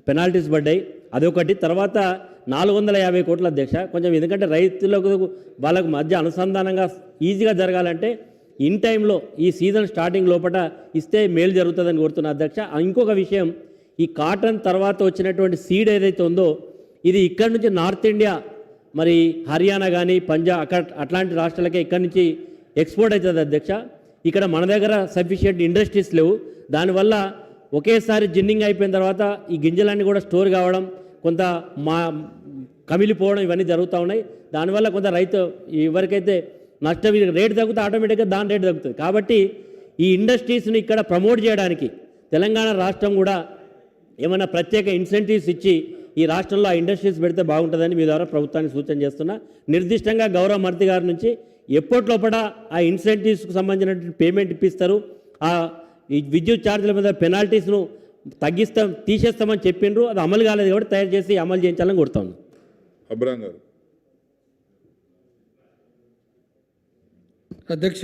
Penalties పడ్డాయి, అదొకటి. తర్వాత 450 కోట్ల అధ్యక్ష. కొంచెం ఎందుకంటే రైతులకు వాళ్ళకు మధ్య అనుసంధానంగా ఈజీగా జరగాలంటే ఇన్ టైంలో ఈ సీజన్ స్టార్టింగ్ లోపల ఇస్తే మేలు జరుగుతుందని కోరుతున్నా అధ్యక్ష. ఇంకొక విషయం, ఈ కాటన్ తర్వాత వచ్చినటువంటి సీడ్ ఏదైతే ఉందో ఇది ఇక్కడ నుంచి నార్త్ ఇండియా, మరి హర్యానా కానీ పంజాబ్ అట్లాంటి రాష్ట్రాలకే ఇక్కడ నుంచి ఎక్స్పోర్ట్ అవుతుంది అధ్యక్ష. ఇక్కడ మన దగ్గర సఫిషియెంట్ ఇండస్ట్రీస్ లేవు. దానివల్ల ఒకేసారి జిన్నింగ్ అయిపోయిన తర్వాత ఈ గింజలన్నీ కూడా స్టోర్ కావడం, కొంత కమిలిపోవడం ఇవన్నీ జరుగుతూ ఉన్నాయి. దానివల్ల కొంత రైతు ఎవరికైతే నష్టం, రేటు తగ్గుతుంది ఆటోమేటిక్గా దాని రేటు తగ్గుతుంది. కాబట్టి ఈ ఇండస్ట్రీస్ని ఇక్కడ ప్రమోట్ చేయడానికి తెలంగాణ రాష్ట్రం కూడా ఏమైనా ప్రత్యేక ఇన్సెంటివ్స్ ఇచ్చి ఈ రాష్ట్రంలో ఆ ఇండస్ట్రీస్ పెడితే బాగుంటుందని మీ ద్వారా ప్రభుత్వానికి సూచన చేస్తున్నా. నిర్దిష్టంగా గౌరవ మంత్రి గారి నుంచి ఎప్పటిలోపల ఆ ఇన్సెంటివ్స్కి సంబంధించిన పేమెంట్ ఇప్పిస్తారు, ఆ ఈ విద్యుత్ ఛార్జీల మీద పెనాల్టీస్ను తీసేస్తామని చెప్పిండ్రు. అది అమలు కాలేదు కాబట్టి తయారు చేసి అమలు చేయించాలని కోరుతాను. అబ్రాం గారు. అధ్యక్ష,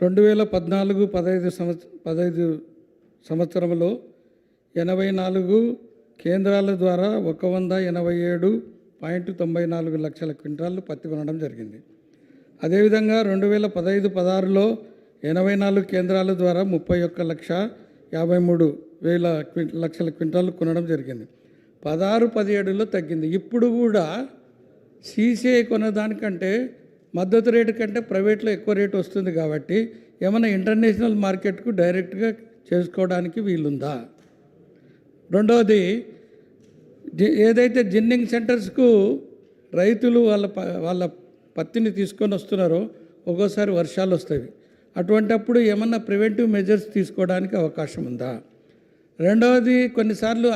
2014-15 సంవత్సరంలో 84 కేంద్రాల ద్వారా 187.94 లక్షల క్వింటాళ్ళు పత్తి కొనడం జరిగింది. అదేవిధంగా 2015-16లో 84 కేంద్రాల ద్వారా 31,53,000 లక్షల క్వింటాళ్ళు కొనడం జరిగింది. 16-17లో తగ్గింది. ఇప్పుడు కూడా సీసీఐ కొనదానికంటే మద్దతు రేటు కంటే ప్రైవేట్లో ఎక్కువ రేటు వస్తుంది కాబట్టి ఏమైనా ఇంటర్నేషనల్ మార్కెట్కు డైరెక్ట్గా చేసుకోవడానికి వీలుందా? రెండవది, ఏదైతే జిన్నింగ్ సెంటర్స్కు రైతులు వాళ్ళ పత్తిని తీసుకొని వస్తున్నారో ఒక్కోసారి వర్షాలు వస్తాయి. అటువంటప్పుడు ఏమన్నా ప్రివెంటివ్ మెజర్స్ తీసుకోవడానికి అవకాశం ఉందా? రెండవది, కొన్నిసార్లు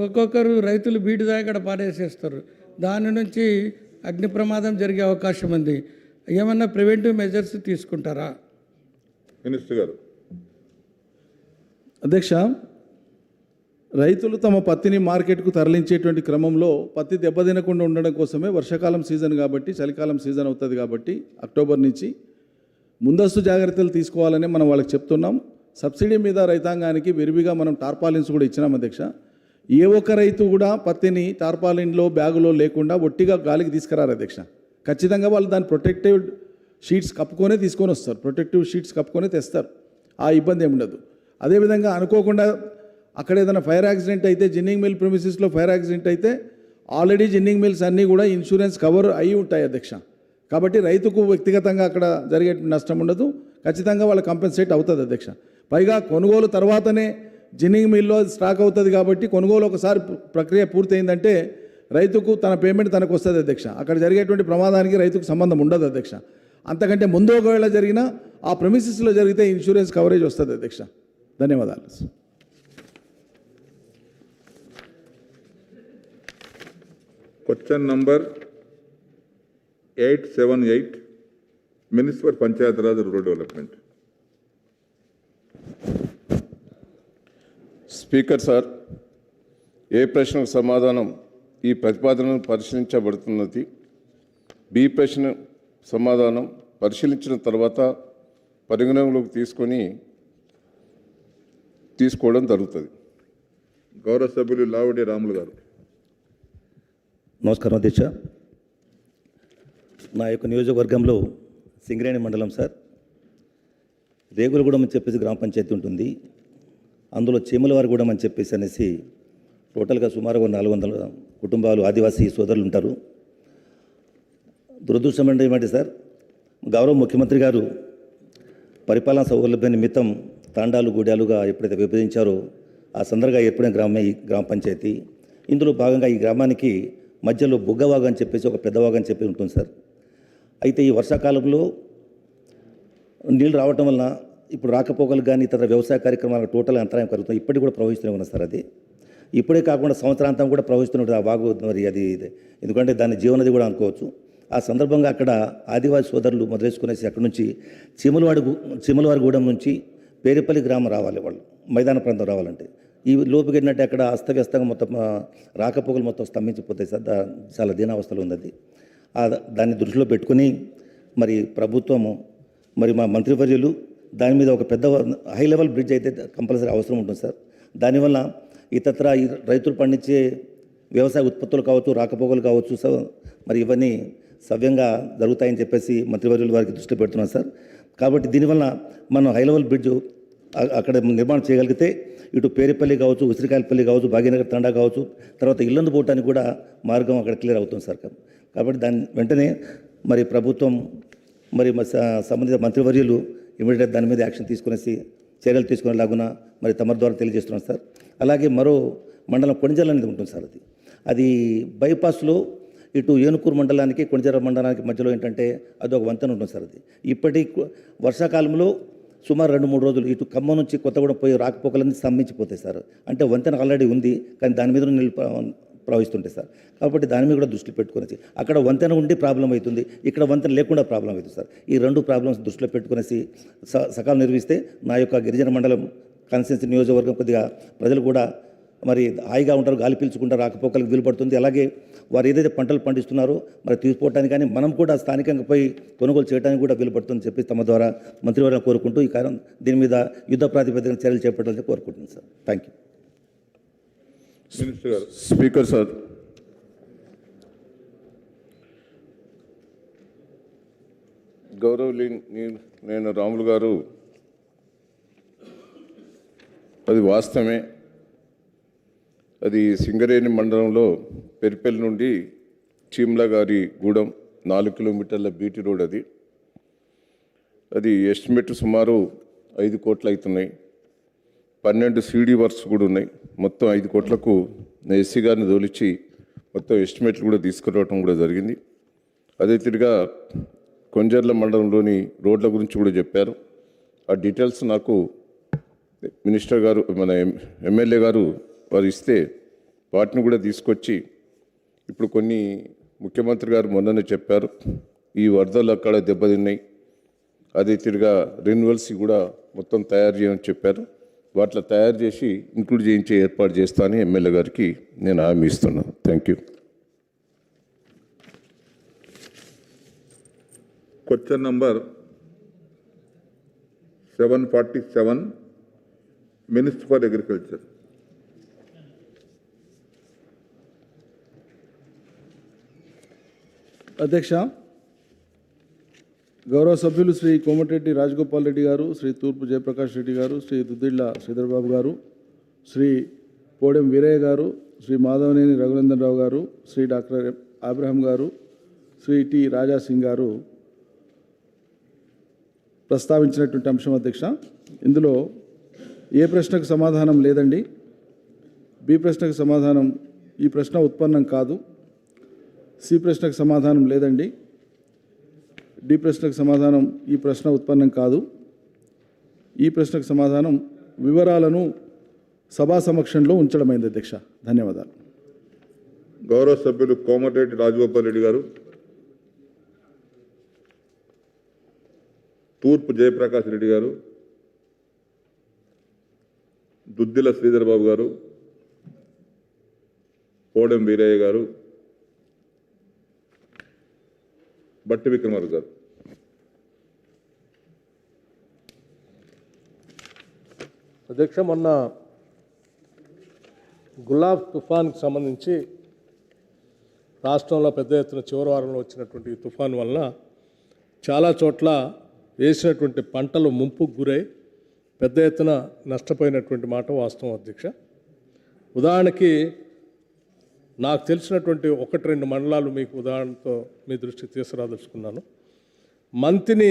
ఒక్కొక్కరు రైతులు బీడు దాగడ పారేసేస్తారు, దాని నుంచి అగ్ని ప్రమాదం జరిగే అవకాశం ఉంది. ఏమన్నా ప్రివెంటివ్ మెజర్స్ తీసుకుంటారా? మినిస్టర్ గారు. అధ్యక్ష, రైతులు తమ పత్తిని మార్కెట్కు తరలించేటువంటి క్రమంలో పత్తి దెబ్బతినకుండా ఉండడం కోసమే వర్షాకాలం సీజన్ కాబట్టి, చలికాలం సీజన్ అవుతుంది కాబట్టి అక్టోబర్ నుంచి ముందస్తు జాగ్రత్తలు తీసుకోవాలని మనం వాళ్ళకి చెప్తున్నాం. సబ్సిడీ మీద రైతాంగానికి విరివిగా మనం టార్పాలిన్స్ కూడా ఇచ్చినాం అధ్యక్ష. ఏ ఒక్క రైతు కూడా పత్తిని టార్పాలిన్లో బ్యాగులో లేకుండా ఒట్టిగా గాలికి తీసుకురారు అధ్యక్ష. ఖచ్చితంగా వాళ్ళు దాని ప్రొటెక్టివ్ షీట్స్ కప్పుకొనే తీసుకొని వస్తారు, ప్రొటెక్టివ్ షీట్స్ కప్పుకొనే తెస్తారు, ఆ ఇబ్బంది ఏమి ఉండదు. అదేవిధంగా అనుకోకుండా అక్కడ ఏదైనా ఫైర్ యాక్సిడెంట్ అయితే, జిన్నింగ్ మిల్ ప్రిమిసెస్లో ఫైర్ యాక్సిడెంట్ అయితే ఆల్రెడీ జిన్నింగ్ మిల్స్ అన్నీ కూడా ఇన్సూరెన్స్ కవర్ అయి ఉంటాయి అధ్యక్ష. కాబట్టి రైతుకు వ్యక్తిగతంగా అక్కడ జరిగే నష్టం ఉండదు, ఖచ్చితంగా వాళ్ళ కంపెన్సేట్ అవుతుంది అధ్యక్ష. పైగా కొనుగోలు తర్వాతనే జిన్నింగ్ మిల్లో స్టాక్ అవుతుంది కాబట్టి కొనుగోలు ఒకసారి ప్రక్రియ పూర్తయిందంటే రైతుకు తన పేమెంట్ తనకు వస్తుంది అధ్యక్ష. అక్కడ జరిగేటువంటి ప్రమాదానికి రైతుకు సంబంధం ఉండదు అధ్యక్ష. అంతకంటే ముందు ఒకవేళ జరిగినా ఆ ప్రెమిసెస్లో జరిగితే ఇన్సూరెన్స్ కవరేజ్ వస్తుంది అధ్యక్ష. ధన్యవాదాలు. Question number 878, minister for Panchayati Raj rural development. Speaker sir, ఏ ప్రశ్నకు సమాధానం ఈ ప్రతిపాదనను పరిశీలించబడుతున్నది. బి ప్రశ్న సమాధానం పరిశీలించిన తర్వాత పరిగణనలోకి తీసుకోవడం జరుగుతుంది. గౌరవ సభ్యులు లావుడి రాములు గారు. నమస్కారం అధ్యక్ష. నా యొక్క నియోజకవర్గంలో సింగరేణి మండలం సార్, రేగులగూడెం అని చెప్పేసి గ్రామ పంచాయతీ ఉంటుంది. అందులో చీమలవారిగూడెం అని చెప్పేసి అనేసి టోటల్గా సుమారుగా 400 కుటుంబాలు ఆదివాసీ సోదరులు ఉంటారు. దురదృష్టం అంటే ఏమంటే సార్, గౌరవ ముఖ్యమంత్రి గారు పరిపాలనా సౌలభ్య నిమిత్తం తాండాలు గూడాలుగా ఎప్పుడైతే విభజించారో ఆ సందర్భంగా ఏర్పడిన గ్రామమే ఈ గ్రామ పంచాయతీ. ఇందులో భాగంగా ఈ గ్రామానికి మధ్యలో బుగ్గవాగు అని చెప్పేసి ఒక పెద్దవాగు అని చెప్పి ఉంటుంది సార్. అయితే ఈ వర్షాకాలంలో నీళ్ళు రావటం వలన ఇప్పుడు రాకపోకలు కానీ ఇతర వ్యవసాయ కార్యక్రమాలకు టోటల్ అంతరాయం కలుగుతుంది. ఇప్పటికి కూడా ప్రవహిస్తూనే ఉన్నారు సార్. అది ఇప్పుడే కాకుండా సంవత్సరాంతం కూడా ప్రవహిస్తున్నట్టు ఆ వాగు. మరి అది ఎందుకంటే దాని జీవనది కూడా అనుకోవచ్చు. ఆ సందర్భంగా అక్కడ ఆదివాసీ సోదరులు మొదలేసుకునేసి అక్కడ నుంచి చీమలవారిగూడెం నుంచి పేరేపల్లి గ్రామం రావాలి, వాళ్ళు మైదాన ప్రాంతం రావాలంటే ఈ లోపుకి ఏంటంటే అక్కడ అస్తవ్యస్తంగా మొత్తం రాకపోకలు మొత్తం స్తంభించిపోతాయి సార్. చాలా దీనావస్థలో ఉంది అది. దాన్ని దృష్టిలో పెట్టుకుని మరి ప్రభుత్వము మరి మా మంత్రివర్యులు దాని మీద ఒక పెద్ద హై లెవెల్ బ్రిడ్జ్ అయితే కంపల్సరీ అవసరం ఉంటుంది సార్. దానివల్ల ఇతర ఈ రైతులు పండించే వ్యవసాయ ఉత్పత్తులు కావచ్చు, రాకపోకలు కావచ్చు, మరి ఇవన్నీ సవ్యంగా జరుగుతాయని చెప్పేసి మంత్రివర్యులు వారికి దృష్టి పెడుతున్నాం సార్. కాబట్టి దీనివల్ల మనం హై లెవెల్ బ్రిడ్జ్ అక్కడ నిర్మాణం చేయగలిగితే ఇటు పేరుపల్లి కావచ్చు, ఉసిరికాయలపల్లి కావచ్చు, భాగ్యనగర్ తండా కావచ్చు, తర్వాత ఇల్లందు పోవటానికి కూడా మార్గం అక్కడ క్లియర్ అవుతుంది సార్. కాబట్టి దాని వెంటనే మరి ప్రభుత్వం మరి సంబంధిత మంత్రివర్యులు ఇమీడియట్ దాని మీద యాక్షన్ తీసుకునేసి చర్యలు తీసుకునేలాగున మరి తమ ద్వారా తెలియజేస్తున్నాం సార్. అలాగే మరో మండలం కొణిజర్ల అనేది ఉంటుంది సార్. అది బైపాస్లో ఇటు ఏనుకూరు మండలానికి కొణిజర్ల మండలానికి మధ్యలో ఏంటంటే అది ఒక వంతెన ఉంటుంది సార్. అది ఇప్పటి వర్షాకాలంలో సుమారు 2-3 రోజులు ఇటు ఖమ్మం నుంచి కొత్తగూడెం పోయి రాకపోకలన్నీ స్తంభించిపోతాయి సార్. అంటే వంతెన ఆల్రెడీ ఉంది, కానీ దాని మీద నీళ్ళు ప్రవహిస్తుంటాయి సార్. కాబట్టి దాని మీద కూడా దృష్టిలో పెట్టుకునేసి అక్కడ వంతెన ఉండి ప్రాబ్లం అవుతుంది, ఇక్కడ వంతెన లేకుండా ప్రాబ్లం అవుతుంది సార్. ఈ 2 ప్రాబ్లమ్స్ దృష్టిలో పెట్టుకునేసి సకాలం నిర్వహిస్తే నా యొక్క గిరిజన మండలం కాన్స్టిట్యున్సీ నియోజకవర్గం కొద్దిగా ప్రజలు కూడా మరి హాయిగా ఉంటారు, గాలి పీల్చుకుంటారు, రాకపోకలకు వీలు పడుతుంది. అలాగే వారు ఏదైతే పంటలు పండిస్తున్నారో మరి తీసుకోవడానికి కానీ మనం కూడా స్థానికంగా పోయి కొనుగోలు చేయడానికి కూడా వీలు పడుతుందని చెప్పి తమ ద్వారా మంత్రివర్గం కోరుకుంటూ ఈ కారణం దీని మీద యుద్ధ ప్రాతిపదికన చర్యలు చేపట్టాలని కోరుకుంటున్నాను సార్. Thank you. మినిస్టర్ గారు. స్పీకర్ సార్, నేను రాములు గారు, అది వాస్తవమే. అది సింగరేణి మండలంలో పెరిపెల్లి నుండి చీమ్లా గారి గూడెం 4 కిలోమీటర్ల బీటీ రోడ్. అది ఎస్టిమేట్ సుమారు 5 కోట్లు అవుతున్నాయి. 12 సీడీ వర్క్స్ కూడా ఉన్నాయి. మొత్తం 5 కోట్లకు ఎస్సీ గారిని తోలిచ్చి మొత్తం ఎస్టిమేట్లు కూడా తీసుకురావడం కూడా జరిగింది. అదే తిరిగా కొంజర్ల మండలంలోని రోడ్ల గురించి కూడా చెప్పారు. ఆ డీటెయిల్స్ నాకు మినిస్టర్ గారు, మన ఎమ్మెల్యే గారు వారు ఇస్తే వాటిని కూడా తీసుకొచ్చి, ఇప్పుడు కొన్ని ముఖ్యమంత్రి గారు మొన్ననే చెప్పారు ఈ వరదలు అక్కడ దెబ్బతిన్నాయి, అదే తిరిగా రెన్యువల్స్ కూడా మొత్తం తయారు చేయమని చెప్పారు. వాటిలో తయారు చేసి ఇంక్లూడ్ చేయించే ఏర్పాటు చేస్తానని ఎమ్మెల్యే గారికి నేను హామీ ఇస్తున్నాను. Thank you. Question number 747, minister for agriculture. అధ్యక్ష, గౌరవ సభ్యులు శ్రీ కోమటిరెడ్డి రాజగోపాల్ రెడ్డి గారు, శ్రీ తూర్పు జయప్రకాష్ రెడ్డి గారు, శ్రీ దుద్దిళ్ల శ్రీధర్బాబు గారు, శ్రీ పోడెం వీరయ్య గారు, శ్రీ మాధవనేని రఘునందన్ రావు గారు, శ్రీ డాక్టర్ అబ్రహం గారు, శ్రీ టి రాజా సింగ్ గారు ప్రస్తావించినటువంటి అంశం అధ్యక్ష. ఇందులో ఏ ప్రశ్నకు సమాధానం లేదండి. బి ప్రశ్నకు సమాధానం ఈ ప్రశ్న ఉత్పన్నం కాదు. సి ప్రశ్నకు సమాధానం లేదండి. డి ప్రశ్నకు సమాధానం ఈ ప్రశ్న ఉత్పన్నం కాదు. ఈ ప్రశ్నకు సమాధానం వివరాలను సభా సమక్షంలో ఉంచడమైంది అధ్యక్ష. ధన్యవాదాలు. గౌరవ సభ్యులు కోమటిరెడ్డి రాజగోపాల్ రెడ్డి గారు, తూర్పు జయప్రకాష్ రెడ్డి గారు, దుద్దిల శ్రీధర్ బాబు గారు, పోడెం వీరయ్య గారు, బట్టి విక్రమార్క గారు. అధ్యక్ష, మొన్న గులాబ్ తుఫాన్కి సంబంధించి రాష్ట్రంలో పెద్ద ఎత్తున చివరి వారంలో వచ్చినటువంటి ఈ తుఫాన్ వలన చాలా చోట్ల వేసినటువంటి పంటలు ముంపుకు గురై పెద్ద ఎత్తున నష్టపోయినటువంటి మాట వాస్తవం అధ్యక్ష. ఉదాహరణకి నాకు తెలిసినటువంటి 1-2 మండలాలు మీకు ఉదాహరణతో మీ దృష్టికి తీసుకురాదలుచుకున్నాను. మంతిని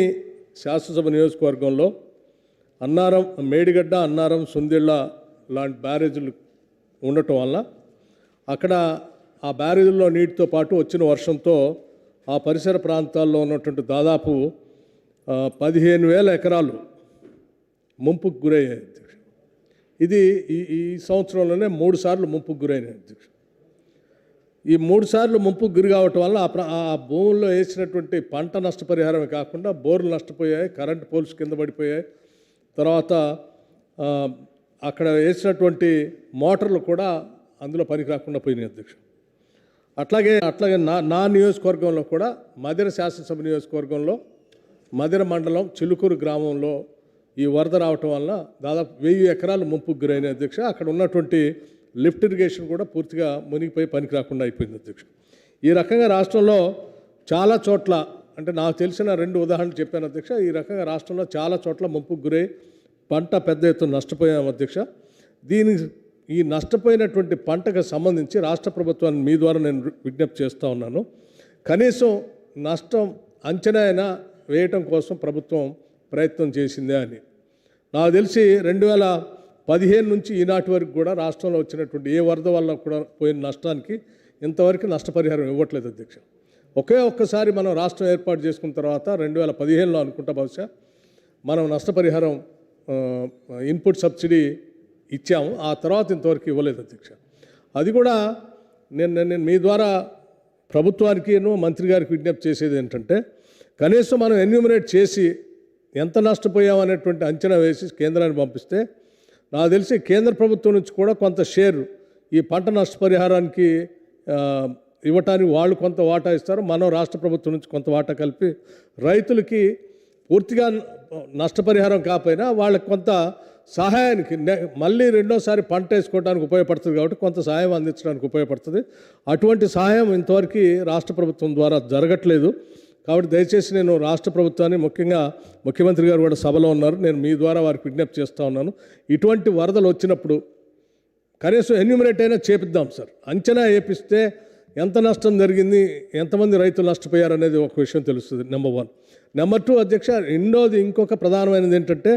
శాసనసభ నియోజకవర్గంలో అన్నారం, మేడిగడ్డ, అన్నారం, సుందిళ్ళ లాంటి బ్యారేజీలు ఉండటం వల్ల అక్కడ ఆ బ్యారేజీల్లో నీటితో పాటు వచ్చిన వర్షంతో ఆ పరిసర ప్రాంతాల్లో ఉన్నటువంటి దాదాపు 15,000 ఎకరాలు ముంపుకు గురయ్యాయి అధ్యక్ష. ఇది ఈ సంవత్సరంలోనే 3 సార్లు ముంపుకు గురైనాయి అధ్యక్ష. ఈ 3 సార్లు ముంపుకు గురి కావటం వల్ల ఆ భూముల్లో వేసినటువంటి పంట నష్టపరిహారమే కాకుండా బోర్లు నష్టపోయాయి, కరెంటు పోల్స్ కింద పడిపోయాయి, తర్వాత అక్కడ వేసినటువంటి మోటార్లు కూడా అందులో పనికి రాకుండా పోయినాయి అధ్యక్ష. అట్లాగే నా నియోజకవర్గంలో కూడా మధిర శాసనసభ నియోజకవర్గంలో మధిర మండలం చిలుకూరు గ్రామంలో ఈ వరద రావటం వల్ల దాదాపు 1000 ఎకరాలు ముంపుకు గురైన అధ్యక్ష. అక్కడ ఉన్నటువంటి లిఫ్ట్ ఇరిగేషన్ కూడా పూర్తిగా మునిగిపోయి పనికి రాకుండా అయిపోయింది అధ్యక్ష. ఈ రకంగా రాష్ట్రంలో చాలా చోట్ల, అంటే నాకు తెలిసిన 2 ఉదాహరణలు చెప్పాను అధ్యక్ష. ఈ రకంగా రాష్ట్రంలో చాలా చోట్ల ముంపుకు గురై పంట పెద్ద ఎత్తున నష్టపోయాం అధ్యక్ష. ఈ నష్టపోయినటువంటి పంటకు సంబంధించి రాష్ట్ర ప్రభుత్వాన్ని మీ ద్వారా నేను విజ్ఞప్తి చేస్తూ ఉన్నాను. కనీసం నష్టం అంచనా అయినా వేయటం కోసం ప్రభుత్వం ప్రయత్నం చేసిందే అని. నాకు తెలిసి 2015 నుంచి ఈనాటి వరకు కూడా రాష్ట్రంలో వచ్చినటువంటి ఏ వరద వల్ల కూడా పోయిన నష్టానికి ఇంతవరకు నష్టపరిహారం ఇవ్వట్లేదు అధ్యక్ష. ఒక్కసారి మనం రాష్ట్రం ఏర్పాటు చేసుకున్న తర్వాత 2015లో అనుకుంటా బహుశా మనం నష్టపరిహారం ఇన్పుట్ సబ్సిడీ ఇచ్చాము. ఆ తర్వాత ఇంతవరకు ఇవ్వలేదు అధ్యక్ష. అది కూడా నేను మీ ద్వారా ప్రభుత్వానికి మంత్రి గారికి విజ్ఞప్తి చేసేది ఏంటంటే, కనీసం మనం ఎన్యూమరేట్ చేసి ఎంత నష్టపోయామనేటువంటి అంచనా వేసి కేంద్రానికి పంపిస్తే నాకు తెలిసి కేంద్ర ప్రభుత్వం నుంచి కూడా కొంత షేర్ ఈ పంట నష్టపరిహారానికి ఇవ్వటానికి వాళ్ళు కొంత వాటా ఇస్తారు. మనం రాష్ట్ర ప్రభుత్వం నుంచి కొంత వాటా కలిపి రైతులకి పూర్తిగా నష్టపరిహారం కాకపోయినా వాళ్ళకి కొంత సహాయానికి మళ్ళీ రెండోసారి పంట వేసుకోవడానికి ఉపయోగపడుతుంది కాబట్టి కొంత సహాయం అందించడానికి ఉపయోగపడుతుంది. అటువంటి సహాయం ఇంతవరకు రాష్ట్ర ప్రభుత్వం ద్వారా జరగట్లేదు. కాబట్టి దయచేసి నేను రాష్ట్ర ప్రభుత్వాన్ని, ముఖ్యంగా ముఖ్యమంత్రి గారు కూడా సభలో ఉన్నారు, నేను మీ ద్వారా వారికి విజ్ఞప్తి చేస్తూ ఉన్నాను. ఇటువంటి వరదలు వచ్చినప్పుడు కనీసం ఎన్యూమరేట్ అయినా చేపిద్దాం సార్. అంచనా వేపిస్తే ఎంత నష్టం జరిగింది, ఎంతమంది రైతులు నష్టపోయారు అనేది ఒక విషయం తెలుస్తుంది. నెంబర్ 1. నెంబర్ 2 అధ్యక్ష, రెండోది ఇంకొక ప్రధానమైనది ఏంటంటే,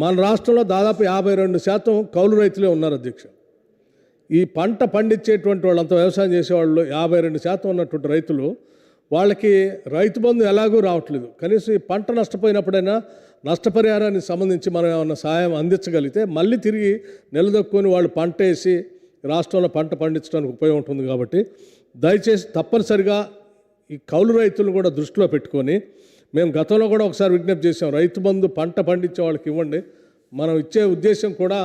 మన రాష్ట్రంలో దాదాపు 52% కౌలు రైతులే ఉన్నారు అధ్యక్ష. ఈ పంట పండించేటువంటి వాళ్ళంతా వ్యవసాయం చేసేవాళ్ళు 52% ఉన్నటువంటి రైతులు, వాళ్ళకి రైతు బంధు ఎలాగూ రావట్లేదు. కనీసం ఈ పంట నష్టపోయినప్పుడైనా నష్టపరిహారానికి సంబంధించి మనం ఏమన్నా సహాయం అందించగలిగితే మళ్ళీ తిరిగి నిలదొక్కుని వాళ్ళు పంట వేసి రాష్ట్రంలో పంట పండించడానికి ఉపయోగం ఉంటుంది. కాబట్టి దయచేసి తప్పనిసరిగా ఈ కౌలు రైతులను కూడా దృష్టిలో పెట్టుకొని, మేము గతంలో కూడా ఒకసారి విజ్ఞప్తి చేసాం, రైతు బంధు పంట పండించే వాళ్ళకి ఇవ్వండి. మనం ఇచ్చే ఉద్దేశం కూడా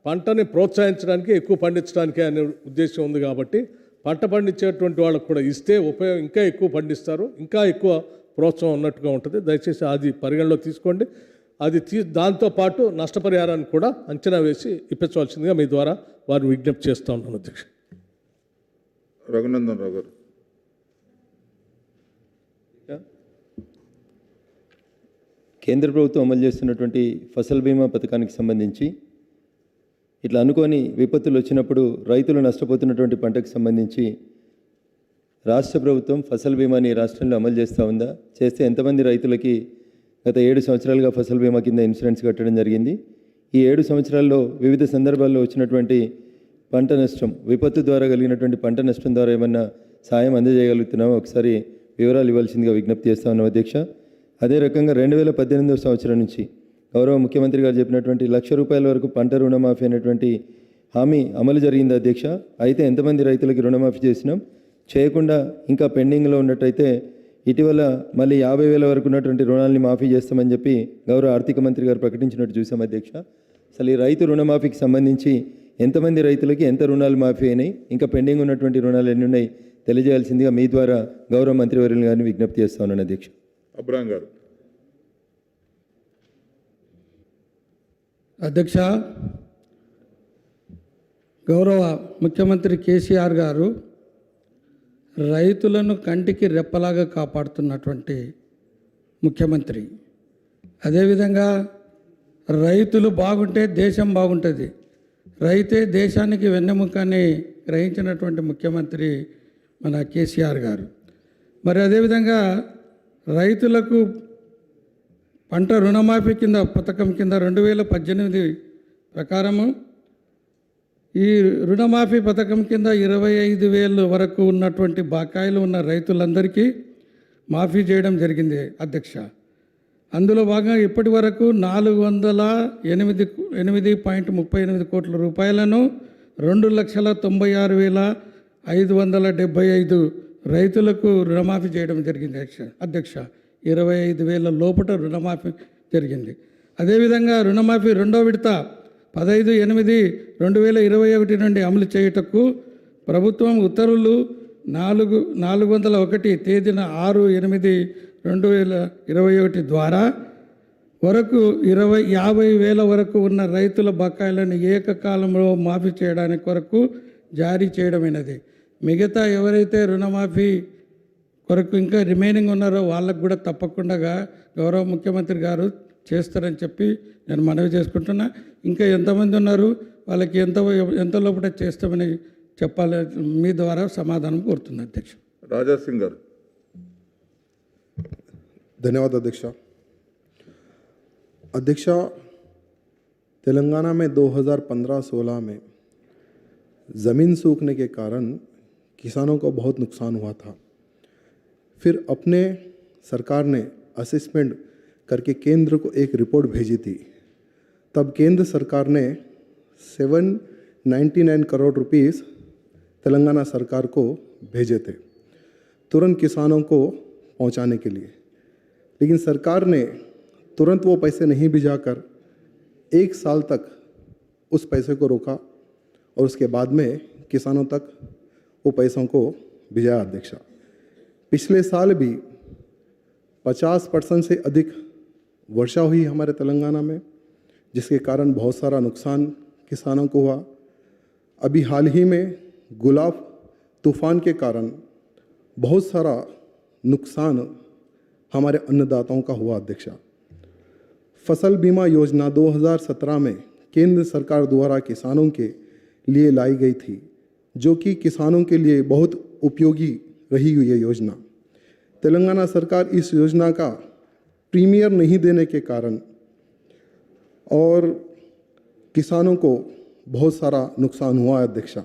పంటని ప్రోత్సహించడానికి, ఎక్కువ పండించడానికి అనే ఉద్దేశం ఉంది. కాబట్టి పంట పండించేటువంటి వాళ్ళకు కూడా ఇస్తే ఇంకా ఎక్కువ పండిస్తారు, ఇంకా ఎక్కువ ప్రోత్సాహం ఉన్నట్టుగా ఉంటుంది. దయచేసి అది పరిగణలో తీసుకోండి. దాంతోపాటు నష్టపరిహారాన్ని కూడా అంచనా వేసి ఇప్పించవలసిందిగా మీ ద్వారా వారిని విజ్ఞప్తి చేస్తూ ఉన్నాను అధ్యక్ష. రఘునందన్ రావు గారు. కేంద్ర ప్రభుత్వం అమలు చేస్తున్నటువంటి ఫసల్ బీమా పథకానికి సంబంధించి ఇట్లా అనుకోని విపత్తులు వచ్చినప్పుడు రైతులు నష్టపోతున్నటువంటి పంటకు సంబంధించి రాష్ట్ర ప్రభుత్వం ఫసల్ బీమాని రాష్ట్రంలో అమలు చేస్తూ ఉందా? చేస్తే ఎంతమంది రైతులకి గత 7 సంవత్సరాలుగా ఫసల్ బీమా కింద ఇన్సూరెన్స్ కట్టడం జరిగింది? ఈ 7 సంవత్సరాల్లో వివిధ సందర్భాల్లో వచ్చినటువంటి పంట నష్టం, విపత్తు ద్వారా కలిగినటువంటి పంట నష్టం ద్వారా ఏమన్నా సాయం అందజేయగలుగుతున్నామో ఒకసారి వివరాలు ఇవ్వాల్సిందిగా విజ్ఞప్తి చేస్తా ఉన్నాం అధ్యక్ష. అదే రకంగా 2018వ సంవత్సరం నుంచి గౌరవ ముఖ్యమంత్రి గారు చెప్పినటువంటి ₹1,00,000 వరకు పంట రుణమాఫీ అనేటువంటి హామీ అమలు జరిగింది అధ్యక్ష. అయితే ఎంతమంది రైతులకి రుణమాఫీ చేసినాం? చేయకుండా ఇంకా పెండింగ్లో ఉన్నట్టయితే ఇటీవల మళ్ళీ 50,000 వరకు ఉన్నటువంటి రుణాలని మాఫీ చేస్తామని చెప్పి గౌరవ ఆర్థిక మంత్రి గారు ప్రకటించినట్టు చూసాం అధ్యక్ష. అసలు ఈ రైతు రుణమాఫీకి సంబంధించి ఎంతమంది రైతులకి ఎంత రుణాలు మాఫీ అయినాయి, ఇంకా పెండింగ్ ఉన్నటువంటి రుణాలు ఎన్ని ఉన్నాయి తెలియజేయాల్సిందిగా మీ ద్వారా గౌరవ మంత్రివర్యులు గారిని విజ్ఞప్తి చేస్తా ఉన్నాను అధ్యక్ష. అబ్రాహం గారు. అధ్యక్ష, గౌరవ ముఖ్యమంత్రి కేసీఆర్ గారు రైతులను కంటికి రెప్పలాగా కాపాడుతున్నటువంటి ముఖ్యమంత్రి. అదేవిధంగా రైతులు బాగుంటే దేశం బాగుంటుంది, రైతే దేశానికి వెన్నెముకని గ్రహించినటువంటి ముఖ్యమంత్రి మన కేసీఆర్ గారు. మరి అదేవిధంగా రైతులకు పంట రుణమాఫీ కింద పథకం కింద 2018 ప్రకారము ఈ రుణమాఫీ పథకం కింద 25,000 వరకు ఉన్నటువంటి బకాయిలు ఉన్న రైతులందరికీ మాఫీ చేయడం జరిగింది అధ్యక్ష. అందులో భాగంగా ఇప్పటి వరకు 408.38 కోట్ల రూపాయలను 2,96,575 రైతులకు రుణమాఫీ చేయడం జరిగింది అధ్యక్ష. 25,000 లోపల రుణమాఫీ జరిగింది. అదేవిధంగా రుణమాఫీ రెండో విడత 15/8/2021 నుండి అమలు చేయుటకు ప్రభుత్వం ఉత్తర్వులు 401 తేదీన 6/8/2021 ద్వారా వరకు 50,000 వరకు ఉన్న రైతుల బకాయిలను ఏకకాలంలో మాఫీ చేయడానికి కొరకు జారీ చేయడమైనది. మిగతా ఎవరైతే రుణమాఫీ కొరకు ఇంకా రిమైనింగ్ ఉన్నారో వాళ్ళకు కూడా తప్పకుండా గౌరవ ముఖ్యమంత్రి గారు చేస్తారని చెప్పి నేను మనవి చేసుకుంటున్నా. ఇంకా ఎంతమంది ఉన్నారు వాళ్ళకి ఎంత లోపల చేస్తామని చెప్పాలి, మీ ద్వారా సమాధానం కోరుతున్నా అధ్యక్ష. రాజా సింగ్ గారు. धन्यवाद अध्यक्षा. अध्यक्षा, तेलंगाना में 2015-16 में ज़मीन सूखने के कारण किसानों को बहुत नुकसान हुआ था. फिर अपने सरकार ने असेसमेंट करके केंद्र को एक रिपोर्ट भेजी थी. तब केंद्र सरकार ने 799 करोड़ रुपीस तेलंगाना सरकार को भेजे थे तुरंत किसानों को पहुंचाने के लिए. लेकिन सरकार ने तुरंत वो पैसे नहीं भिजाकर 1 साल तक उस पैसे को रोका और उसके बाद में किसानों तक वो पैसों को भिजाया. अध्यक्षा, पिछले साल भी 50% से अधिक वर्षा हुई हमारे तेलंगाना में, जिसके कारण बहुत सारा नुकसान किसानों को हुआ. अभी हाल ही में गुलाब तूफान के कारण बहुत सारा नुकसान हमारे अन्नदाताओं का हुआ. अध्यक्षा, फसल बीमा योजना 2017 में केंद्र सरकार द्वारा किसानों के लिए लाई गई थी, जो कि किसानों के लिए बहुत उपयोगी रही हुई है योजना. तेलंगाना सरकार इस योजना का प्रीमियर नहीं देने के कारण और किसानों को बहुत सारा नुकसान हुआ है. अध्यक्षा,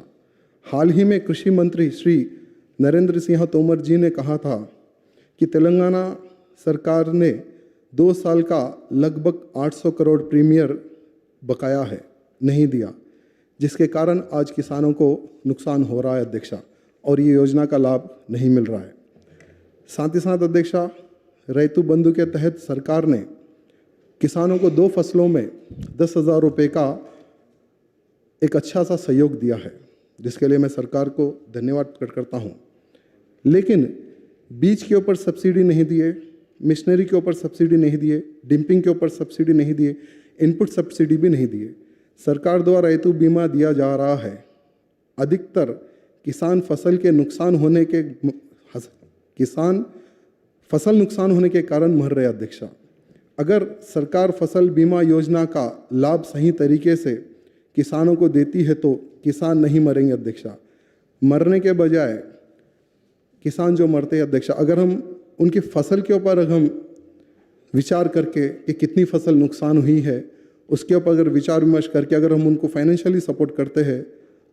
हाल ही में कृषि मंत्री श्री नरेंद्र सिंह तोमर जी ने कहा था कि तेलंगाना सरकार ने 2 साल का लगभग 800 करोड़ प्रीमियर बकाया है, नहीं दिया, जिसके कारण आज किसानों को नुकसान हो रहा है. अध्यक्षा, और ये योजना का लाभ नहीं मिल रहा है. साथ ही साथ अध्यक्षा, रैतु बंधु के तहत सरकार ने किसानों को 2 फसलों में 10,000 रुपये का एक अच्छा सा सहयोग दिया है, जिसके लिए मैं सरकार को धन्यवाद प्रकट करता हूँ. लेकिन बीज के ऊपर सब्सिडी नहीं दिए, मिशनरी के ऊपर सब्सिडी नहीं दिए, डिंपिंग के ऊपर सब्सिडी नहीं दिए, इनपुट सब्सिडी भी नहीं दिए. सरकार द्वारा ऋतु बीमा दिया जा रहा है. अधिकतर किसान फसल नुकसान होने के कारण मर रहे. अध्यक्षा, अगर सरकार फसल बीमा योजना का लाभ सही तरीके से किसानों को देती है तो किसान नहीं मरेंगे. अध्यक्षा, मरने के बजाय किसान जो मरते हैं अध्यक्षा, अगर हम उनकी फसल के ऊपर हम विचार करके कि कितनी फसल नुकसान हुई है उसके ऊपर अगर विचार विमर्श करके अगर हम उनको फाइनेंशियली सपोर्ट करते हैं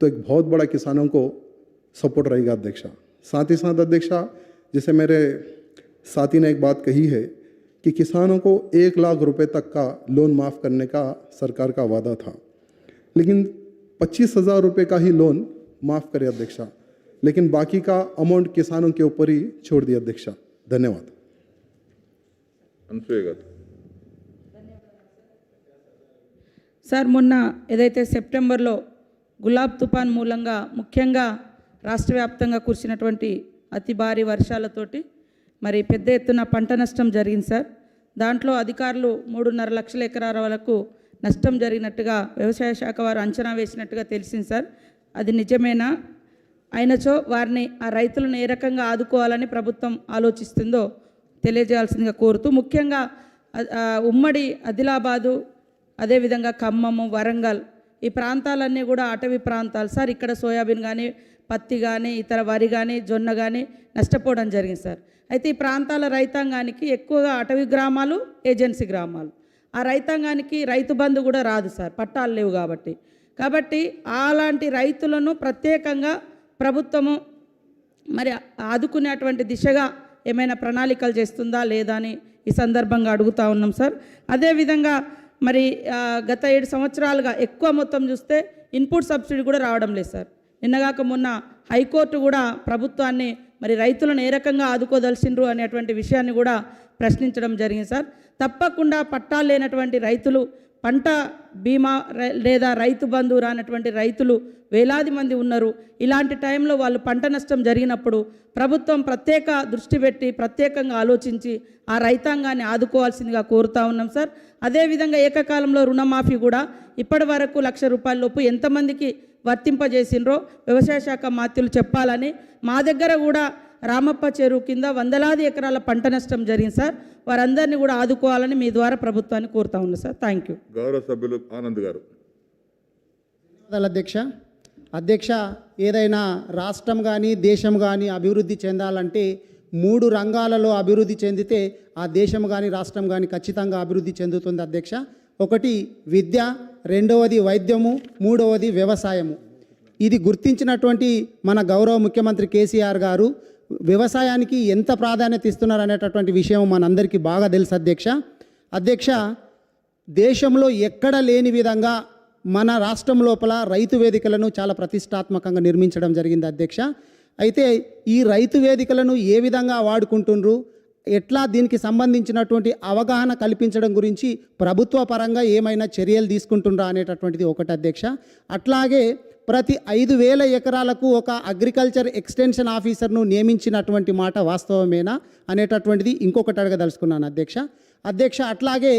तो एक बहुत बड़ा किसानों को सपोर्ट रहेगा. अध्यक्षा, साथ ही साथ अध्यक्षा, जैसे मेरे साथी ने एक बात कही है कि किसानों को 1 लाख रुपए तक का लोन माफ़ करने का सरकार का वादा था, लेकिन 25,000 रुपये का ही लोन माफ़ करे. अध्यक्षा, लेकिन बाकी का अमाउंट किसानों के ऊपर ही छोड़ दिया. अध्यक्षा, धन्यवाद. అనసూయ గారు. సార్, మొన్న ఏదైతే సెప్టెంబర్లో గులాబ్ తుఫాన్ మూలంగా ముఖ్యంగా రాష్ట్ర వ్యాప్తంగా కురిసినటువంటి అతి భారీ వర్షాలతోటి మరి పెద్ద ఎత్తున పంట నష్టం జరిగింది సార్. దాంట్లో అధికారులు 3.5 లక్షల ఎకరాల వరకు నష్టం జరిగినట్టుగా వ్యవసాయ శాఖ వారు అంచనా వేసినట్టుగా తెలిసింది సార్. అది నిజమేనా? అయినచో వారిని ఆ రైతులను ఏ రకంగా ఆదుకోవాలని ప్రభుత్వం ఆలోచిస్తుందో తెలియజేయాల్సిందిగా కోరుతూ, ముఖ్యంగా ఉమ్మడి ఆదిలాబాదు, అదేవిధంగా ఖమ్మము, వరంగల్ ఈ ప్రాంతాలన్నీ కూడా అటవీ ప్రాంతాలు సార్. ఇక్కడ సోయాబీన్ కానీ, పత్తి కానీ, ఇతర వరి కానీ, జొన్న కానీ నష్టపోవడం జరిగింది సార్. అయితే ఈ ప్రాంతాల రైతాంగానికి ఎక్కువగా అటవీ గ్రామాలు, ఏజెన్సీ గ్రామాలు. ఆ రైతాంగానికి రైతు బంధు కూడా రాదు సార్, పట్టాలు లేవు కాబట్టి అలాంటి రైతులను ప్రత్యేకంగా ప్రభుత్వము మరి ఆదుకునేటువంటి దిశగా ఏమైనా ప్రణాళికలు చేస్తుందా లేదా అని ఈ సందర్భంగా అడుగుతూ ఉన్నాం సార్. అదేవిధంగా మరి గత 7 సంవత్సరాలుగా ఎక్కువ మొత్తం చూస్తే ఇన్పుట్ సబ్సిడీ కూడా రావడం లేదు సార్. నిన్నగాక మొన్న హైకోర్టు కూడా ప్రభుత్వాన్ని మరి రైతులను ఏ రకంగా ఆదుకోదలిసిండ్రు అనేటువంటి విషయాన్ని కూడా ప్రశ్నించడం జరిగింది సార్. తప్పకుండా పట్టాలు లేనటువంటి రైతులు పంట బీమా లేదా రైతు బంధు రానటువంటి రైతులు వేలాది మంది ఉన్నారు. ఇలాంటి టైంలో వాళ్ళు పంట నష్టం జరిగినప్పుడు ప్రభుత్వం ప్రత్యేక దృష్టి పెట్టి ప్రత్యేకంగా ఆలోచించి ఆ రైతాంగాన్ని ఆదుకోవాల్సిందిగా కోరుతా ఉన్నాం సార్. అదేవిధంగా ఏకకాలంలో రుణమాఫీ కూడా ఇప్పటి వరకు ₹1,00,000 లోపు ఎంతమందికి వర్తింపజేసినరో వ్యవసాయ శాఖ మాత్యులు చెప్పాలని, మా దగ్గర కూడా రామప్ప చెరువు కింద వందలాది ఎకరాల పంట నష్టం జరిగింది సార్. వారందరినీ కూడా ఆదుకోవాలని మీ ద్వారా ప్రభుత్వాన్ని కోరుతా ఉన్నా సార్. Thank you. గౌరవ సభ్యులు ఆనంద్ గారు. అధ్యక్ష, ఏదైనా రాష్ట్రం కానీ దేశం కానీ అభివృద్ధి చెందాలంటే 3 రంగాలలో అభివృద్ధి చెందితే ఆ దేశం కానీ రాష్ట్రం కానీ ఖచ్చితంగా అభివృద్ధి చెందుతుంది అధ్యక్ష. ఒకటి విద్య, రెండవది వైద్యము, మూడవది వ్యవసాయము. ఇది గుర్తించినటువంటి మన గౌరవ ముఖ్యమంత్రి కేసీఆర్ గారు వ్యవసాయానికి ఎంత ప్రాధాన్యత ఇస్తున్నారు అనేటటువంటి విషయం మనందరికీ బాగా తెలుసు అధ్యక్ష. దేశంలో ఎక్కడ లేని విధంగా మన రాష్ట్రం లోపల రైతు వేదికలను చాలా ప్రతిష్టాత్మకంగా నిర్మించడం జరిగింది అధ్యక్ష. అయితే ఈ రైతు వేదికలను ఏ విధంగా వాడుకుంటున్నారు, ఎట్లా దీనికి సంబంధించినటువంటి అవగాహన కల్పించడం గురించి ప్రభుత్వ పరంగా ఏమైనా చర్యలు తీసుకుంటున్నారా అనేటటువంటిది ఒకటి అధ్యక్ష. అట్లాగే ప్రతి 5,000 ఎకరాలకు ఒక అగ్రికల్చర్ ఎక్స్టెన్షన్ ఆఫీసర్ను నియమించినటువంటి మాట వాస్తవమేనా అనేటటువంటిది ఇంకొకటి అడగదలుచుకున్నాను అధ్యక్ష. అట్లాగే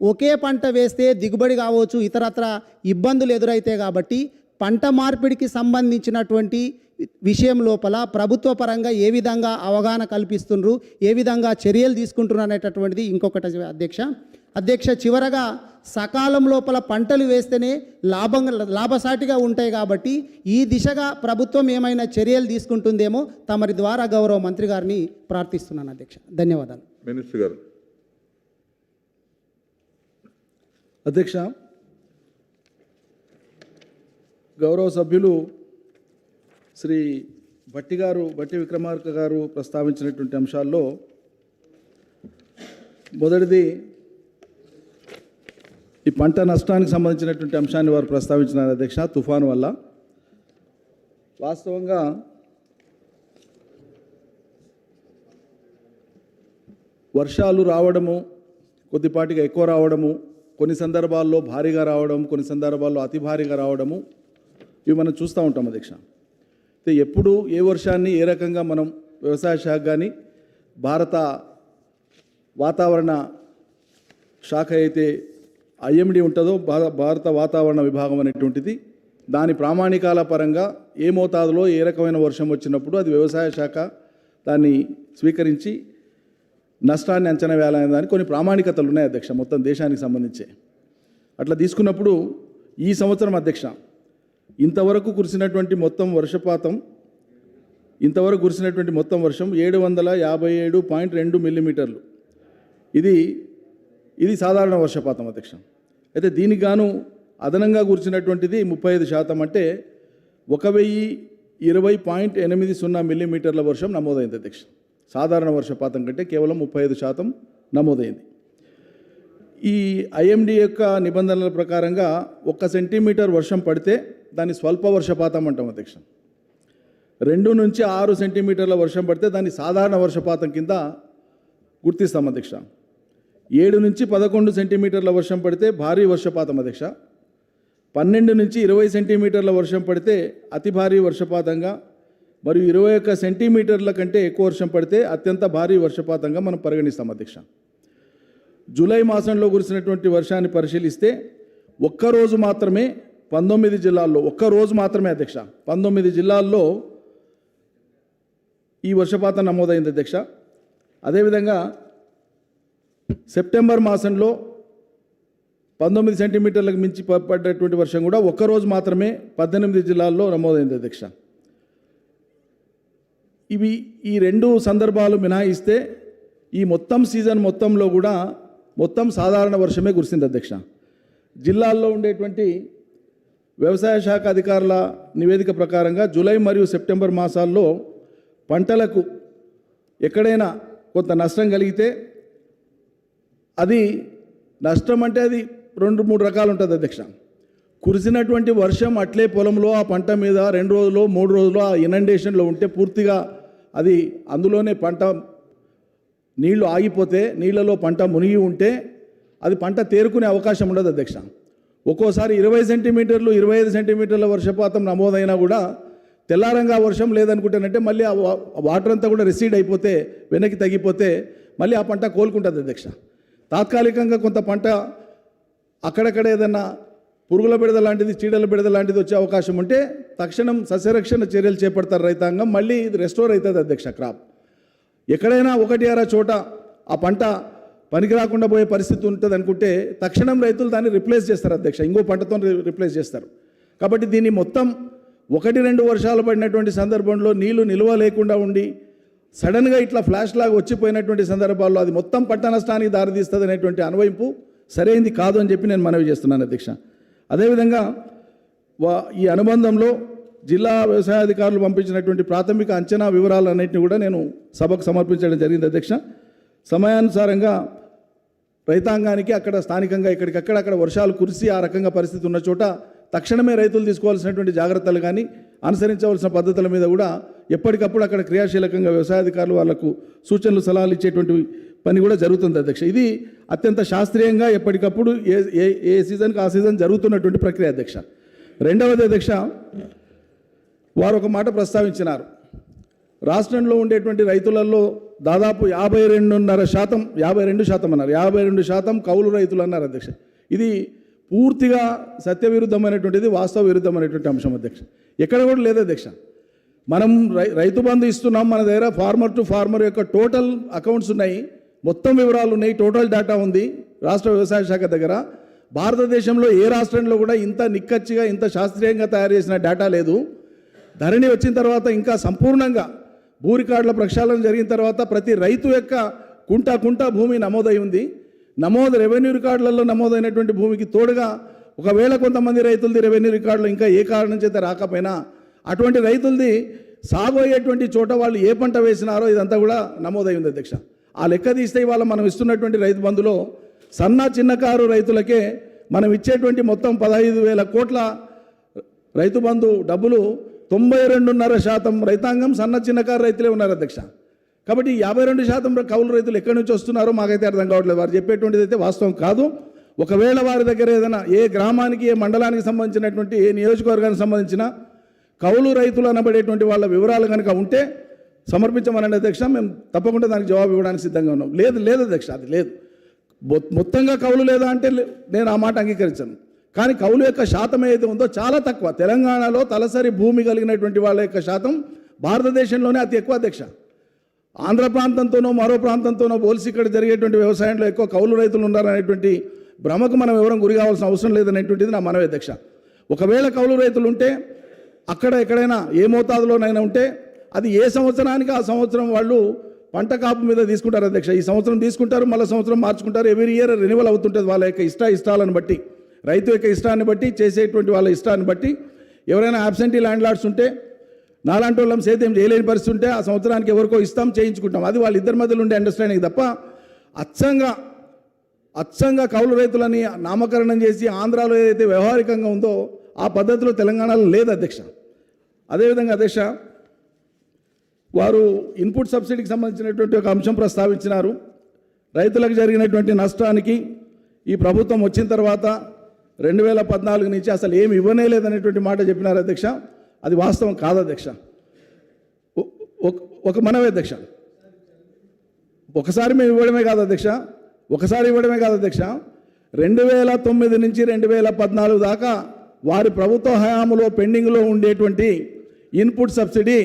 ఒకే పంట వేస్తే దిగుబడి కావచ్చు, ఇతరత్ర ఇబ్బందులు ఎదురైతే కాబట్టి పంట మార్పిడికి సంబంధించినటువంటి విషయం లోపల ప్రభుత్వ పరంగా ఏ విధంగా అవగాహన కల్పిస్తున్నారు, ఏ విధంగా చర్యలు తీసుకుంటున్నారు అనేటటువంటిది ఇంకొకటి అధ్యక్ష. చివరగా సకాలం లోపల పంటలు వేస్తేనే లాభసాటిగా ఉంటాయి కాబట్టి ఈ దిశగా ప్రభుత్వం ఏమైనా చర్యలు తీసుకుంటుందేమో తమరి ద్వారా గౌరవ మంత్రి గారిని ప్రార్థిస్తున్నాను అధ్యక్ష. ధన్యవాదాలు. మినిస్టర్ గారు. అధ్యక్ష, గౌరవ సభ్యులు శ్రీ భట్టి విక్రమార్క గారు ప్రస్తావించినటువంటి అంశాల్లో మొదటిది ఈ పంట నష్టానికి సంబంధించినటువంటి అంశాన్ని వారు ప్రస్తావించినారు అధ్యక్ష. తుఫాను వల్ల వాస్తవంగా వర్షాలు రావడము, కొద్దిపాటిగా ఎక్కువ రావడము, కొన్ని సందర్భాల్లో భారీగా రావడం, కొన్ని సందర్భాల్లో అతి భారీగా రావడము, ఇవి మనం చూస్తూ ఉంటాం అధ్యక్ష. అయితే ఎప్పుడు ఏ వర్షాన్ని ఏ రకంగా మనం వ్యవసాయ శాఖ కానీ భారత వాతావరణ శాఖ అయితే ఐఎండి ఉంటుందో భారత వాతావరణ విభాగం అనేటువంటిది దాని ప్రామాణికాల పరంగా ఏ మోతాదులో ఏ రకమైన వర్షం వచ్చినప్పుడు అది వ్యవసాయ శాఖ దాన్ని స్వీకరించి నష్టాన్ని అంచనా వేయాలనే దానికి కొన్ని ప్రామాణికతలు ఉన్నాయి అధ్యక్ష, మొత్తం దేశానికి సంబంధించి. అట్లా తీసుకున్నప్పుడు ఈ సంవత్సరం అధ్యక్ష ఇంతవరకు కురిసినటువంటి మొత్తం వర్షం 757.2 మిల్లీమీటర్లు. ఇది సాధారణ వర్షపాతం అధ్యక్ష. అయితే దీనికి గాను అదనంగా కురిసినటువంటిది 35%, అంటే 1020.80 మిల్లీమీటర్ల వర్షం నమోదైంది అధ్యక్ష. సాధారణ వర్షపాతం కంటే కేవలం 35% నమోదైంది. ఈ ఐఎండి యొక్క నిబంధనల ప్రకారంగా 1 సెంటీమీటర్ వర్షం పడితే దాన్ని స్వల్ప వర్షపాతం అంటాం అధ్యక్ష. 2 నుంచి 6 సెంటీమీటర్ల వర్షం పడితే దాన్ని సాధారణ వర్షపాతం కింద గుర్తిస్తాం అధ్యక్ష. 7 నుంచి 11 సెంటీమీటర్ల వర్షం పడితే భారీ వర్షపాతం అధ్యక్ష. 12 నుంచి 20 సెంటీమీటర్ల వర్షం పడితే అతి భారీ వర్షపాతంగా, మరియు 21 సెంటీమీటర్ల కంటే ఎక్కువ వర్షం పడితే అత్యంత భారీ వర్షపాతంగా మనం పరిగణిస్తాం అధ్యక్ష. జూలై మాసంలో కురిసినటువంటి వర్షాన్ని పరిశీలిస్తే ఒక్కరోజు మాత్రమే 19 జిల్లాల్లో, ఒక్కరోజు మాత్రమే అధ్యక్ష 19 జిల్లాల్లో ఈ వర్షపాతం నమోదైంది అధ్యక్ష. అదేవిధంగా సెప్టెంబర్ మాసంలో 19 సెంటీమీటర్లకు మించి పడ్డటువంటి వర్షం కూడా ఒక్కరోజు మాత్రమే 18 జిల్లాల్లో నమోదైంది అధ్యక్ష. ఈ 2 సందర్భాలు మినహాయిస్తే ఈ మొత్తం సీజన్ మొత్తంలో కూడా మొత్తం సాధారణ వర్షమే కురిసింది అధ్యక్ష. జిల్లాల్లో ఉండేటువంటి వ్యవసాయ శాఖ అధికారుల నివేదిక ప్రకారంగా జూలై మరియు సెప్టెంబర్ మాసాల్లో పంటలకు ఎక్కడైనా కొంత నష్టం కలిగితే అది నష్టం అంటే అది 2-3 రకాలు ఉంటుంది అధ్యక్ష. కురిసినటువంటి వర్షం అట్లే పొలంలో ఆ పంట మీద 2 రోజులు 3 రోజులు ఆ ఇనండేషన్లో ఉంటే పూర్తిగా అది అందులోనే పంట నీళ్లు ఆగిపోతే, నీళ్లలో పంట మునిగి ఉంటే అది పంట తేరుకునే అవకాశం ఉండదు అధ్యక్ష. ఒక్కోసారి 20 సెంటీమీటర్లు 25 సెంటీమీటర్ల వర్షపాతం నమోదైనా కూడా తెల్లారంగా వర్షం లేదనుకుంటానంటే మళ్ళీ ఆ వాటర్ అంతా కూడా రిసీడ్ అయిపోతే వెనక్కి తగ్గిపోతే మళ్ళీ ఆ పంట కోలుకుంటుంది అధ్యక్ష. తాత్కాలికంగా కొంత పంట అక్కడక్కడ ఏదన్నా పురుగుల బిడద లాంటిది చీడల బిడద లాంటిది వచ్చే అవకాశం ఉంటే తక్షణం సస్యరక్షణ చర్యలు చేపడతారు రైతాంగం, మళ్ళీ ఇది రెస్టోర్ అవుతుంది అధ్యక్ష క్రాప్. ఎక్కడైనా ఒకటి అర చోట ఆ పంట పనికి రాకుండా పోయే పరిస్థితి ఉంటుంది అనుకుంటే తక్షణం రైతులు దాన్ని రిప్లేస్ చేస్తారు అధ్యక్ష, ఇంకో పంటతో రిప్లేస్ చేస్తారు. కాబట్టి దీన్ని మొత్తం 1-2 వర్షాలు పడినటువంటి సందర్భంలో నీళ్లు నిల్వ లేకుండా ఉండి సడన్గా ఇట్లా ఫ్లాష్ లాగా వచ్చిపోయినటువంటి సందర్భాల్లో అది మొత్తం పంట నష్టానికి దారితీస్తుంది అనేటువంటి అన్వయింపు సరైనది కాదు అని చెప్పి నేను మనవి చేస్తున్నాను అధ్యక్ష. అదేవిధంగా ఈ అనుబంధంలో జిల్లా వ్యవసాయ అధికారులు పంపించినటువంటి ప్రాథమిక అంచనా వివరాలన్నింటినీ కూడా నేను సభకు సమర్పించడం జరిగింది అధ్యక్ష. సమయానుసారంగా రైతాంగానికి అక్కడ స్థానికంగా అక్కడ వర్షాలు కురిసి ఆ రకంగా పరిస్థితి ఉన్న చోట తక్షణమే రైతులు తీసుకోవాల్సినటువంటి జాగ్రత్తలు కానీ అనుసరించవలసిన పద్ధతుల మీద కూడా ఎప్పటికప్పుడు అక్కడ క్రియాశీలకంగా వ్యవసాయ అధికారులు వాళ్లకు సూచనలు సలహాలు ఇచ్చేటువంటి పని కూడా జరుగుతుంది అధ్యక్ష. ఇది అత్యంత శాస్త్రీయంగా ఎప్పటికప్పుడు ఏ సీజన్కి ఆ సీజన్ జరుగుతున్నటువంటి ప్రక్రియ అధ్యక్ష. రెండవది అధ్యక్ష, వారు ఒక మాట ప్రస్తావించినారు. రాష్ట్రంలో ఉండేటువంటి రైతులలో దాదాపు 52% అన్నారు, 52% కౌలు రైతులు అన్నారు అధ్యక్ష. ఇది పూర్తిగా సత్యవిరుద్ధమైనటువంటిది, వాస్తవ విరుద్ధమైనటువంటి అంశం అధ్యక్ష. ఎక్కడ కూడా లేదు అధ్యక్ష. మనం రైతు బంధు ఇస్తున్నాం, మన దగ్గర ఫార్మర్ టు ఫార్మర్ యొక్క టోటల్ అకౌంట్స్ ఉన్నాయి, మొత్తం వివరాలు ఉన్నాయి, టోటల్ డేటా ఉంది రాష్ట్ర వ్యవసాయ శాఖ దగ్గర. భారతదేశంలో ఏ రాష్ట్రంలో కూడా ఇంత నిక్కచ్చిగా ఇంత శాస్త్రీయంగా తయారు చేసిన డేటా లేదు. ధరణి వచ్చిన తర్వాత ఇంకా సంపూర్ణంగా భూ రికార్డుల ప్రక్షాళన జరిగిన తర్వాత ప్రతి రైతు యొక్క కుంటా భూమి నమోదై ఉంది. రెవెన్యూ రికార్డులలో నమోదైనటువంటి భూమికి తోడుగా ఒకవేళ కొంతమంది రైతులది రెవెన్యూ రికార్డులు ఇంకా ఏ కారణం చేత రాకపోయినా అటువంటి రైతులది సాగు అయ్యేటువంటి చోట వాళ్ళు ఏ పంట వేసినారో ఇదంతా కూడా నమోదై ఉంది అధ్యక్ష. ఆ లెక్క తీస్తే ఇవాళ మనం ఇస్తున్నటువంటి రైతు బంధులో చిన్నకారు రైతులకే మనం ఇచ్చేటువంటి మొత్తం 15,000 కోట్ల రైతు బంధు డబ్బులు 92.5% రైతాంగం చిన్నకారు రైతులే ఉన్నారు అధ్యక్ష. కాబట్టి 52% కౌలు రైతులు ఎక్కడి నుంచి వస్తున్నారో మాకైతే అర్థం కావట్లేదు. వారు చెప్పేటువంటిది అయితే వాస్తవం కాదు. ఒకవేళ వారి దగ్గర ఏదైనా ఏ గ్రామానికి ఏ మండలానికి సంబంధించినటువంటి ఏ నియోజకవర్గానికి సంబంధించిన కౌలు రైతులు అనబడేటువంటి వాళ్ళ వివరాలు కనుక ఉంటే సమర్పించమనండి అధ్యక్ష, మేము తప్పకుండా దానికి జవాబు ఇవ్వడానికి సిద్ధంగా ఉన్నాం. లేదు అధ్యక్ష, అది లేదు. మొత్తంగా కౌలు లేదా అంటే నేను ఆ మాట అంగీకరించాను. కానీ కౌలు యొక్క శాతం ఏదైతే ఉందో చాలా తక్కువ. తెలంగాణలో తలసరి భూమి కలిగినటువంటి వాళ్ళ యొక్క శాతం భారతదేశంలోనే అతి ఎక్కువ అధ్యక్ష. ఆంధ్ర ప్రాంతంతోనో మరో ప్రాంతంతోనో పోల్చి ఇక్కడ జరిగేటువంటి వ్యవసాయంలో ఎక్కువ కౌలు రైతులు ఉన్నారనేటువంటి భ్రమకు మనం ఎవరం గురి కావాల్సిన అవసరం లేదనేటువంటిది నా మనవి అధ్యక్ష. ఒకవేళ కౌలు రైతులు ఉంటే అక్కడ ఎక్కడైనా ఏ మోతాదులోనైనా ఉంటే అది ఏ సంవత్సరానికి ఆ సంవత్సరం వాళ్ళు పంట కాపు మీద తీసుకుంటారు అధ్యక్ష. ఈ సంవత్సరం తీసుకుంటారు, మళ్ళీ సంవత్సరం మార్చుకుంటారు. ఎవ్రీ ఇయర్ రెన్యువల్ అవుతుంటుంది వాళ్ళ యొక్క ఇష్టాలను బట్టి, రైతు యొక్క ఇష్టాన్ని బట్టి, చేసేటువంటి వాళ్ళ ఇష్టాన్ని బట్టి. ఎవరైనా అబ్సెంటీ ల్యాండ్ లార్డ్స్ ఉంటే నాలాంటి వాళ్ళం సేద్యం చేయలేని పరిస్థితి ఉంటే ఆ సంవత్సరానికి ఎవరికో ఇస్తాం, చేయించుకుంటాం. అది వాళ్ళిద్దరి మధ్యలో ఉండే అండర్స్టాండింగ్ తప్ప అచ్చంగా కౌలు రైతులని నామకరణం చేసి ఆంధ్రాలో ఏదైతే వ్యవహారికంగా ఉందో ఆ పద్ధతిలో తెలంగాణలో లేదు అధ్యక్ష. అదేవిధంగా అధ్యక్ష, వారు ఇన్పుట్ సబ్సిడీకి సంబంధించినటువంటి ఒక అంశం ప్రస్తావించినారు. రైతులకు జరిగినటువంటి నష్టానికి ఈ ప్రభుత్వం వచ్చిన తర్వాత 2014 నుంచి అసలు ఏమి ఇవ్వనే లేదనేటువంటి మాట చెప్పినారు అధ్యక్ష. అది వాస్తవం కాదు అధ్యక్ష. ఒక మనవే అధ్యక్ష, ఒకసారి మేము ఇవ్వడమే కాదు అధ్యక్ష, 2009 నుంచి 2014 దాకా వారి ప్రభుత్వ హయాంలో పెండింగ్లో ఉండేటువంటి ఇన్పుట్ సబ్సిడీ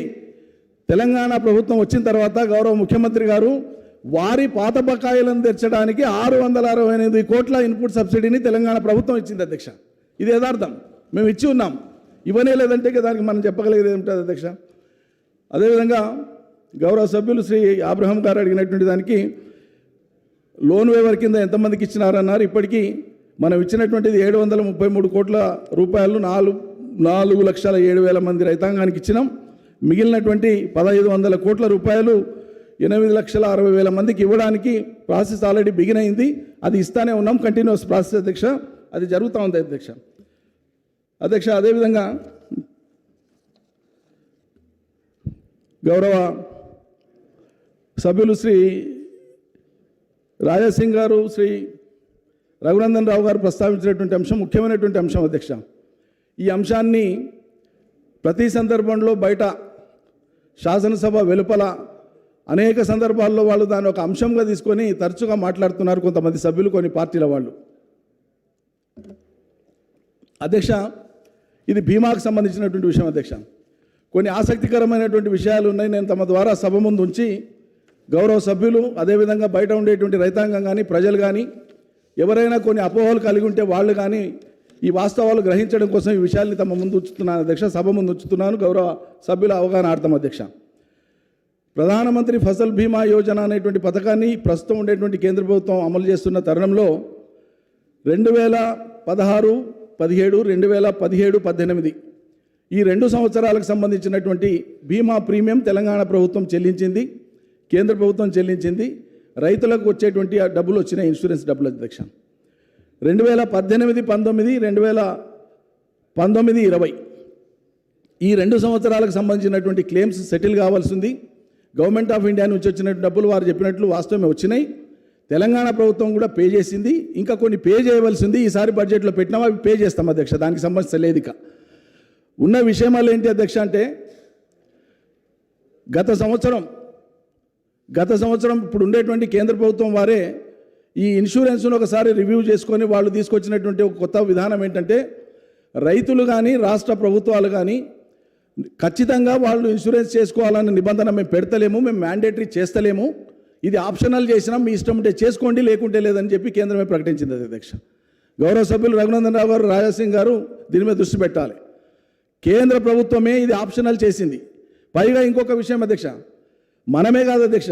తెలంగాణ ప్రభుత్వం వచ్చిన తర్వాత గౌరవ ముఖ్యమంత్రి గారు వారి పాత బకాయిలను తెచ్చడానికి 668 కోట్ల ఇన్పుట్ సబ్సిడీని తెలంగాణ ప్రభుత్వం ఇచ్చింది అధ్యక్ష. ఇది యథార్థం, మేము ఇచ్చి ఉన్నాం. ఇవ్వనే లేదంటే దానికి మనం చెప్పగలిగేది ఏమిటది అధ్యక్ష. అదేవిధంగా గౌరవ సభ్యులు శ్రీ అబ్రహం గారు అడిగినటువంటి దానికి లోన్ వేవర్ కింద ఎంతమందికి ఇచ్చినారన్నారు. ఇప్పటికీ మనం ఇచ్చినటువంటిది 733 కోట్ల రూపాయలు 4,07,000 మంది రైతాంగానికి ఇచ్చినాం. మిగిలినటువంటి 1,500 కోట్ల రూపాయలు 8,60,000 మందికి ఇవ్వడానికి ప్రాసెస్ ఆల్రెడీ బిగిన్ అయింది. అది ఇస్తానే ఉన్నాం, కంటిన్యూస్ ప్రాసెస్ అధ్యక్ష, అది జరుగుతూ ఉంది అధ్యక్ష. అదేవిధంగా గౌరవ సభ్యులు శ్రీ రాజాసింగ్ గారు, శ్రీ రఘునందన్ రావు గారు ప్రస్తావించినటువంటి అంశం ముఖ్యమైనటువంటి అంశం అధ్యక్ష. ఈ అంశాన్ని ప్రతి సందర్భంలో బయట శాసనసభ వెలుపల అనేక సందర్భాల్లో వాళ్ళు దాన్ని ఒక అంశంగా తీసుకొని తరచుగా మాట్లాడుతున్నారు కొంతమంది సభ్యులు, కొన్ని పార్టీల వాళ్ళు. అధ్యక్ష, ఇది బీమాకు సంబంధించినటువంటి విషయం అధ్యక్ష. కొన్ని ఆసక్తికరమైనటువంటి విషయాలు ఉన్నాయి. నేను తమ ద్వారా సభ ముందు ఉంచి గౌరవ సభ్యులు, అదేవిధంగా బయట ఉండేటువంటి రైతాంగం కానీ ప్రజలు కానీ ఎవరైనా కొన్ని అపోహలు కలిగి ఉంటే వాళ్ళు కానీ ఈ వాస్తవాలు గ్రహించడం కోసం ఈ విషయాల్ని తమ ముందు ఉంచుతున్నాను అధ్యక్ష, సభ ముందు ఉంచుతున్నాను. గౌరవ సభ్యుల అవగాహనార్థం అధ్యక్ష. ప్రధానమంత్రి ఫసల్ బీమా యోజన అనేటువంటి పథకాన్ని ప్రస్తుతం ఉండేటువంటి కేంద్ర ప్రభుత్వం అమలు చేస్తున్న తరుణంలో 2016, 17, 2017, 18 ఈ 2 సంవత్సరాలకు సంబంధించినటువంటి బీమా ప్రీమియం తెలంగాణ ప్రభుత్వం చెల్లించింది, కేంద్ర ప్రభుత్వం చెల్లించింది. రైతులకు వచ్చేటువంటి ఆ డబ్బులు వచ్చిన ఇన్సూరెన్స్ డబ్బులు అధ్యక్ష 2018, 19, 2019, 20 ఈ 2 సంవత్సరాలకు సంబంధించినటువంటి క్లెయిమ్స్ సెటిల్ కావాల్సింది. గవర్నమెంట్ ఆఫ్ ఇండియా నుంచి వచ్చిన డబ్బులు వారు చెప్పినట్లు వాస్తవమే వచ్చినాయి. తెలంగాణ ప్రభుత్వం కూడా పే చేసింది. ఇంకా కొన్ని పే చేయవలసింది. ఈసారి బడ్జెట్లో పెట్టినామా అవి పే చేస్తాం అధ్యక్ష. దానికి సంబంధించి లేదు. ఇక ఉన్న విషయాలు ఏంటి అధ్యక్ష అంటే గత సంవత్సరం ఇప్పుడు ఉండేటువంటి కేంద్ర ప్రభుత్వం వారే ఈ ఇన్సూరెన్స్ను ఒకసారి రివ్యూ చేసుకొని వాళ్ళు తీసుకొచ్చినటువంటి ఒక కొత్త విధానం ఏంటంటే రైతులు కానీ రాష్ట్ర ప్రభుత్వాలు కానీ ఖచ్చితంగా వాళ్ళు ఇన్సూరెన్స్ చేసుకోవాలన్న నిబంధన మేము పెడతలేము, మేము మ్యాండేటరీ చేస్తలేము, ఇది ఆప్షనల్ చేసినా మీ ఇష్టం ఉంటే చేసుకోండి లేకుంటే లేదని చెప్పి కేంద్రమే ప్రకటించింది అధ్యక్ష. గౌరవ సభ్యులు రఘునందన్ రావు గారు, రాజాసింగ్ గారు దీని మీద దృష్టి పెట్టాలి. కేంద్ర ప్రభుత్వమే ఇది ఆప్షనల్ చేసింది. పైగా ఇంకొక విషయం అధ్యక్ష, మనమే కాదు అధ్యక్ష,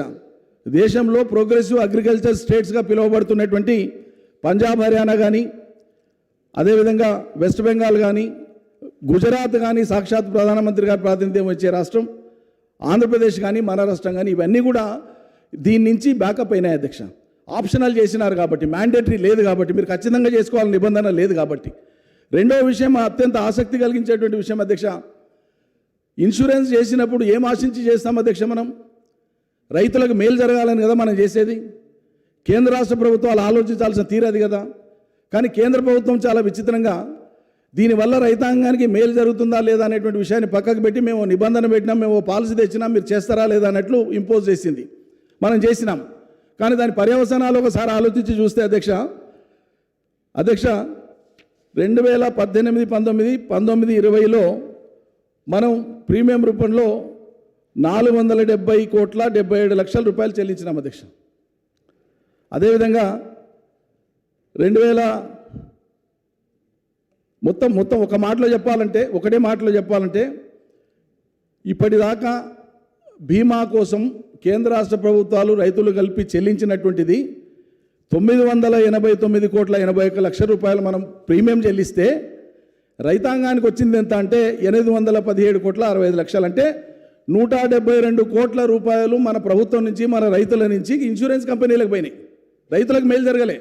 దేశంలో ప్రోగ్రెసివ్ అగ్రికల్చర్ స్టేట్స్గా పిలువబడుతున్నటువంటి పంజాబ్, హర్యానా కానీ, అదేవిధంగా వెస్ట్ బెంగాల్ కానీ, గుజరాత్ కానీ, సాక్షాత్ ప్రధానమంత్రి గారు ప్రాతినిధ్యం వచ్చే రాష్ట్రం, ఆంధ్రప్రదేశ్ కానీ, మహారాష్ట్రం కానీ, ఇవన్నీ కూడా దీని నుంచి బ్యాకప్ అయినాయి అధ్యక్ష. ఆప్షనల్ చేసినారు కాబట్టి, మ్యాండేటరీ లేదు కాబట్టి, మీరు ఖచ్చితంగా చేసుకోవాలని నిబంధన లేదు కాబట్టి. రెండవ విషయం అత్యంత ఆసక్తి కలిగించేటువంటి విషయం అధ్యక్ష, ఇన్సూరెన్స్ చేసినప్పుడు ఏం ఆశించి చేస్తాం అధ్యక్ష? మనం రైతులకు మేలు జరగాలని కదా మనం చేసేది. కేంద్ర రాష్ట్ర ప్రభుత్వాలు ఆలోచించాల్సిన తీరది కదా. కానీ కేంద్ర ప్రభుత్వం చాలా విచిత్రంగా దీనివల్ల రైతాంగానికి మేలు జరుగుతుందా లేదా అనేటువంటి విషయాన్ని పక్కకు పెట్టి మేము నిబంధన పెట్టినాం, మేము పాలసీ తెచ్చినాం, మీరు చేస్తారా లేదా అన్నట్లు ఇంపోజ్ చేసింది. మనం చేసినాం. కానీ దాని పర్యవసానాలు ఒకసారి ఆలోచించి చూస్తే అధ్యక్ష 2018, 19, 20, మనం ప్రీమియం రూపంలో 470,77 రూపాయలు చెల్లించినాం అధ్యక్ష. అదేవిధంగా 2000 మొత్తం ఒకటే మాటలో చెప్పాలంటే ఇప్పటిదాకా బీమా కోసం కేంద్ర రాష్ట్ర ప్రభుత్వాలు రైతులు కలిపి చెల్లించినటువంటిది 989,81 రూపాయలు మనం ప్రీమియం చెల్లిస్తే రైతాంగానికి వచ్చింది ఎంత అంటే 817,65 అంటే 172 కోట్ల రూపాయలు మన ప్రభుత్వం నుంచి, మన రైతుల నుంచి ఇన్సూరెన్స్ కంపెనీలకు పోయినాయి. రైతులకు మేలు జరగలే.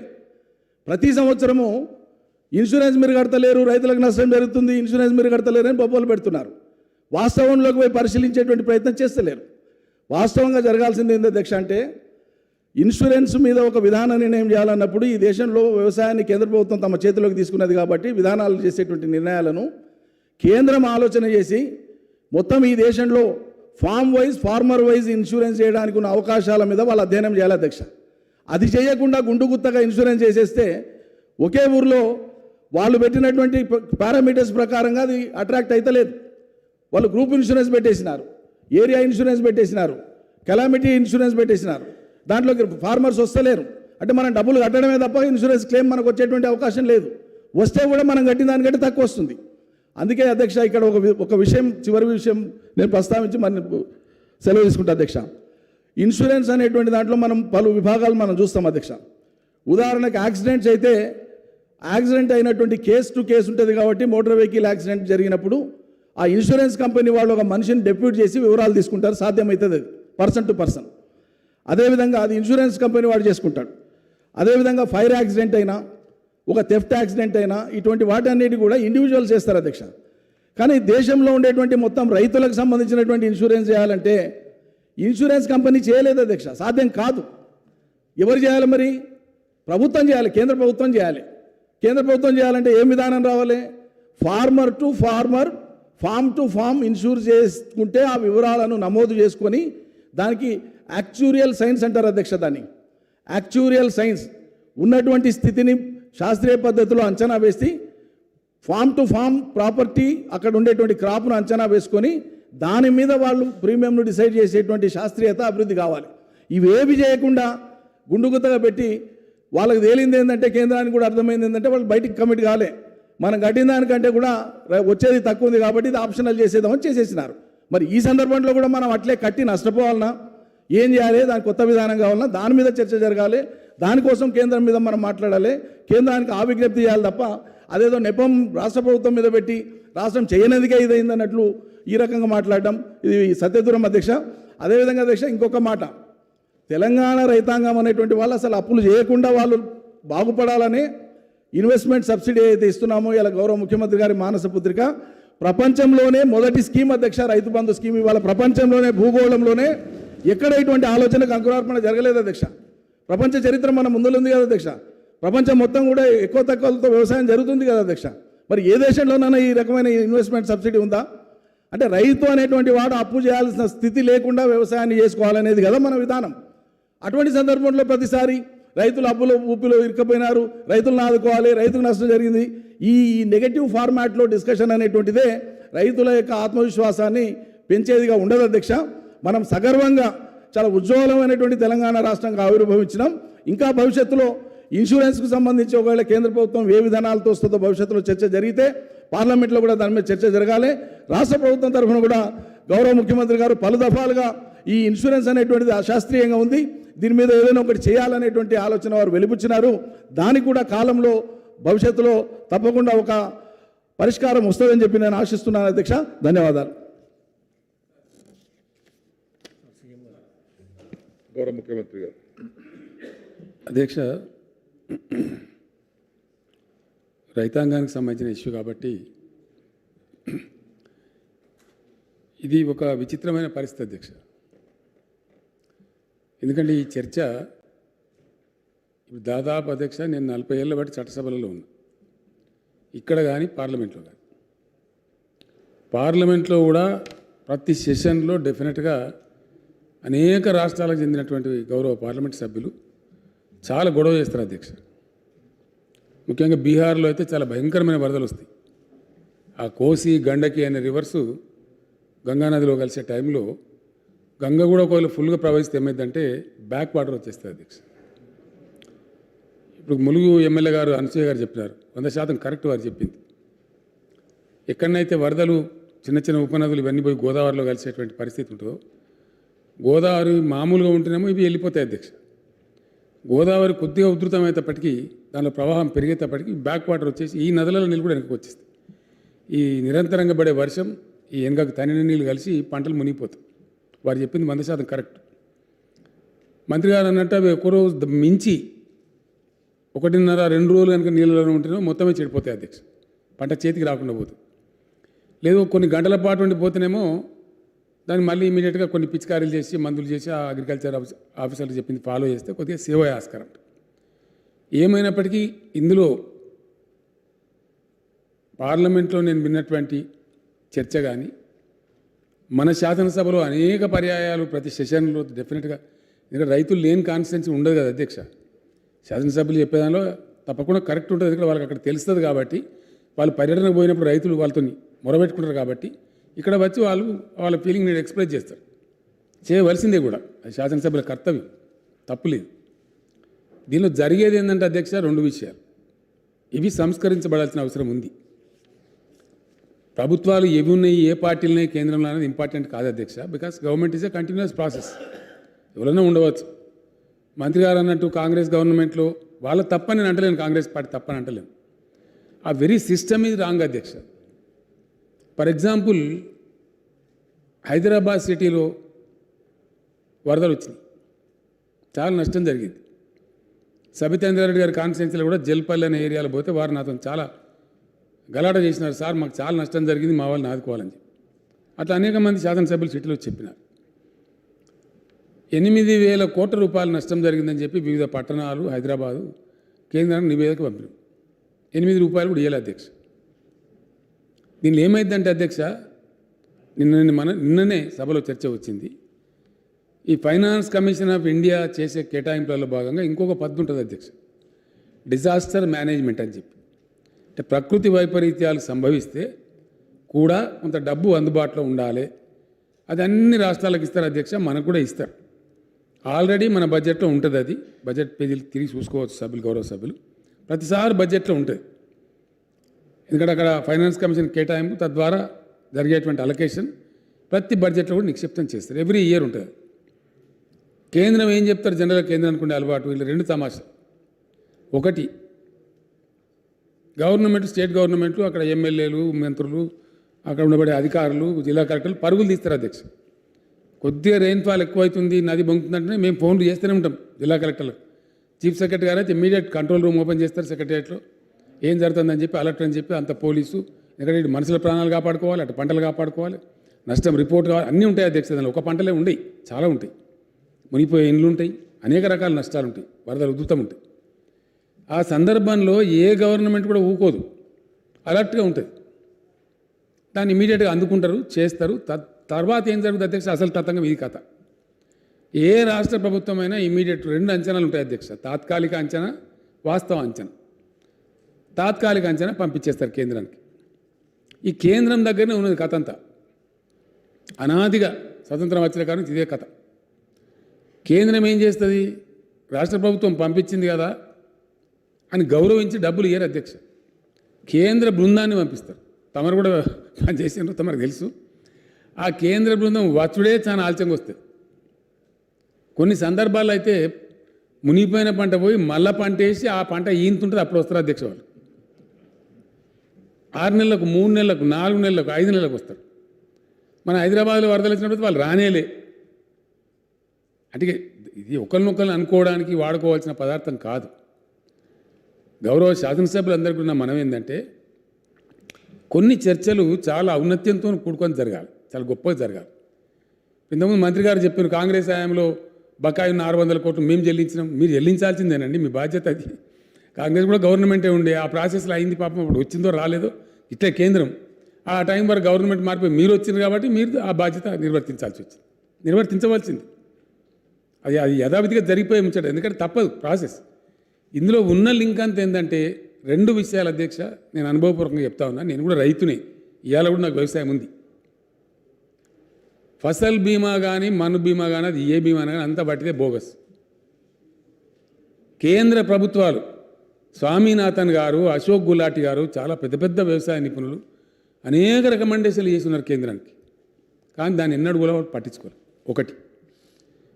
ప్రతి సంవత్సరము ఇన్సూరెన్స్ మీరు కడతలేరు, రైతులకు నష్టం జరుగుతుంది, ఇన్సూరెన్స్ మీరు కడతలేరు అని బొబ్బలు పెడుతున్నారు. వాస్తవంలోకి పోయి పరిశీలించేటువంటి ప్రయత్నం చేస్తలేరు. వాస్తవంగా జరగాల్సింది ఏంది అధ్యక్ష అంటే ఇన్సూరెన్స్ మీద ఒక విధాన నిర్ణయం చేయాలన్నప్పుడు ఈ దేశంలో వ్యవసాయాన్ని కేంద్ర ప్రభుత్వం తమ చేతిలోకి తీసుకున్నది కాబట్టి విధానాలు చేసేటువంటి నిర్ణయాలను కేంద్రం ఆలోచన చేసి మొత్తం ఈ దేశంలో ఫార్మర్ వైజ్ ఇన్సూరెన్స్ చేయడానికి ఉన్న అవకాశాల మీద వాళ్ళు అధ్యయనం చేయాలి అధ్యక్ష. అది చేయకుండా గుండుగుత్తగా ఇన్సూరెన్స్ చేసేస్తే ఒకే ఊరిలో వాళ్ళు పెట్టినటువంటి పారామీటర్స్ ప్రకారంగా అది అట్రాక్ట్ అవుతలేదు. వాళ్ళు గ్రూప్ ఇన్సూరెన్స్ పెట్టేసినారు, ఏరియా ఇన్సూరెన్స్ పెట్టేసినారు, కెలామిటీ ఇన్సూరెన్స్ పెట్టేసినారు. దాంట్లోకి ఫార్మర్స్ వస్తలేరు. అంటే మనం డబ్బులు కట్టడమే తప్ప ఇన్సూరెన్స్ క్లెయిమ్ మనకు వచ్చేటువంటి అవకాశం లేదు. వస్తే కూడా మనం కట్టిన దానికంటే తక్కువ వస్తుంది. అందుకే అధ్యక్ష ఇక్కడ ఒక విషయం, చివరి విషయం నేను ప్రస్తావించి మన సెలవు తీసుకుంటా అధ్యక్ష. ఇన్సూరెన్స్ అనేటువంటి దాంట్లో మనం పలు విభాగాలు మనం చూస్తాం అధ్యక్ష. ఉదాహరణకు యాక్సిడెంట్స్ అయితే యాక్సిడెంట్ అయినటువంటి కేసు టు కేసు ఉంటుంది కాబట్టి మోటార్ వెహికల్ యాక్సిడెంట్ జరిగినప్పుడు ఆ ఇన్సూరెన్స్ కంపెనీ వాళ్ళు ఒక మనిషిని డెప్యూట్ చేసి వివరాలు తీసుకుంటారు. సాధ్యమవుతుంది అది పర్సన్ టు పర్సన్. అదేవిధంగా అది ఇన్సూరెన్స్ కంపెనీ వాడు చేసుకుంటాడు. అదేవిధంగా ఫైర్ యాక్సిడెంట్ అయినా, ఒక థెఫ్ట్ యాక్సిడెంట్ అయినా, ఇటువంటి వాటన్నిటి కూడా ఇండివిజువల్స్ చేస్తారు అధ్యక్ష. కానీ దేశంలో ఉండేటువంటి మొత్తం రైతులకు సంబంధించినటువంటి ఇన్సూరెన్స్ చేయాలంటే ఇన్సూరెన్స్ కంపెనీ చేయలేదు అధ్యక్ష, సాధ్యం కాదు. ఎవరు చేయాలి మరి? ప్రభుత్వం చేయాలి, కేంద్ర ప్రభుత్వం చేయాలి. కేంద్ర ప్రభుత్వం చేయాలంటే ఏం విధానం రావాలి? Farmer to farmer, farm to farm insure చేసుకుంటే ఆ వివరాలను నమోదు చేసుకొని దానికి యాక్చురియల్ సైన్స్ అంటారు అధ్యక్ష. దాన్ని యాక్చురియల్ సైన్స్ ఉన్నటువంటి స్థితిని శాస్త్రీయ పద్ధతిలో అంచనా వేసి ఫామ్ టు ఫామ్ ప్రాపర్టీ అక్కడ ఉండేటువంటి క్రాప్ను అంచనా వేసుకొని దాని మీద వాళ్ళు ప్రీమియంను డిసైడ్ చేసేటువంటి శాస్త్రీయత అభివృద్ధి కావాలి. ఇవేవి చేయకుండా గుండుగుత్తగా పెట్టి వాళ్ళకి తేలింది ఏంటంటే, కేంద్రానికి కూడా అర్థమైంది ఏంటంటే వాళ్ళు బయటికి కమిట్ కాలే, మనం కట్టిన దానికంటే కూడా వచ్చేది తక్కువ ఉంది కాబట్టి ఇది ఆప్షనల్ చేసేద్దామని చేసేసినారు. మరి ఈ సందర్భంలో కూడా మనం అట్లే కట్టి నష్టపోవాలన్నా, ఏం చేయాలి, దానికి కొత్త విధానం కావాలన్నా దాని మీద చర్చ జరగాలి. దానికోసం కేంద్రం మీద మనం మాట్లాడాలి, కేంద్రానికి ఆ విజ్ఞప్తి చేయాలి తప్ప అదేదో నెపం రాష్ట్ర ప్రభుత్వం మీద పెట్టి రాష్ట్రం చేయనదిగా ఇదైందన్నట్లు ఈ రకంగా మాట్లాడడం ఇది సత్యదూరం అధ్యక్ష. అదేవిధంగా అధ్యక్ష ఇంకొక మాట, తెలంగాణ రైతాంగం అనేటువంటి వాళ్ళు అసలు అప్పులు చేయకుండా వాళ్ళు బాగుపడాలని ఇన్వెస్ట్మెంట్ సబ్సిడీ అయితే ఇస్తున్నామో, ఇలా గౌరవ ముఖ్యమంత్రి గారి మానస పుత్రిక ప్రపంచంలోనే మొదటి స్కీమ్ అధ్యక్ష, రైతు బంధు స్కీమ్. ఇవాళ ప్రపంచంలోనే భూగోళంలోనే ఎక్కడ ఇటువంటి ఆలోచనకు అంకురార్పణ జరగలేదు అధ్యక్ష. ప్రపంచ చరిత్ర మన ముందులో ఉంది కదా అధ్యక్ష. ప్రపంచం మొత్తం కూడా ఎక్కువ తక్కువలతో వ్యవసాయం జరుగుతుంది కదా అధ్యక్ష. మరి ఏ దేశంలోనైనా ఈ రకమైన ఇన్వెస్ట్మెంట్ సబ్సిడీ ఉందా? అంటే రైతు అనేటువంటి వాడు అప్పు చేయాల్సిన స్థితి లేకుండా వ్యవసాయాన్ని చేసుకోవాలనేది కదా మన విధానం. అటువంటి సందర్భంలో ప్రతిసారి రైతులు అప్పులు ఊపిలో ఇరుక్కుపోయినారు, రైతులను ఆదుకోవాలి, రైతుకు నష్టం జరిగింది, ఈ నెగటివ్ ఫార్మాట్లో డిస్కషన్ అనేటువంటిదే రైతుల యొక్క ఆత్మవిశ్వాసాన్ని పెంచేదిగా ఉండదు అధ్యక్ష. మనం సగర్వంగా చాలా ఉజ్వలమైనటువంటి తెలంగాణ రాష్ట్రంగా ఆవిర్భవించినాం. ఇంకా భవిష్యత్తులో ఇన్సూరెన్స్కు సంబంధించి ఒకవేళ కేంద్ర ప్రభుత్వం ఏ విధానాలతో వస్తుందో భవిష్యత్తులో చర్చ జరిగితే పార్లమెంట్లో కూడా దాని మీద చర్చ జరగాలి. రాష్ట్ర ప్రభుత్వం తరఫున కూడా గౌరవ ముఖ్యమంత్రి గారు పలు దఫాలుగా ఈ ఇన్సూరెన్స్ అనేటువంటిది అశాస్త్రీయంగా ఉంది, దీని మీద ఏదైనా ఒకటి చేయాలనేటువంటి ఆలోచన వారు వెలిపుచ్చినారు. దానికి కూడా కాలంలో భవిష్యత్తులో తప్పకుండా ఒక పరిష్కారం వస్తుందని చెప్పి నేను ఆశిస్తున్నాను అధ్యక్ష. ధన్యవాదాలు. గౌరవ ముఖ్యమంత్రి గారు. అధ్యక్ష, రైతాంగానికి సంబంధించిన ఇష్యూ కాబట్టి ఇది ఒక విచిత్రమైన పరిస్థితి అధ్యక్ష. ఎందుకంటే ఈ చర్చ ఇప్పుడు దాదాపు అధ్యక్ష నేను 40 ఏళ్ళ బట్టి చట్టసభలలో ఉన్నా, ఇక్కడ కానీ పార్లమెంట్లో కానీ. పార్లమెంట్లో కూడా ప్రతి సెషన్లో డెఫినెట్గా అనేక రాష్ట్రాలకు చెందినటువంటి గౌరవ పార్లమెంట్ సభ్యులు చాలా గొడవ చేస్తారు అధ్యక్ష. ముఖ్యంగా బీహార్లో అయితే చాలా భయంకరమైన వరదలు వస్తాయి. ఆ కోసి గండకి అనే రివర్సు గంగానదిలో కలిసే టైంలో గంగ కూడా ఒకవేళ ఫుల్గా ప్రవహిస్తే ఏమైందంటే బ్యాక్ వాటర్ వచ్చేస్తుంది అధ్యక్ష. ఇప్పుడు ములుగు ఎమ్మెల్యే గారు అనసూయ గారు చెప్పినారు, 100% కరెక్ట్ వారు చెప్పింది. ఎక్కడనైతే వరదలు చిన్న చిన్న ఉపనదులు ఇవన్నీ పోయి గోదావరిలో కలిసేటువంటి పరిస్థితి ఉంటుందో, గోదావరి మామూలుగా ఉంటేనేమో ఇవి వెళ్ళిపోతాయి అధ్యక్ష. గోదావరి కొద్దిగా ఉధృతమయ్యేటప్పటికీ దానిలో ప్రవాహం పెరిగేటప్పటికీ బ్యాక్ వాటర్ వచ్చేసి ఈ నదులలో నీళ్ళు కూడా వెనక్కి వచ్చేస్తాయి. ఈ నిరంతరంగా పడే వర్షం ఈ వెనకకు తని నీళ్ళు కలిసి పంటలు మునిగిపోతాయి. వారు చెప్పింది 100% కరెక్ట్. మంత్రి గారు అన్నట్టు అవి ఒకరోజు మించి 1.5-2 రోజులు కనుక నీళ్ళలో ఉంటేనో మొత్తమే చెడిపోతాయి అధ్యక్ష, పంట చేతికి రాకుండా పోతుంది. లేదు కొన్ని గంటల పాటు ఉండిపోతేనేమో దాన్ని మళ్ళీ ఇమీడియట్గా కొన్ని పిచికారీలు చేసి మందులు చేసి ఆ అగ్రికల్చర్ ఆఫీసర్లు చెప్పింది ఫాలో చేస్తే కొద్దిగా సేవ ఆస్కారం. ఏమైనప్పటికీ ఇందులో పార్లమెంట్లో నేను విన్నటువంటి చర్చ కానీ మన శాసనసభలో అనేక పర్యాయాలు ప్రతి సెషన్లో డెఫినెట్గా, ఎందుకంటే రైతులు లేని కాన్స్టిట్యున్సీ ఉండదు కదా అధ్యక్ష. శాసనసభ్యులు చెప్పేదానిలో తప్పకుండా కరెక్ట్ ఉంటుంది, ఎందుకంటే వాళ్ళకి అక్కడ తెలుస్తుంది కాబట్టి. వాళ్ళు పర్యటనకు పోయినప్పుడు రైతులు వాళ్ళతో మొరబెట్టుకుంటారు కాబట్టి ఇక్కడ వచ్చి వాళ్ళు వాళ్ళ ఫీలింగ్ నేను ఎక్స్ప్రెస్ చేస్తారు, చేయవలసిందే కూడా, అది శాసనసభ్యుల కర్తవ్యం, తప్పులేదు. దీనిలో జరిగేది ఏంటంటే అధ్యక్ష 2 విషయాలు, ఇవి సంస్కరించబడాల్సిన అవసరం ఉంది. ప్రభుత్వాలు ఏవి ఉన్నాయి, ఏ పార్టీలు ఉన్నాయి కేంద్రంలో అనేది ఇంపార్టెంట్ కాదు అధ్యక్ష, because government is a continuous process. ఎవరైనా ఉండవచ్చు. మంత్రి గారు అన్నట్టు కాంగ్రెస్ గవర్నమెంట్లో వాళ్ళ తప్పని నేను అంటలేను, కాంగ్రెస్ పార్టీ తప్పని అంటలేను. ఆ వెరీ సిస్టమ్ ఈజ్ రాంగ్ అధ్యక్ష. ఫర్ ఎగ్జాంపుల్ హైదరాబాద్ సిటీలో వరదలు వచ్చినాయి, చాలా నష్టం జరిగింది. సబితేంద్రారెడ్డి గారి కాన్స్టిట్యున్సీలో కూడా జల్పల్లి అనే ఏరియాలో పోతే వారు నాతో చాలా గలాట చేసినారు, సార్ మాకు చాలా నష్టం జరిగింది, మా వాళ్ళని ఆదుకోవాలని చెప్పి. అట్లా అనేక మంది శాసనసభ్యులు సిటీలో చెప్పినారు. 8,000 కోట్ల రూపాయలు నష్టం జరిగిందని చెప్పి వివిధ పట్టణాలు, హైదరాబాదు కేంద్రానికి నివేదిక పంపినాం. 8 రూపాయలు కూడా ఇవ్వాలి అధ్యక్ష. దీనిలో ఏమైందంటే అధ్యక్ష, నిన్ననే సభలో చర్చ వచ్చింది. ఈ ఫైనాన్స్ కమిషన్ ఆఫ్ ఇండియా చేసే కేటాయింపులలో భాగంగా ఇంకొక పద్ధతి ఉంటుంది అధ్యక్ష, డిజాస్టర్ మేనేజ్మెంట్ అని చెప్పి. అంటే ప్రకృతి వైపరీత్యాలు సంభవిస్తే కూడా కొంత డబ్బు అందుబాటులో ఉండాలి. అది అన్ని రాష్ట్రాలకు ఇస్తారు అధ్యక్ష, మనకు కూడా ఇస్తారు. ఆల్రెడీ మన బడ్జెట్లో ఉంటుంది. అది బడ్జెట్ పేజీలు తిరిగి చూసుకోవచ్చు సభ్యులు, గౌరవ సభ్యులు. ప్రతిసారి బడ్జెట్లో ఉంటుంది. ఎందుకంటే అక్కడ ఫైనాన్స్ కమిషన్ కేటాయింపు, తద్వారా జరిగేటువంటి అలొకేషన్ ప్రతి బడ్జెట్లో కూడా నిక్షిప్తం చేస్తారు. ఎవ్రీ ఇయర్ ఉంటుంది. కేంద్రం ఏం చెప్తారు, జనరల్గా కేంద్రానికి ఉండే అలవాటు వీళ్ళు 2 తమాషా. ఒకటి, గవర్నమెంట్, స్టేట్ గవర్నమెంట్లు, అక్కడ ఎమ్మెల్యేలు, మంత్రులు, అక్కడ ఉండబడే అధికారులు, జిల్లా కలెక్టర్లు పరుగులు తీస్తారు అధ్యక్ష. కొద్దిగా రెయిన్ఫాల్ ఎక్కువైతుంది, నది పొంగుతుందంటే మేము ఫోన్లు చేస్తూనే ఉంటాం జిల్లా కలెక్టర్లకు. చీఫ్ సెక్రటరీ గారు అయితే ఇమీడియట్ కంట్రోల్ రూమ్ ఓపెన్ చేస్తారు సెక్రటరియట్లో. ఏం జరుగుతుందని చెప్పి అలర్ట్ అని చెప్పి అంత పోలీసు, ఎందుకంటే ఇటు మనుషుల ప్రాణాలు కాపాడుకోవాలి, అటు పంటలు కాపాడుకోవాలి, నష్టం రిపోర్ట్ కావాలి, అన్నీ ఉంటాయి అధ్యక్ష. దానిలో ఒక పంటలే ఉండయి, చాలా ఉంటాయి. మునిగిపోయే ఇండ్లు ఉంటాయి, అనేక రకాల నష్టాలు ఉంటాయి, వరదలు ఉధృతం ఉంటాయి. ఆ సందర్భంలో ఏ గవర్నమెంట్ కూడా ఊకోదు, అలర్ట్గా ఉంటుంది. దాన్ని ఇమీడియట్గా అందుకుంటారు, చేస్తారు. తర్వాత ఏం జరుగుతుంది అధ్యక్ష, అసలు తతంగం ఇది కథ. ఏ రాష్ట్ర ప్రభుత్వమైనా ఇమీడియట్ 2 అంచనాలు ఉంటాయి అధ్యక్ష, తాత్కాలిక అంచనా, వాస్తవ అంచనా. తాత్కాలిక అంచనా పంపించేస్తారు కేంద్రానికి. ఈ కేంద్రం దగ్గరనే ఉన్నది కథ అంతా. అనాదిగా స్వతంత్రం వచ్చిన కారణం ఇదే కథ. కేంద్రం ఏం చేస్తుంది, రాష్ట్ర ప్రభుత్వం పంపించింది కదా అని గౌరవించి డబ్బులు ఇయ్యరు అధ్యక్ష. కేంద్ర బృందాన్ని పంపిస్తారు. తమరు కూడా పనిచేసినారు, తమకు తెలుసు. ఆ కేంద్ర బృందం వచ్చుడే చాలా ఆలస్యంగా వస్తుంది. కొన్ని సందర్భాల్లో అయితే మునిగిపోయిన పంట పోయి మళ్ళా పంట వేసి ఆ పంట ఈంతుంటుంది, అప్పుడు వస్తారు అధ్యక్ష వాళ్ళు. 6 నెలలకు, 3 నెలలకు, 4 నెలలకు, 5 నెలలకు వస్తారు. మన హైదరాబాద్లో వరదలు వచ్చినప్పుడు వాళ్ళు రానేలే. అంటే ఇది ఒకరినొకరిని అనుకోవడానికి వాడుకోవాల్సిన పదార్థం కాదు. గౌరవ శాసనసభ్యులందరికీ ఉన్న మనం ఏంటంటే, కొన్ని చర్చలు చాలా ఔన్నత్యంతో కూడుకొని జరగాలి, చాలా గొప్పగా జరగాలి. ఇంతకుముందు మంత్రి గారు చెప్పారు, కాంగ్రెస్ హయాంలో బకాయి ఉన్న 600 కోట్లు మేము చెల్లించినాం. మీరు చెల్లించాల్సిందేనండి, మీ బాధ్యత అది. కాంగ్రెస్ కూడా గవర్నమెంటే ఉండే, ఆ ప్రాసెస్లో అయింది పాపం. అప్పుడు వచ్చిందో రాలేదో ఇట్లే కేంద్రం. ఆ టైం వరకు గవర్నమెంట్ మారిపోయి మీరు వచ్చింది కాబట్టి మీరు ఆ బాధ్యత నిర్వర్తించాల్సి వచ్చింది, నిర్వర్తించవలసింది. అది యథావిధిగా జరిగిపోయి ఉంచాడు, ఎందుకంటే తప్పదు ప్రాసెస్. ఇందులో ఉన్న లింక్ అంత ఏంటంటే 2 విషయాలు అధ్యక్ష, నేను అనుభవపూర్వకంగా చెప్తా ఉన్నా. నేను కూడా రైతునే, ఇవాళ కూడా నాకు వ్యవసాయం ఉంది. ఫసల్ బీమా కానీ, మన్ను బీమా కానీ, అది ఏ బీమా కానీ అంతా పట్టిదే బోగస్. కేంద్ర ప్రభుత్వాలు, స్వామినాథన్ గారు, అశోక్ గులాటి గారు, చాలా పెద్ద పెద్ద వ్యవసాయ నిపుణులు అనేక రికమెండేషన్లు చేస్తున్నారు కేంద్రానికి. కానీ దాన్ని ఎన్నడూ కూడా పట్టించుకోరు. ఒకటి.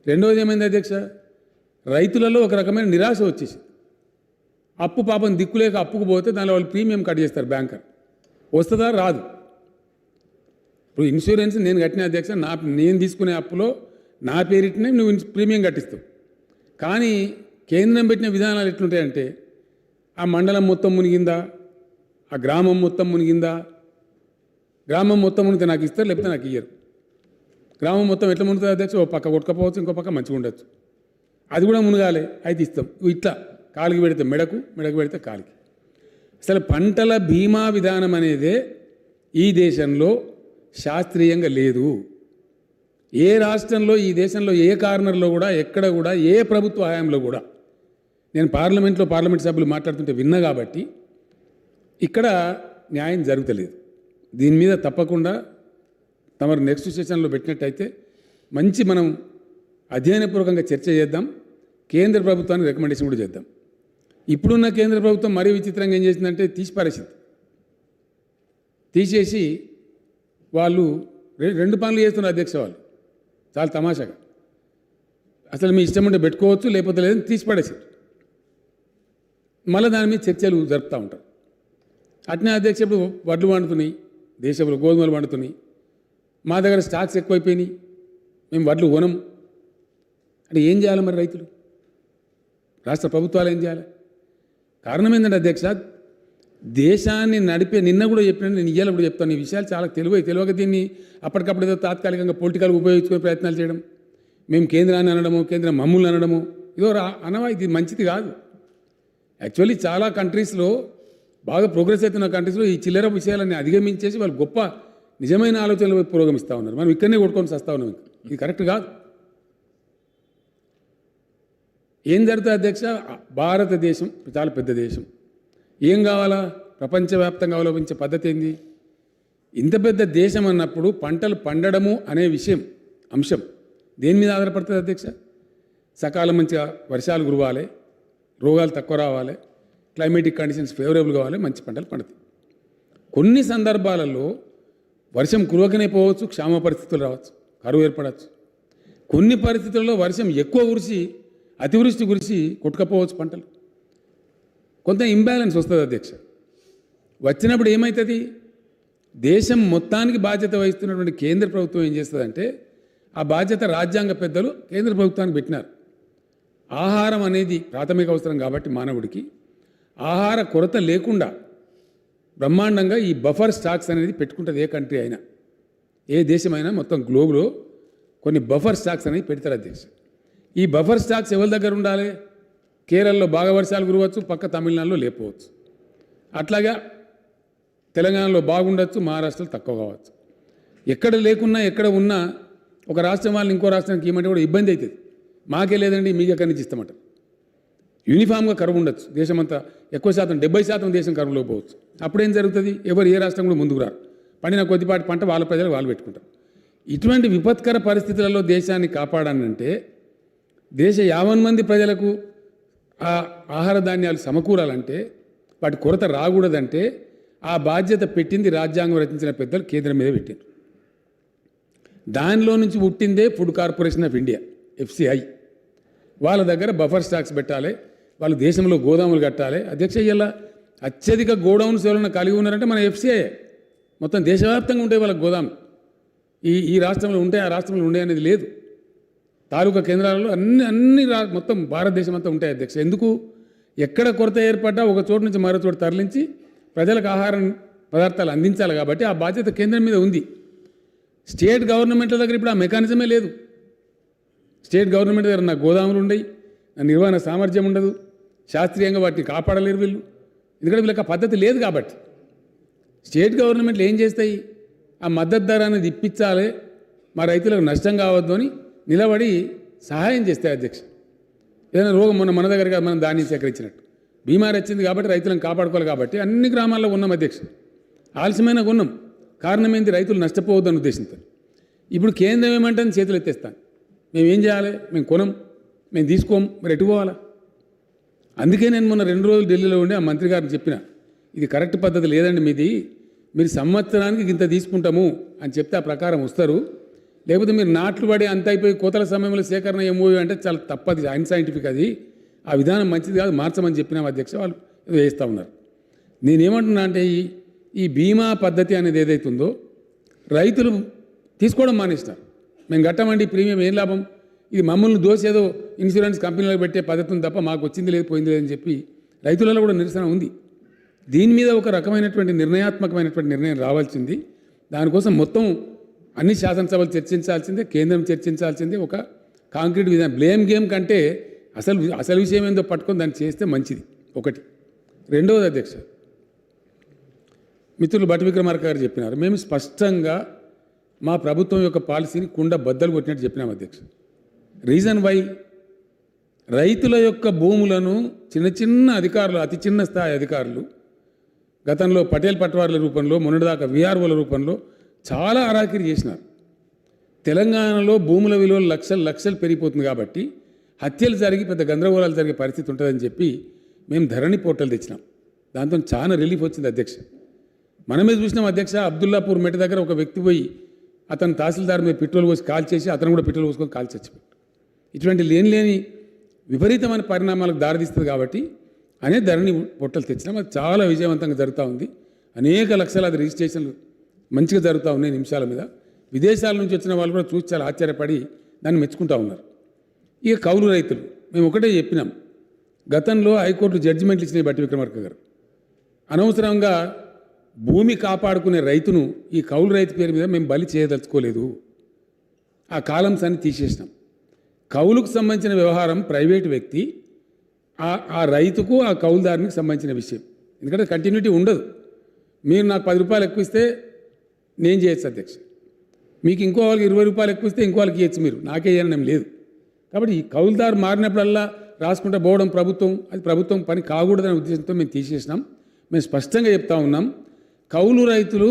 రెండవది ఏమైంది అధ్యక్ష, రైతులలో ఒక రకమైన నిరాశ వచ్చేసి, అప్పు పాపం దిక్కులేక అప్పుకు పోతే దానిలో వాళ్ళు ప్రీమియం కట్ చేస్తారు బ్యాంకర్. వస్తుందా, రాదు. ఇప్పుడు ఇన్సూరెన్స్ నేను కట్టిన అధ్యక్ష, నేను తీసుకునే అప్పులో నా పేరిటనే నువ్వు ప్రీమియం కట్టిస్తావు. కానీ కేంద్రం పెట్టిన విధానాలు ఎట్లుంటాయంటే, ఆ మండలం మొత్తం మునిగిందా, ఆ గ్రామం మొత్తం మునిగిందా, గ్రామం మొత్తం మునిగితే నాకు ఇస్తారు, లేకపోతే నాకు ఇయ్యరు. గ్రామం మొత్తం ఎట్లా మునుగుతుంది అధ్యక్ష, ఓ పక్క కొట్టుకపోవచ్చు, ఇంకో పక్క మంచిగా ఉండొచ్చు. అది కూడా మునగాలి, అయితే ఇస్తాం. ఇట్లా కాలికి పెడితే మెడకు, మెడకు పెడితే కాలికి. అసలు పంటల బీమా విధానం అనేదే ఈ దేశంలో శాస్త్రీయంగా లేదు. ఏ రాష్ట్రంలో, ఈ దేశంలో ఏ కార్నర్లో కూడా, ఎక్కడ కూడా, ఏ ప్రభుత్వ హయాంలో కూడా, నేను పార్లమెంట్ సభ్యులు మాట్లాడుతుంటే విన్నా కాబట్టి ఇక్కడ న్యాయం జరుగుతలేదు. దీని మీద తప్పకుండా తమరు నెక్స్ట్ సెషన్లో పెట్టినట్టయితే మంచి మనం అధ్యయనపూర్వకంగా చర్చ చేద్దాం. కేంద్ర ప్రభుత్వానికి రికమెండేషన్ కూడా చేద్దాం. ఇప్పుడున్న కేంద్ర ప్రభుత్వం మరీ విచిత్రంగా ఏం చేసిందంటే, తీసేసి వాళ్ళు 2 పనులు చేస్తున్నారు అధ్యక్ష. వాళ్ళు చాలా తమాషాగా, అసలు మీ ఇష్టం ఉంటే పెట్టుకోవచ్చు, లేకపోతే లేదని తీసిపడేసారు. మళ్ళీ దాని మీద చర్చలు జరుపుతూ ఉంటారు. అట్నే అధ్యక్ష, ఇప్పుడు వడ్లు వండుతున్నాయి దేశంలో, గోధుమలు వండుతున్నాయి, మా దగ్గర స్టాక్స్ ఎక్కువైపోయినాయి, మేము వడ్లు కొనం అంటే ఏం చేయాలి మరి రైతులు, రాష్ట్ర ప్రభుత్వాలు ఏం చేయాలి? కారణం ఏంటంటే అధ్యక్ష, దేశాన్ని నడిపే, నిన్న కూడా చెప్పినట్టు నేను ఇయ్యాలి కూడా చెప్తాను, ఈ విషయాలు చాలా తెలియక దీన్ని అప్పటికప్పుడు ఏదో తాత్కాలికంగా పొలిటికల్ ఉపయోగించుకునే ప్రయత్నాలు చేయడం, మేము కేంద్రాన్ని అనడము, కేంద్రం మమ్ముల్ని అనడము, ఇదో అనవా, ఇది మంచిది కాదు. యాక్చువల్లీ చాలా కంట్రీస్లో బాగా ప్రోగ్రెస్ అవుతున్న కంట్రీస్లో ఈ చిల్లర విషయాలన్నీ అధిగమించేసి వాళ్ళు గొప్ప నిజమైన ఆలోచనలు పురోగమిస్తూ ఉన్నారు. మనం ఇక్కడనే కొట్టుకొని వస్తూ ఉన్నాం. ఇది కరెక్ట్ కాదు. ఏం జరుగుతుంది అధ్యక్ష? భారతదేశం చాలా పెద్ద దేశం. ఏం కావాలా? ప్రపంచవ్యాప్తంగా అవలంబించే పద్ధతి ఏంది? ఇంత పెద్ద దేశం అన్నప్పుడు పంటలు పండడము అనే అంశం దేని మీద ఆధారపడుతుంది అధ్యక్ష? సకాలం మంచిగా వర్షాలు కురవాలి, రోగాలు తక్కువ రావాలి, క్లైమేటిక్ కండిషన్స్ ఫేవరబుల్ కావాలి, మంచి పంటలు పండుతాయి. కొన్ని సందర్భాలలో వర్షం కురవకనే పోవచ్చు, క్షామ పరిస్థితులు రావచ్చు, కరువు ఏర్పడవచ్చు. కొన్ని పరిస్థితుల్లో వర్షం ఎక్కువ కురిసి అతివృష్టి కురిసి కొట్టుకపోవచ్చు పంటలు. కొంత ఇంబ్యాలెన్స్ వస్తుంది అధ్యక్ష. వచ్చినప్పుడు ఏమవుతుంది? దేశం మొత్తానికి బాధ్యత వహిస్తున్నటువంటి కేంద్ర ప్రభుత్వం ఏం చేస్తుందంటే ఆ బాధ్యత రాజ్యాంగ పెద్దలు కేంద్ర ప్రభుత్వానికి పెట్టినారు. ఆహారం అనేది ప్రాథమిక అవసరం కాబట్టి మానవుడికి ఆహార కొరత లేకుండా బ్రహ్మాండంగా ఈ బఫర్ స్టాక్స్ అనేది పెట్టుకుంటుంది. ఏ కంట్రీ అయినా, ఏ దేశమైనా మొత్తం గ్లోబ్లో కొన్ని బఫర్ స్టాక్స్ అనేది పెడతారు అధ్యక్ష. ఈ బఫర్ స్టాక్స్ ఎవరి దగ్గర ఉండాలి? కేరళలో బాగా వర్షాలు కురవచ్చు, పక్క తమిళనాడులో లేకపోవచ్చు. అట్లాగా తెలంగాణలో బాగుండొచ్చు, మహారాష్ట్రలో తక్కువ కావచ్చు. ఎక్కడ లేకున్నా ఎక్కడ ఉన్నా ఒక రాష్ట్రం వాళ్ళని ఇంకో రాష్ట్రానికి ఇవ్వమంటే కూడా ఇబ్బంది అవుతుంది. మాకే లేదండి మీకు ఎక్కడి నుంచి ఇస్తామంట. యూనిఫామ్గా కరువు ఉండొచ్చు దేశమంతా, ఎక్కువ శాతం 70% దేశం కరువులో పోవచ్చు. అప్పుడేం జరుగుతుంది? ఎవరు ఏ రాష్ట్రం కూడా ముందుకు రారు. పండిన కొద్దిపాటి పంట వాళ్ళ ప్రజలు వాళ్ళు పెట్టుకుంటారు. ఇటువంటి విపత్కర పరిస్థితులలో దేశాన్ని కాపాడానంటే, దేశ 50 మంది ప్రజలకు ఆ ఆహార ధాన్యాలు సమకూరాలంటే, వాటి కొరత రాకూడదంటే ఆ బాధ్యత పెట్టింది రాజ్యాంగం రచించిన పెద్దలు కేంద్రం మీద పెట్టారు. దానిలో నుంచి పుట్టిందే food corporation of India, FCI. వాళ్ళ దగ్గర బఫర్ స్టాక్స్ పెట్టాలి, వాళ్ళు దేశంలో గోదాములు కట్టాలి. అధ్యక్ష, ఇలా అత్యధిక గోడౌన్స్ ఎవరైనా కలిగి ఉన్నారంటే మన FCI. మొత్తం దేశవ్యాప్తంగా ఉంటాయి వాళ్ళ గోదాములు. ఈ రాష్ట్రంలో ఉంటాయి, ఆ రాష్ట్రంలో ఉండే అనేది లేదు. తాలూకా కేంద్రాలలో మొత్తం భారతదేశం అంతా ఉంటాయి అధ్యక్ష. ఎందుకు? ఎక్కడ కొరత ఏర్పడ్డా ఒక చోటు నుంచి మరో చోటు తరలించి ప్రజలకు ఆహారం పదార్థాలు అందించాలి కాబట్టి ఆ బాధ్యత కేంద్రం మీద ఉంది. స్టేట్ గవర్నమెంట్ల దగ్గర ఇప్పుడు ఆ మెకానిజమే లేదు. స్టేట్ గవర్నమెంట్ దగ్గర నా గోదాములు ఉండయి, నా నిర్వహణ సామర్థ్యం ఉండదు, శాస్త్రీయంగా వాటిని కాపాడలేరు వీళ్ళు. ఎందుకంటే వీళ్ళకి ఆ పద్ధతి లేదు కాబట్టి. స్టేట్ గవర్నమెంట్లు ఏం చేస్తాయి? ఆ మద్దతు ధర అనేది ఇప్పించాలి, మా రైతులకు నష్టం కావద్దు అని నిలబడి సహాయం చేస్తాయి అధ్యక్ష. ఏదైనా రోగం మన దగ్గర మనం ధాన్యం సేకరించినట్టు బీమారి వచ్చింది కాబట్టి రైతులను కాపాడుకోవాలి కాబట్టి అన్ని గ్రామాల్లో ఉన్నాం అధ్యక్ష. ఆలస్యమైన ఉన్నాం. కారణం ఏంటి? రైతులు నష్టపోవద్దని ఉద్దేశంతో. ఇప్పుడు కేంద్రం ఏమంటుంది? చేతులు ఎత్తేస్తాను. మేము ఏం చేయాలి? మేము కొనం, మేము తీసుకోం, మరి ఎటు పోవాలా? అందుకే నేను మొన్న 2 రోజులు ఢిల్లీలో ఉండి ఆ మంత్రి గారిని చెప్పిన, ఇది కరెక్ట్ పద్ధతి లేదండి మీది, మీరు సంవత్సరానికి ఇంత తీసుకుంటాము అని చెప్తే ఆ ప్రకారం వస్తారు. లేకపోతే మీరు నాట్లు పడి అంత అయిపోయి కోతల సమయంలో సేకరణ ఏమోవి అంటే చాలా తప్పది, అన్సైంటిఫిక్ అది. ఆ విధానం మంచిది కాదు, మార్చమని చెప్పినాం అధ్యక్ష. వాళ్ళు వేస్తూ ఉన్నారు. నేనేమంటున్నా అంటే ఈ బీమా పద్ధతి అనేది ఏదైతుందో రైతులు తీసుకోవడం మానేస్తారు. మేము కట్టమండి ప్రీమియం, ఏం లాభం? ఇది మమ్మల్ని దోసేదో ఇన్సూరెన్స్ కంపెనీలకు పెట్టే పద్ధతిని తప్ప మాకు వచ్చింది లేదు పోయింది లేదని చెప్పి రైతులలో కూడా నిరసన ఉంది. దీని మీద ఒక రకమైనటువంటి నిర్ణయాత్మకమైనటువంటి నిర్ణయం రావాల్సింది. దానికోసం మొత్తం అన్ని శాసనసభలు చర్చించాల్సిందే, కేంద్రం చర్చించాల్సిందే. ఒక కాంక్రీట్ విధానం, బ్లేమ్ గేమ్ కంటే అసలు విషయం ఏందో పట్టుకొని దాన్ని చేస్తే మంచిది. ఒకటి. రెండవది అధ్యక్ష, మిత్రులు భట్టి విక్రమార్క గారు చెప్పినారు, మేము స్పష్టంగా మా ప్రభుత్వం యొక్క పాలసీని కుండ బద్దలు కొట్టినట్టు చెప్పినాం అధ్యక్ష. Reason why? రైతుల యొక్క భూములను చిన్న అధికారులు, అతి చిన్న స్థాయి అధికారులు గతంలో పటేల్ పట్వార్ల రూపంలో, మొన్నటిదాకా VROల రూపంలో చాలా అరాకిరి చేసినారు. తెలంగాణలో భూముల విలువలు లక్షలు పెరిగిపోతుంది కాబట్టి హత్యలు జరిగి పెద్ద గందరగోళాలు జరిగే పరిస్థితి ఉంటుందని చెప్పి మేము ధరణి పోర్టల్ తెచ్చినాం. దాంతో చాలా రిలీఫ్ వచ్చింది అధ్యక్ష. మనమే చూసినాం అధ్యక్ష, అబ్దుల్లాపూర్ మెట దగ్గర ఒక వ్యక్తి పోయి అతను తహసీల్దార్ మీద పెట్రోల్ పోసి కాల్ చేసి అతను కూడా పెట్రోల్ పోసుకొని కాల్ చచ్చిపోయాడు. ఇటువంటి లేని విపరీతమైన పరిణామాలకు దారితీస్తుంది కాబట్టి అనే ధరణి పోర్టల్ తెచ్చినాం. అది చాలా విజయవంతంగా జరుగుతూ ఉంది. అనేక లక్షలాది రిజిస్ట్రేషన్లు మంచిగా జరుగుతూ ఉన్నాయి నిమిషాల మీద. విదేశాల నుంచి వచ్చిన వాళ్ళు కూడా చూసి చాలా ఆశ్చర్యపడి దాన్ని మెచ్చుకుంటూ ఉన్నారు. ఇక కౌలు రైతులు, మేము ఒకటే చెప్పినాం, గతంలో హైకోర్టు జడ్జిమెంట్లు ఇచ్చినాయి భట్టి విక్రమార్క గారు. అనవసరంగా భూమి కాపాడుకునే రైతును ఈ కౌలు రైతు పేరు మీద మేము బలి చేయదలుచుకోలేదు. ఆ కాలమ్స్ అన్ని తీసేసినాం. కౌలుకు సంబంధించిన వ్యవహారం ప్రైవేటు వ్యక్తి ఆ రైతుకు ఆ కౌలుదారునికి సంబంధించిన విషయం. ఎందుకంటే కంటిన్యూటీ ఉండదు. మీరు నాకు 10 రూపాయలు ఎక్కువ ఇస్తే నేను చేయొచ్చు అధ్యక్ష, మీకు ఇంకో వాళ్ళకి 20 రూపాయలు ఎక్కువ ఇస్తే ఇంకో వాళ్ళకి ఇవ్వచ్చు, మీరు నాకే ఇవ్వడం లేదు. కాబట్టి ఈ కౌలుదారు మారినప్పుడల్లా రాసుకుంటే పోవడం అది ప్రభుత్వం పని కాకూడదనే ఉద్దేశంతో మేము తీసేసినాం. మేము స్పష్టంగా చెప్తా ఉన్నాం, కౌలు రైతులు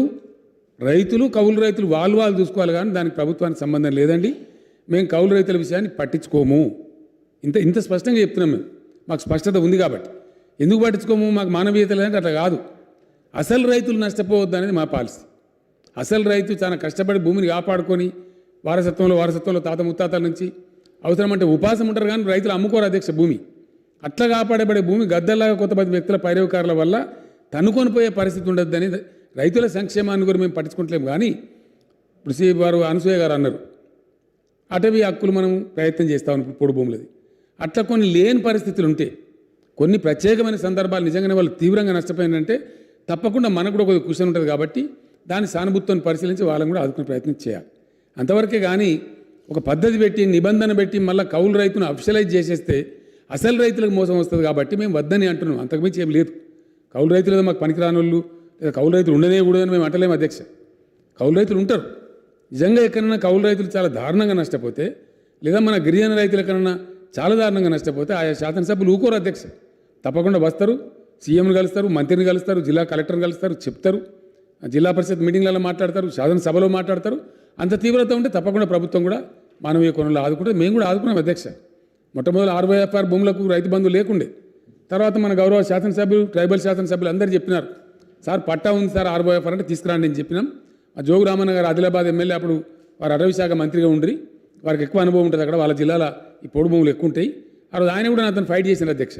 కౌలు రైతులు వాళ్ళు చూసుకోవాలి, కానీ దానికి ప్రభుత్వానికి సంబంధం లేదండి. మేము కౌలు రైతుల విషయాన్ని పట్టించుకోము. ఇంత స్పష్టంగా చెప్తున్నాం మేము. మాకు స్పష్టత ఉంది కాబట్టి. ఎందుకు పట్టించుకోము? మాకు మానవీయత లేదంటే అట్లా కాదు. అసలు రైతులు నష్టపోవద్దు అనేది మా పాలసీ. అసలు రైతు చాలా కష్టపడి భూమిని కాపాడుకొని వారసత్వంలో తాత ముత్తాతల నుంచి అవసరమంటే ఉపాసం ఉంటారు, కానీ రైతులు అమ్ముకోరు అధ్యక్ష భూమి. అట్లా కాపాడబడే భూమి గద్దల్లాగా కొంతమంది వ్యక్తుల పైరవకారుల వల్ల తనుకొని పోయే పరిస్థితి ఉండొద్దని రైతుల సంక్షేమాన్ని కూడా మేము పట్టించుకుంటలేము. కానీ ఇప్పుడు వారు అనసూయ గారు అన్నారు, అటవీ హక్కులు మనం ప్రయత్నం చేస్తాం ఇప్పుడు పొడి భూములది. అట్లా కొన్ని లేని పరిస్థితులు ఉంటే, కొన్ని ప్రత్యేకమైన సందర్భాలు నిజంగానే వాళ్ళు తీవ్రంగా నష్టపోయిందంటే తప్పకుండా మనకు కూడా ఒక క్వశ్చన్ ఉంటుంది. కాబట్టి దాని సానుభూతిని పరిశీలించి వాళ్ళని కూడా ఆదుకునే ప్రయత్నం చేయాలి. అంతవరకే కానీ ఒక పద్ధతి పెట్టి నిబంధన పెట్టి మళ్ళీ కౌలు రైతును అఫిషియలైజ్ చేసేస్తే అసలు రైతులకు మోసం వస్తుంది. కాబట్టి మేము వద్దని అంటున్నాం, అంతకుమించి ఏం లేదు. కౌలు రైతులు మాకు పనికిరాని వాళ్ళు లేదా కౌలు రైతులు ఉండనే కూడదని మేము అంటలేము అధ్యక్ష. కౌలు రైతులు ఉంటారు. నిజంగా ఎక్కడైనా కౌలు రైతులు చాలా దారుణంగా నష్టపోతే, లేదా మన గిరిజన రైతుల కన్నా చాలా దారుణంగా నష్టపోతే ఆయా శాసనసభ్యులు ఊకోరు అధ్యక్ష. తప్పకుండా వస్తారు, సీఎంను కలుస్తారు, మంత్రిని కలుస్తారు, జిల్లా కలెక్టర్ని కలుస్తారు, చెప్తారు, జిల్లా పరిషత్ మీటింగ్లలో మాట్లాడతారు, శాసనసభలో మాట్లాడతారు. అంత తీవ్రత ఉంటే తప్పకుండా ప్రభుత్వం కూడా మానవీయ కోణంలో ఆదుకుంటే మేము కూడా ఆదుకున్నాం అధ్యక్ష. మొట్టమొదటి 60 భూములకు రైతు బంధు లేకుండే. తర్వాత మన గౌరవ శాసనసభ్యులు, ట్రైబల్ శాసనసభ్యులు అందరూ చెప్పినారు, సార్ పట్టా ఉంది సార్ 60 అంటే తీసుకురండి అని చెప్పినాం. ఆ జోగు రామన్న గారు ఆదిలాబాద్ ఎమ్మెల్యే, అప్పుడు వారు అటవీ శాఖ మంత్రిగా ఉండ్రి, వారికి ఎక్కువ అనుభవం ఉంటుంది అక్కడ, వాళ్ళ జిల్లాలో ఈ పొడి భూములు ఎక్కువ ఉంటాయి. ఆ రోజు ఆయన కూడా నాతో ఫైట్ చేసిన అధ్యక్ష,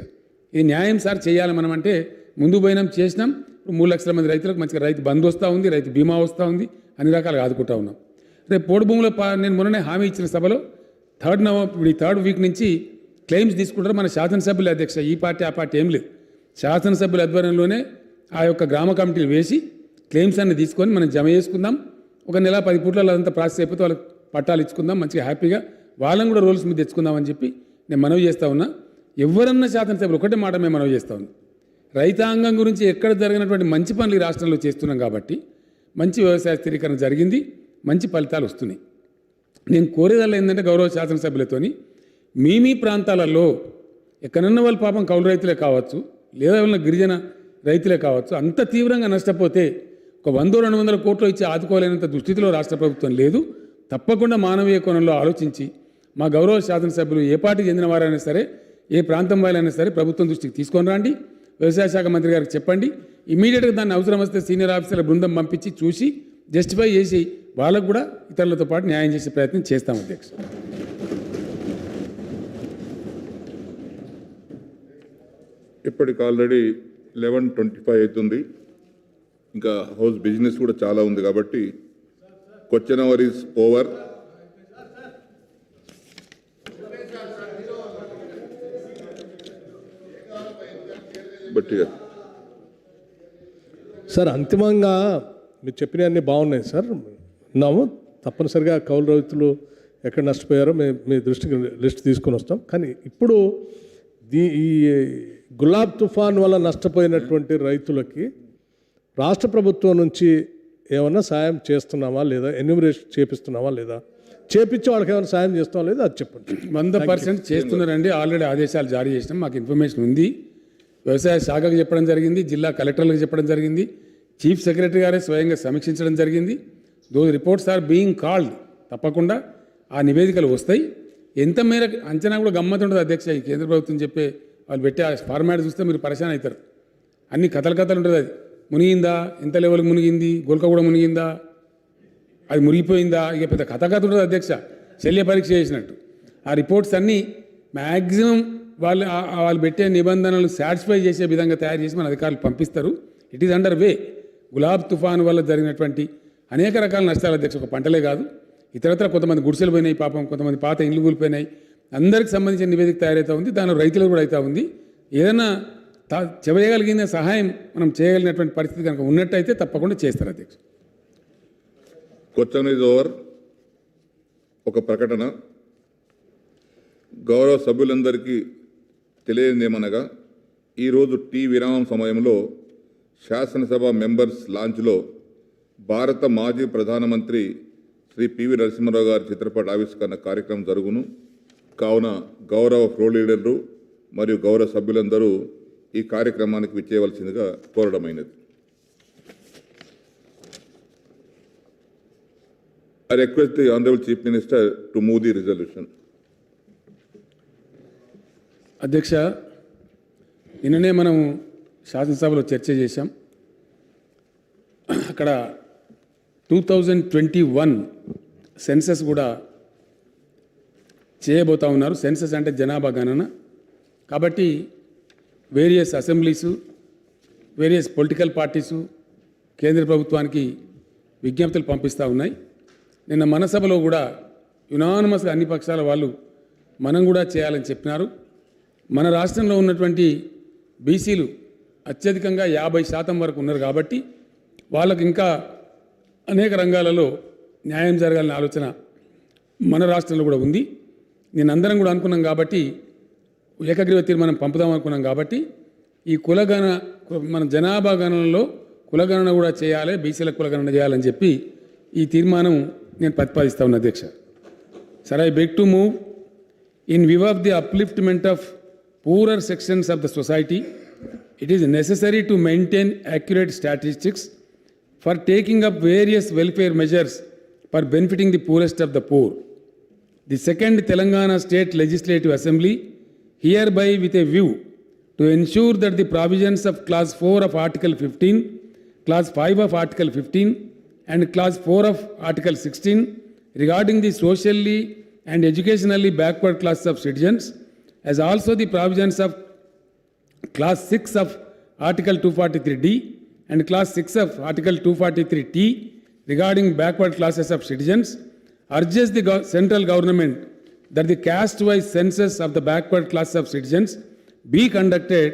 ఇది న్యాయం సార్ చేయాలి మనం అంటే ముందు పోయినాం, చేసినాం. ఇప్పుడు 3 లక్షల మంది రైతులకు మంచిగా రైతు బంధు వస్తూ ఉంది, రైతు బీమా వస్తూ ఉంది, అన్ని రకాలుగా ఆదుకుంటా ఉన్నాం. రేపు పొడి భూముల నేను మొన్ననే హామీ ఇచ్చిన సభలో 3rd వీక్ నుంచి క్లెయిమ్స్ తీసుకుంటారు మన శాసనసభ్యుల అధ్యక్ష. ఈ పార్టీ ఆ పార్టీ ఏం లేదు, శాసనసభ్యుల ఆధ్వర్యంలోనే ఆ యొక్క గ్రామ కమిటీలు వేసి క్లెయిమ్స్ అన్ని తీసుకొని మనం జమ చేసుకుందాం. ఒక నెల 10 పూట్లలో అదంతా ప్రాసెస్ అయిపోతే వాళ్ళకి పట్టాలు ఇచ్చుకుందాం, మంచిగా హ్యాపీగా వాళ్ళని కూడా రోల్స్ మీద తెచ్చుకుందామని చెప్పి నేను మనవి చేస్తూ ఉన్నా. ఎవరన్నా శాసనసభ్యులు ఒకటే మాట మేము మనవి చేస్తూ ఉన్నాం, రైతాంగం గురించి ఎక్కడ జరిగినటువంటి మంచి పనులు ఈ రాష్ట్రంలో చేస్తున్నాం కాబట్టి మంచి వ్యవసాయ స్థిరీకరణ జరిగింది, మంచి ఫలితాలు వస్తున్నాయి. నేను కోరేదల్లా ఏంటంటే గౌరవ శాసనసభ్యులతోని మీ ప్రాంతాలలో ఎక్కడన్నా వాళ్ళు పాపం కౌలు రైతులే కావచ్చు, లేదా వాళ్ళ గిరిజన రైతులే కావచ్చు, అంత తీవ్రంగా నష్టపోతే ఒక 100-200 కోట్లు ఇచ్చి ఆదుకోలేనంత దుస్థితిలో రాష్ట్ర ప్రభుత్వం లేదు. తప్పకుండా మానవీయ కోణంలో ఆలోచించి మా గౌరవ శాసనసభ్యులు ఏ పార్టీకి చెందిన వారైనా సరే, ఏ ప్రాంతం వాళ్ళైనా సరే ప్రభుత్వం దృష్టికి తీసుకొని రండి. వ్యవసాయ శాఖ మంత్రి గారికి చెప్పండి, ఇమీడియట్గా దాన్ని అవసరం వస్తే సీనియర్ ఆఫీసర్ల బృందం పంపించి చూసి జస్టిఫై చేసి వాళ్ళకు కూడా ఇతరులతో పాటు న్యాయం చేసే ప్రయత్నం చేస్తాం అధ్యక్ష. ఇప్పటికి ఆల్రెడీ 11:25 అవుతుంది. ఇంకా హౌస్ బిజినెస్ కూడా చాలా ఉంది కాబట్టి question hour is over. But sir అంతిమంగా మీరు చెప్పినవన్నీ బాగున్నాయి సార్, విన్నాము. తప్పనిసరిగా కౌలు రైతులు ఎక్కడ నష్టపోయారో మీ దృష్టికి లిస్ట్ తీసుకొని వస్తాం. కానీ ఇప్పుడు ఈ గులాబ్ తుఫాన్ వల్ల నష్టపోయినటువంటి రైతులకి రాష్ట్ర ప్రభుత్వం నుంచి ఏమన్నా సాయం చేస్తున్నామా లేదా, ఎన్యూమరేషన్ చేపిస్తున్నామా లేదా, చేపించి వాళ్ళకి ఏమైనా సాయం చేస్తామా లేదా అది చెప్పండి. 100% చేస్తున్నారండి. ఆల్రెడీ ఆదేశాలు జారీ చేసినాం, మాకు ఇన్ఫర్మేషన్ ఉంది. వ్యవసాయ శాఖకు చెప్పడం జరిగింది, జిల్లా కలెక్టర్లకు చెప్పడం జరిగింది, చీఫ్ సెక్రటరీ గారే స్వయంగా సమీక్షించడం జరిగింది. Those reports are being called. తప్పకుండా ఆ నివేదికలు వస్తాయి. ఎంత మేరకు అంచనా కూడా గమ్మత్ ఉంటుంది అధ్యక్ష. ఈ కేంద్ర ప్రభుత్వం చెప్పే వాళ్ళు పెట్టే ఆ ఫార్మాట్ చూస్తే మీరు పరిశాన్ అవుతారు. అన్ని కథలు ఉంటుంది. అది మునిగిందా, ఎంత లెవెల్కి మునిగింది, గొలక కూడా మునిగిందా, అది మునిగిపోయిందా, ఇక పెద్ద కథ ఉంటుంది అధ్యక్ష. శల్య పరీక్ష చేసినట్టు ఆ రిపోర్ట్స్ అన్నీ మ్యాక్సిమం వాళ్ళు పెట్టే నిబంధనలు సాటిస్ఫై చేసే విధంగా తయారు చేసి మన అధికారులు పంపిస్తారు. ఇట్ ఈజ్ అండర్ వే. గులాబ్ తుఫాను వల్ల జరిగినటువంటి అనేక రకాల నష్టాలు అధ్యక్ష, ఒక పంటలే కాదు, ఇతరత్ర కొంతమంది గుడిసెలు పోయినాయి, పాపం కొంతమంది పాత ఇండ్లు కూలిపోయినాయి, అందరికి సంబంధించిన నివేదిక తయారవుతూ ఉంది. దానిలో రైతులకు కూడా అవుతూ ఉంది. ఏదైనా చేయగలిగిన సహాయం మనం చేయగలిగినటువంటి పరిస్థితి కనుక ఉన్నట్టయితే తప్పకుండా చేస్తారు అధ్యక్ష. Question is over. ఒక ప్రకటన, గౌరవ సభ్యులందరికీ తెలియనిదేమనగా ఈరోజు టీ విరామం సమయంలో శాసనసభ మెంబర్స్ లాంచ్లో భారత మాజీ ప్రధానమంత్రి శ్రీ పివి నరసింహారావు గారి చిత్రపట ఆవిష్కరణ కార్యక్రమం జరుగును. కావున గౌరవ ఫ్లోర్ లీడర్లు మరియు గౌరవ సభ్యులందరూ ఈ కార్యక్రమానికి విచ్చేయవలసిందిగా కోరడమైనది. I request the Honorable Chief Minister to move the resolution. అధ్యక్ష, నిన్ననే మనం శాసనసభలో చర్చ చేశాం. అక్కడ 2021 సెన్సస్ కూడా చేయబోతా ఉన్నారు. సెన్సస్ అంటే జనాభా గణన. కాబట్టి వేరియస్ అసెంబ్లీసు, వేరియస్ పొలిటికల్ పార్టీసు కేంద్ర ప్రభుత్వానికి విజ్ఞప్తులు పంపిస్తూ ఉన్నాయి. నిన్న మన సభలో కూడా యునానిమస్గా అన్ని పక్షాల వాళ్ళు మనం కూడా చేయాలని చెప్పినారు. మన రాష్ట్రంలో ఉన్నటువంటి బీసీలు అత్యధికంగా 50% వరకు ఉన్నారు. కాబట్టి వాళ్ళకు ఇంకా అనేక రంగాలలో న్యాయం జరగాలనే ఆలోచన మన రాష్ట్రంలో కూడా ఉంది. నేను అందరం కూడా అనుకున్నాం కాబట్టి ఏకగ్రీవ తీర్మానం పంపుదాం అనుకున్నాం. కాబట్టి ఈ కులగణ మన జనాభా గణనలో కులగణన కూడా చేయాలి, బీసీల కులగణన చేయాలని చెప్పి ఈ తీర్మానం నేను ప్రతిపాదిస్తా ఉన్నా అధ్యక్ష. Sir, I beg to move in view of the upliftment of poorer sections of the society, it is necessary to maintain accurate statistics for taking up various welfare measures for benefiting the poorest of the poor. The second Telangana State Legislative Assembly hereby with a view to ensure that the provisions of Clause 4 of Article 15, Clause 5 of Article 15 and Clause 4 of Article 16 regarding the socially and educationally backward classes of citizens, as also the provisions of Clause 6 of Article 243D and Clause 6 of Article 243T regarding backward classes of citizens, urges the central government that the caste-wise census of the backward class of citizens be conducted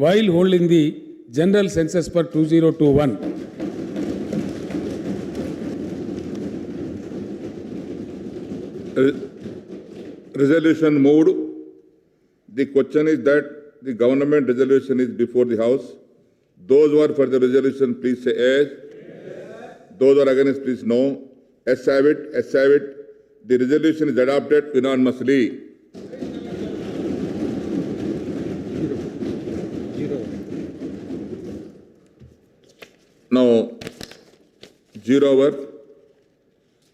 while holding the general census for 2021. Resolution moved. The question is that the government resolution is before the House. Those who are for the resolution, please say yes. Those who are against, please no. Yes, have it. Yes, have it. The resolution is adopted unanimously. Now, 0 over.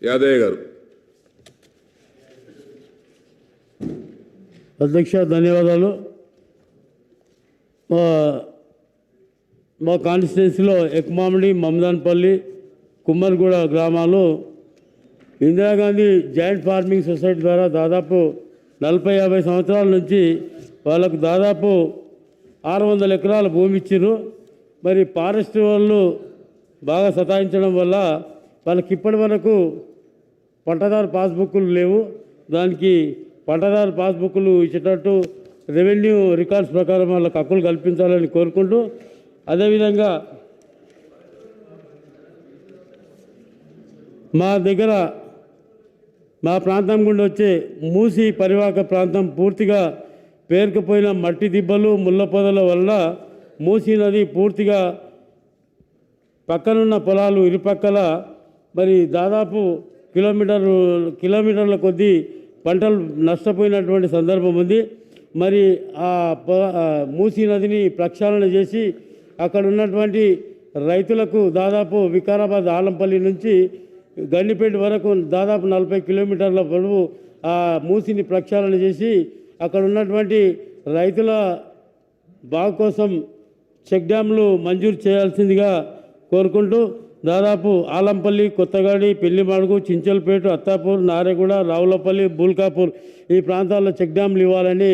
Yadav garu. అధ్యక్ష, ధన్యవాదాలు. మా కాన్స్టిట్యున్సీలో ఎక్మామిడి, మమదాన్పల్లి, కుమ్మర్గూడ గ్రామాలు Indira Gandhi joint farming society ద్వారా దాదాపు 40-50 సంవత్సరాల నుంచి వాళ్ళకు దాదాపు 600 ఎకరాల భూమి ఇచ్చారు. మరి ఫారెస్ట్ వాళ్ళు బాగా సతాయించడం వల్ల వాళ్ళకి ఇప్పటి వరకు పట్టదారు పాస్బుక్లు లేవు. దానికి పట్టదారు పాస్బుక్లు ఇచ్చేటట్టు రెవెన్యూ రికార్డ్స్ ప్రకారం వాళ్ళకు హక్కులు కల్పించాలని కోరుకుంటూ, అదేవిధంగా మా దగ్గర మా ప్రాంతం గుండా వచ్చే మూసి పరివాహక ప్రాంతం పూర్తిగా పేరుకుపోయిన మట్టి దిబ్బలు, ముళ్ళ పొదల వల్ల మూసీ నది పూర్తిగా పక్కనున్న పొలాలు ఇరుపక్కల మరి దాదాపు కిలోమీటర్ల కొద్దీ పంటలు నష్టపోయినటువంటి సందర్భం ఉంది. మరి ఆ మూసీ నదిని ప్రక్షాళన చేసి అక్కడ ఉన్నటువంటి రైతులకు దాదాపు వికారాబాద్ ఆలంపల్లి నుంచి గండిపేట వరకు దాదాపు 40 కిలోమీటర్ల పొడవు ఆ మూసిని ప్రక్షాళన చేసి అక్కడ ఉన్నటువంటి రైతుల బాగు కోసం చెక్ డ్యామ్లు మంజూరు చేయాల్సిందిగా కోరుకుంటూ, దాదాపు ఆలంపల్లి, కొత్తగాడి, పెళ్లిమడుగు, చించల్పేట, అత్తాపూర్, నారేగూడ, రావులపల్లి, బుల్కాపూర్ ఈ ప్రాంతాల్లో చెక్ డ్యామ్లు ఇవ్వాలని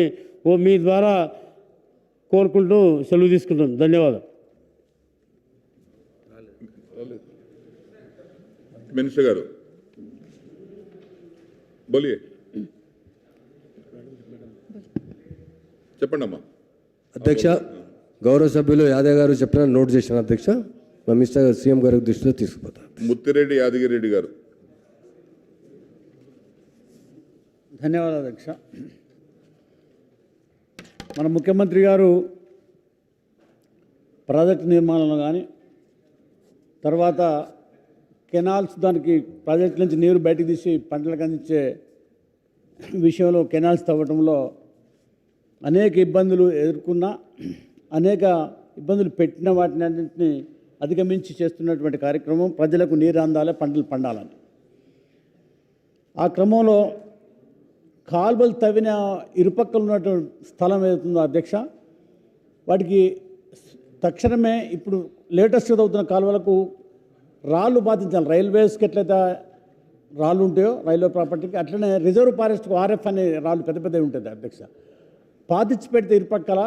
మీ ద్వారా కోరుకుంటూ సెలవు తీసుకుంటాం. ధన్యవాదాలు. మినిస్టర్ గారు బోలియే, చెప్పండి అమ్మా. అధ్యక్ష, గౌరవ సభ్యులు యాదవ్ గారు చెప్పిన నోట్ చేశాను అధ్యక్ష. మా మినిస్టర్ సీఎం గారి దృష్టిలో తీసుకుపోతాను. ముత్తిరెడ్డి యాదగిరెడ్డి గారు. ధన్యవాదాలు అధ్యక్ష. మన ముఖ్యమంత్రి గారు ప్రాజెక్టు నిర్మాణంలో కానీ తర్వాత కెనాల్స్ దానికి ప్రాజెక్ట్ నుంచి నీరు బయటకు తీసి పంటలకు అందించే విషయంలో కెనాల్స్ తవ్వటంలో అనేక ఇబ్బందులు ఎదుర్కొన్నా అనేక ఇబ్బందులు పెట్టిన వాటిని అన్నింటినీ అధిగమించి చేస్తున్నటువంటి కార్యక్రమం ప్రజలకు నీరు అందాలి, పంటలు పండాలని. ఆ క్రమంలో కాలువలు తవ్విన ఇరుపక్కల ఉన్నటువంటి స్థలం ఏదైతుందో అధ్యక్ష, వాటికి తక్షణమే ఇప్పుడు లేటెస్ట్గా తవ్వుతున్న కాలువలకు రాళ్ళు బాధించాలి. రైల్వేస్కి ఎట్లయితే రాళ్ళు ఉంటాయో రైల్వే ప్రాపర్టీకి, అట్లనే రిజర్వ్ ఫారెస్ట్కు ఆర్ఎఫ్ అనే రాళ్ళు పెద్ద పెద్దవి ఉంటుంది అధ్యక్ష. పాతిచ్చి పెడితే ఇరుపక్కల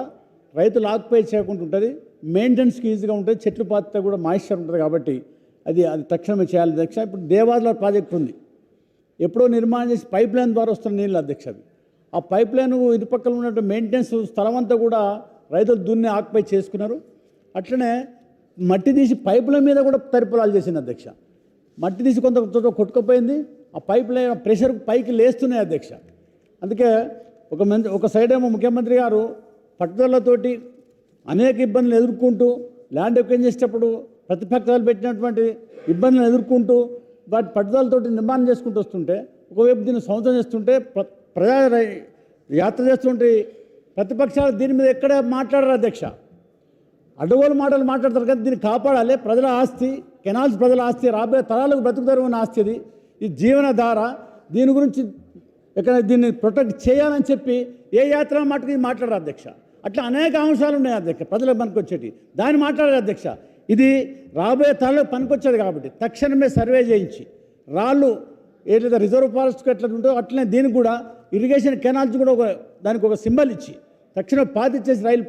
రైతులు ఆక్యుపై చేయకుండా ఉంటుంది, మెయింటెనెన్స్కి ఈజీగా ఉంటుంది, చెట్లు పాతితే కూడా మాయిశ్చర్ ఉంటుంది. కాబట్టి అది తక్షణమే చేయాలి అధ్యక్ష. ఇప్పుడు దేవాదుల ప్రాజెక్ట్ ఉంది, ఎప్పుడో నిర్మాణం చేసి పైప్ లైన్ ద్వారా వస్తున్న నీళ్ళు అధ్యక్ష. అవి ఆ పైప్ లైన్ ఇరుపక్కల ఉన్నటువంటి మెయింటెనెన్స్ స్థలం అంతా కూడా రైతులు దున్ని ఆక్యుపై చేసుకున్నారు. అట్లనే మట్టి తీసి పైపుల మీద కూడా తరిపొలాలు చేసింది అధ్యక్ష. మట్టి తీసి కొంత కొట్టుకుపోయింది, ఆ పైప్ లైన్ ప్రెషర్ పైకి లేస్తున్నాయి అధ్యక్ష. అందుకే ఒక సైడ్ ఏమో ముఖ్యమంత్రి గారు పట్టుదలతోటి అనేక ఇబ్బందులు ఎదుర్కొంటూ ల్యాండ్ ఎక్వైర్ చేసేటప్పుడు ప్రతిపక్షాలు పెట్టినటువంటి ఇబ్బందులను ఎదుర్కొంటూ వాటి పట్టుదలతోటి నిర్మాణం చేసుకుంటూ వస్తుంటే, ఒకవైపు దీన్ని సంవత్సరం చేస్తుంటే ప్రజా యాత్ర చేస్తుంటే ప్రతిపక్షాలు దీని మీద ఎక్కడ మాట్లాడరు అధ్యక్ష. అడ్డగోలు మాటలు మాట్లాడతారు కదా, దీన్ని కాపాడాలి. ప్రజల ఆస్తి, కెనాల్స్ ప్రజల ఆస్తి, రాబోయే తరాలకు బ్రతుకుతారు ఉన్న ఆస్తి ఇది, ఈ జీవనధార. దీని గురించి ఎక్కడ దీన్ని ప్రొటెక్ట్ చేయాలని చెప్పి ఏ యాత్ర మాటకి మాట్లాడరు అధ్యక్ష. అట్లా అనేక అంశాలు ఉన్నాయి అధ్యక్ష, ప్రజలకు పనికొచ్చేటి దాన్ని మాట్లాడారు అధ్యక్ష. ఇది రాబోయే తరాలకు పనికొచ్చేది కాబట్టి తక్షణమే సర్వే చేయించి రాళ్ళు ఏదైతే రిజర్వ్ ఫారెస్ట్కి ఎట్లా ఉంటుందో అట్లనే దీనికి కూడా ఇరిగేషన్ కెనాల్స్ కూడా దానికి ఒక సింబల్ ఇచ్చి తక్షణం పాతిచ్చేసి రైలు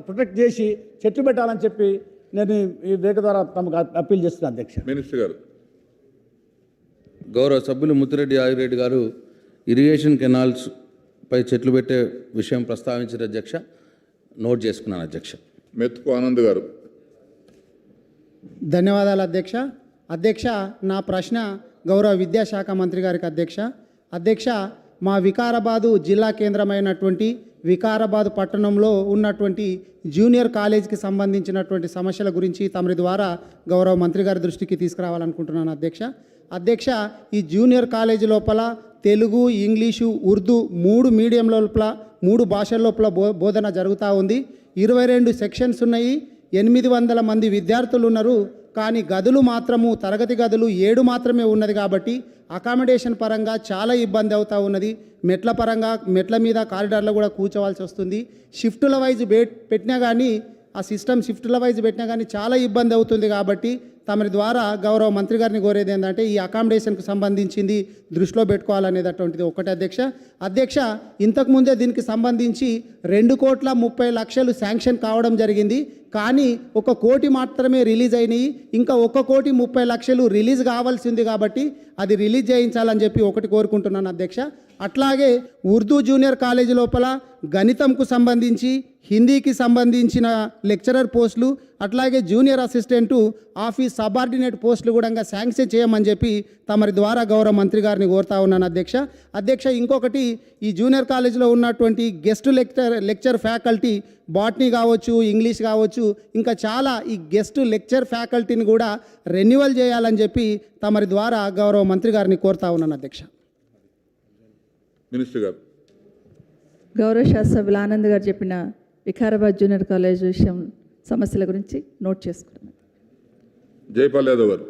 ప్రొటెక్ట్ చేసి చెట్లు పెట్టాలని చెప్పి నేను ఈ వేగ ద్వారా తమకు అప్పీల్ చేస్తున్నాను అధ్యక్ష. మినిస్టర్ గారు. గౌరవ సభ్యులు ముత్తిరెడ్డి ఆదిరెడ్డి గారు ఇరిగేషన్ కెనాల్స్ పై చెట్లు పెట్టే విషయం ప్రస్తావించిన అధ్యక్ష, నోట్ చేసుకున్నాను అధ్యక్ష. మెతుకు ఆనంద్ గారు. ధన్యవాదాలు అధ్యక్ష. అధ్యక్ష, నా ప్రశ్న గౌరవ విద్యాశాఖ మంత్రి గారికి అధ్యక్ష, మా వికారాబాదు జిల్లా కేంద్రమైనటువంటి వికారాబాద్ పట్టణంలో ఉన్నటువంటి జూనియర్ కాలేజీకి సంబంధించినటువంటి సమస్యల గురించి తమరి ద్వారా గౌరవ మంత్రి గారి దృష్టికి తీసుకురావాలనుకుంటున్నాను అధ్యక్ష. ఈ జూనియర్ కాలేజీ లోపల తెలుగు, ఇంగ్లీషు, ఉర్దూ 3 మీడియం లోపల 3 భాషల లోపల బోధన జరుగుతూ ఉంది. 22 సెక్షన్స్ ఉన్నాయి, 800 మంది విద్యార్థులు ఉన్నారు. కానీ గదులు మాత్రము తరగతి గదులు 7 మాత్రమే ఉన్నది. కాబట్టి అకామిడేషన్ పరంగా చాలా ఇబ్బంది అవుతూ ఉన్నది. మెట్ల పరంగా మెట్ల మీద కారిడార్లో కూడా కూర్చోవాల్సి వస్తుంది. షిఫ్టుల వైజ్ పెట్టినా కానీ ఆ సిస్టమ్ షిఫ్టుల వైజ్ పెట్టినా కానీ చాలా ఇబ్బంది అవుతుంది. కాబట్టి తమరి ద్వారా గౌరవ మంత్రి గారిని కోరేది ఏంటంటే ఈ అకామిడేషన్కు సంబంధించింది దృష్టిలో పెట్టుకోవాలనేది అటువంటిది ఒకటి అధ్యక్ష. ఇంతకుముందే దీనికి సంబంధించి 2,30,00,000 శాంక్షన్ కావడం జరిగింది. కానీ 1 కోటి మాత్రమే రిలీజ్ అయినాయి. ఇంకా 1,30,00,000 రిలీజ్ కావాల్సింది. కాబట్టి అది రిలీజ్ చేయించాలని చెప్పి ఒకటి కోరుకుంటున్నాను అధ్యక్ష. అట్లాగే ఉర్దూ జూనియర్ కాలేజీ లోపల గణితంకు సంబంధించి, హిందీకి సంబంధించిన లెక్చరర్ పోస్టులు, అట్లాగే జూనియర్ అసిస్టెంటు, ఆఫీస్ సబార్డినేట్ పోస్టులు కూడా శాంక్షన్ చేయమని చెప్పి తమరి ద్వారా గౌరవ మంత్రి గారిని కోరుతా ఉన్నాను అధ్యక్ష. ఇంకొకటి, ఈ జూనియర్ కాలేజీలో ఉన్నటువంటి గెస్ట్ లెక్చర్ ఫ్యాకల్టీ, బాటనీ కావచ్చు, ఇంగ్లీష్ కావచ్చు, ఇంకా చాలా ఈ గెస్ట్ లెక్చర్ ఫ్యాకల్టీని కూడా రెన్యువల్ చేయాలని చెప్పి తమరి ద్వారా గౌరవ మంత్రి గారిని కోరుతా ఉన్నాను అధ్యక్ష. మినిస్టర్ గారు. గౌరవ శాసనసభ్యులు ఆనంద్ గారు చెప్పిన వికారాబాద్ జూనియర్ కాలేజ్ విషయం సమస్యల గురించి నోట్ చేసుకున్నాను. జైపాల్ యాదవ్ గారు.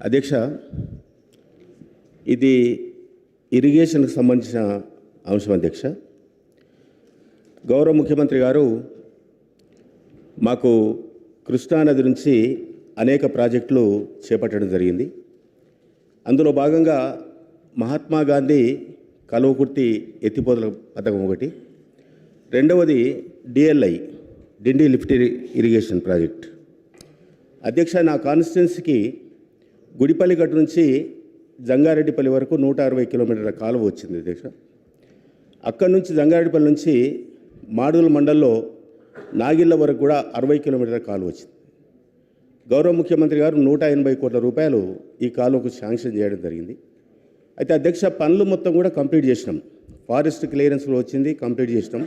అధ్యక్ష, ఇది ఇరిగేషన్కి సంబంధించిన అంశం అధ్యక్ష. గౌరవ ముఖ్యమంత్రి గారు మాకు కృష్ణానది నుంచి అనేక ప్రాజెక్టులు చేపట్టడం జరిగింది. అందులో భాగంగా మహాత్మా గాంధీ కల్వకుర్తి ఎత్తిపోతల పథకం ఒకటి, రెండవది DLI డిండి లిఫ్ట్ ఇరిగేషన్ ప్రాజెక్ట్. అధ్యక్ష, నా కాన్స్టిట్యున్సీకి గుడిపల్లి గట్టు నుంచి జంగారెడ్డిపల్లి వరకు 160 కిలోమీటర్ల కాలువ వచ్చింది అధ్యక్ష. అక్కడి నుంచి జంగారెడ్డిపల్లి నుంచి మాడుగుల మండల్లో నాగిళ్ళ వరకు కూడా 60 కిలోమీటర్ల కాలువ వచ్చింది. గౌరవ ముఖ్యమంత్రి గారు 180 కోట్ల రూపాయలు ఈ కాలువకు శాంక్షన్ చేయడం జరిగింది. అయితే అధ్యక్ష, పనులు మొత్తం కూడా కంప్లీట్ చేసినాం. ఫారెస్ట్ క్లియరెన్స్లో వచ్చింది, కంప్లీట్ చేసినాం.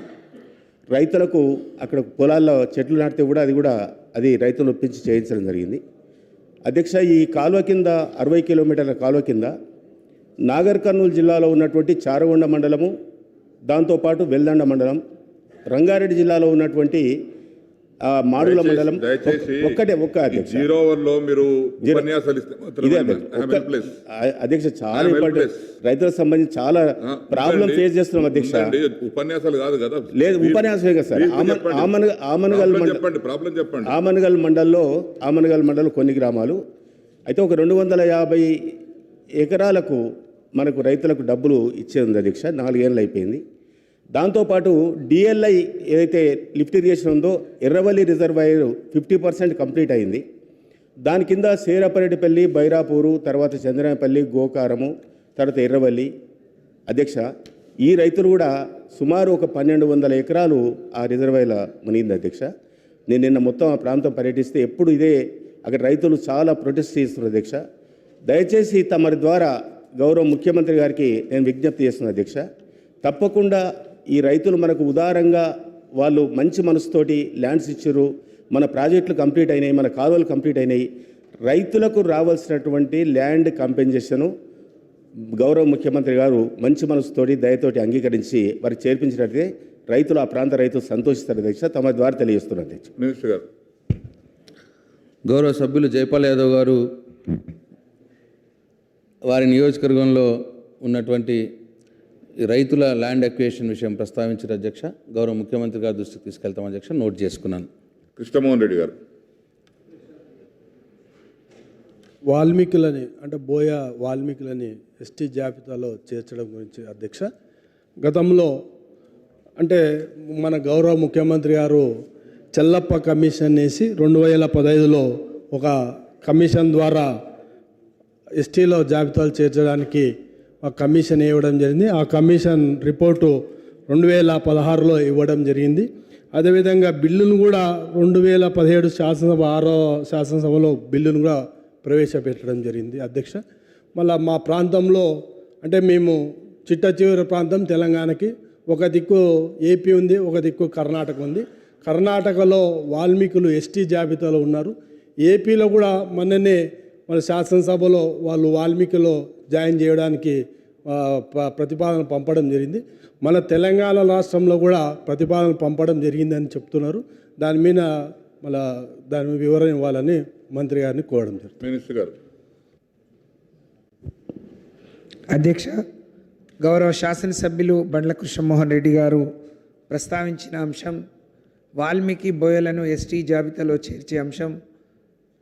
రైతులకు అక్కడ పొలాల్లో చెట్లు నాటితే కూడా అది రైతులు ఒప్పించి చేయించడం జరిగింది. అధ్యక్ష, ఈ కాలువ కింద 60 కిలోమీటర్ల కాలువ కింద నాగర్ కర్నూలు జిల్లాలో ఉన్నటువంటి చారగొండ మండలము, దాంతోపాటు వెల్దండ మండలం, రంగారెడ్డి జిల్లాలో ఉన్నటువంటి మాడుగుల మండలం ఒక్క అధ్యక్ష. మీరు ఉపన్యాసాలు ఇస్తే మాత్రం అధ్యక్ష చాలా ఇంపార్టెంట్, రైతులకు సంబంధించి చాలా ప్రాబ్లం ఫేస్ చేస్తున్నాం అధ్యక్ష. ఉపన్యాసాలు కాదు కదా, లేదు ఉపన్యాసమే కదా సార్. ఆమనగల్ మండలంలో కొన్ని గ్రామాలు అయితే ఒక 250 ఎకరాలకు మనకు రైతులకు డబ్బులు ఇచ్చేది అధ్యక్ష. 4 ఏళ్ళు అయిపోయింది. దాంతోపాటు డిఎల్ఐ ఏదైతే లిఫ్ట్ ఇరిగేషన్ ఉందో ఎర్రవల్లి రిజర్వాయర్ 50% కంప్లీట్ అయింది. దాని కింద సేరపరెడ్డిపల్లి, బైరాపూరు, తర్వాత చంద్రనపల్లి, గోకారము, తర్వాత ఎర్రవల్లి. అధ్యక్ష, ఈ రైతులు కూడా సుమారు ఒక 1200 ఎకరాలు ఆ రిజర్వాయర్ల మునిగింది అధ్యక్ష. నేను నిన్న మొత్తం ఆ ప్రాంతం పర్యటిస్తే ఎప్పుడు ఇదే, అక్కడ రైతులు చాలా ప్రొటెస్ట్ చేస్తున్నారు అధ్యక్ష. దయచేసి తమరి ద్వారా గౌరవ ముఖ్యమంత్రి గారికి నేను విజ్ఞప్తి చేస్తున్నాను అధ్యక్ష. తప్పకుండా ఈ రైతులు మనకు ఉదారంగా వాళ్ళు మంచి మనసుతోటి ల్యాండ్స్ ఇచ్చారు, మన ప్రాజెక్టులు కంప్లీట్ అయినాయి, మన కాలువలు కంప్లీట్ అయినాయి. రైతులకు రావాల్సినటువంటి ల్యాండ్ కాంపెన్సేషను గౌరవ ముఖ్యమంత్రి గారు మంచి మనసుతోటి దయతోటి అంగీకరించి వారికి చేర్పించినట్లయితే రైతులు, ఆ ప్రాంత రైతులు సంతోషిస్తారు అధ్యక్ష. తమ ద్వారా తెలియజేస్తున్నారు అధ్యక్ష. మినిస్టర్ గారు. గౌరవ సభ్యులు జైపాల్ యాదవ్ గారు వారి నియోజకవర్గంలో ఉన్నటువంటి రైతుల ల్యాండ్ అక్విజిషన్ విషయం ప్రస్తావించిన అధ్యక్ష. గౌరవ ముఖ్యమంత్రి గారి దృష్టికి తీసుకెళ్తాం అధ్యక్ష, నోట్ చేసుకున్నాను. కృష్ణమోహన్ రెడ్డి గారు. వాల్మీకులని అంటే బోయ వాల్మీకులని ఎస్టీ జాబితాలో చేర్చడం గురించి అధ్యక్ష. గతంలో అంటే మన గౌరవ ముఖ్యమంత్రి గారు చెల్లప్ప కమిషన్ వేసి 2015లో ఒక కమిషన్ ద్వారా ఎస్టీలో జాబితాలు చేర్చడానికి ఆ కమిషన్ ఇవ్వడం జరిగింది. ఆ కమిషన్ రిపోర్టు 2016లో ఇవ్వడం జరిగింది. అదేవిధంగా బిల్లును కూడా 2017 శాసనసభలో బిల్లును కూడా ప్రవేశపెట్టడం జరిగింది అధ్యక్ష. మళ్ళీ మా ప్రాంతంలో అంటే మేము చిట్ట చివరి ప్రాంతం తెలంగాణకి, ఒక దిక్కు ఏపీ ఉంది, ఒక దిక్కు కర్ణాటక ఉంది. కర్ణాటకలో వాల్మీకులు ఎస్టీ జాబితాలో ఉన్నారు. ఏపీలో కూడా మొన్ననే మన శాసనసభలో వాళ్ళు వాల్మీకిలో జాయిన్ చేయడానికి ప్రతిపాదన పంపడం జరిగింది. మన తెలంగాణ రాష్ట్రంలో కూడా ప్రతిపాదన పంపడం జరిగిందని చెప్తున్నారు. దాని మీద దాని వివరణ ఇవ్వాలని మంత్రి గారిని కోరడం జరుగుతుంది. మినిస్టర్ గారు. అధ్యక్ష, గౌరవ శాసనసభ్యులు బండ్ల కృష్ణమోహన్ రెడ్డి గారు ప్రస్తావించిన అంశం వాల్మీకి బోయలను ఎస్టీ జాబితాలో చేర్చే అంశం.